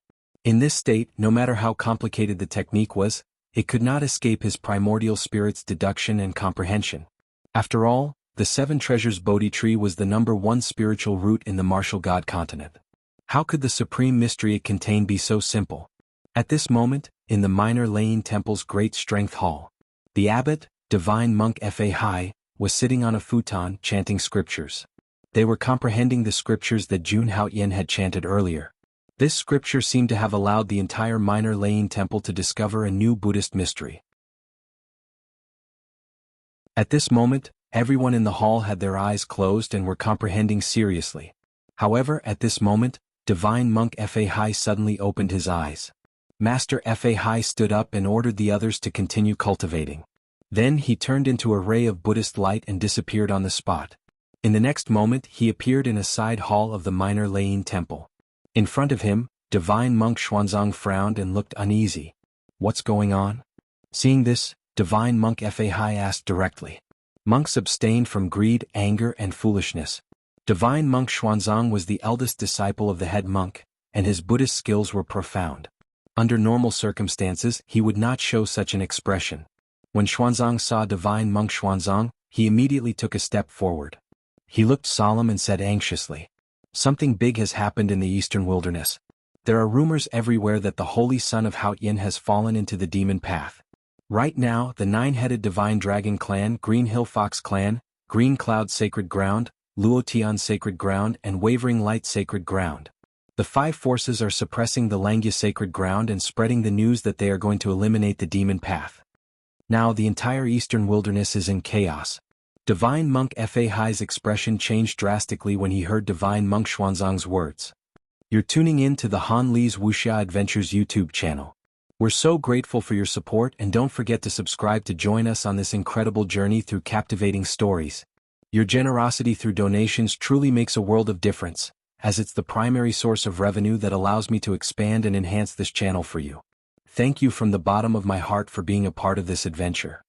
In this state, no matter how complicated the technique was, it could not escape his primordial spirit's deduction and comprehension. After all, the 7 Treasures Bodhi Tree was the #1 spiritual root in the martial god continent. How could the supreme mystery it contained be so simple? At this moment, in the Minor Lane Temple's Great Strength Hall, the abbot, divine monk Fa Hai, was sitting on a futon chanting scriptures. They were comprehending the scriptures that Jun Haoyin had chanted earlier. This scripture seemed to have allowed the entire Minor Lane Temple to discover a new Buddhist mystery. At this moment, everyone in the hall had their eyes closed and were comprehending seriously. However, at this moment, divine monk Fa Hai suddenly opened his eyes. Master Fa Hai stood up and ordered the others to continue cultivating. Then he turned into a ray of Buddhist light and disappeared on the spot. In the next moment, he appeared in a side hall of the Minor Lane Temple. In front of him, divine monk Xuanzang frowned and looked uneasy. What's going on? Seeing this, divine monk Fa Hai asked directly. Monks abstained from greed, anger, and foolishness. Divine monk Xuanzang was the eldest disciple of the head monk, and his Buddhist skills were profound. Under normal circumstances, he would not show such an expression. When Xuanzang saw divine monk Xuanzang, he immediately took a step forward. He looked solemn and said anxiously, "Something big has happened in the eastern wilderness. There are rumors everywhere that the holy son of Haoyin has fallen into the demon path. Right now, the 9-headed divine dragon clan, Green Hill Fox clan, Green Cloud Sacred Ground, Luotian Sacred Ground, and Wavering Light Sacred Ground. The 5 forces are suppressing the Langya Sacred Ground and spreading the news that they are going to eliminate the demon path. Now the entire eastern wilderness is in chaos." Divine monk Fa Hai's expression changed drastically when he heard divine monk Xuanzang's words. You're tuning in to the Han Li's Wuxia Adventures YouTube channel. We're so grateful for your support, and don't forget to subscribe to join us on this incredible journey through captivating stories. Your generosity through donations truly makes a world of difference, as it's the primary source of revenue that allows me to expand and enhance this channel for you. Thank you from the bottom of my heart for being a part of this adventure.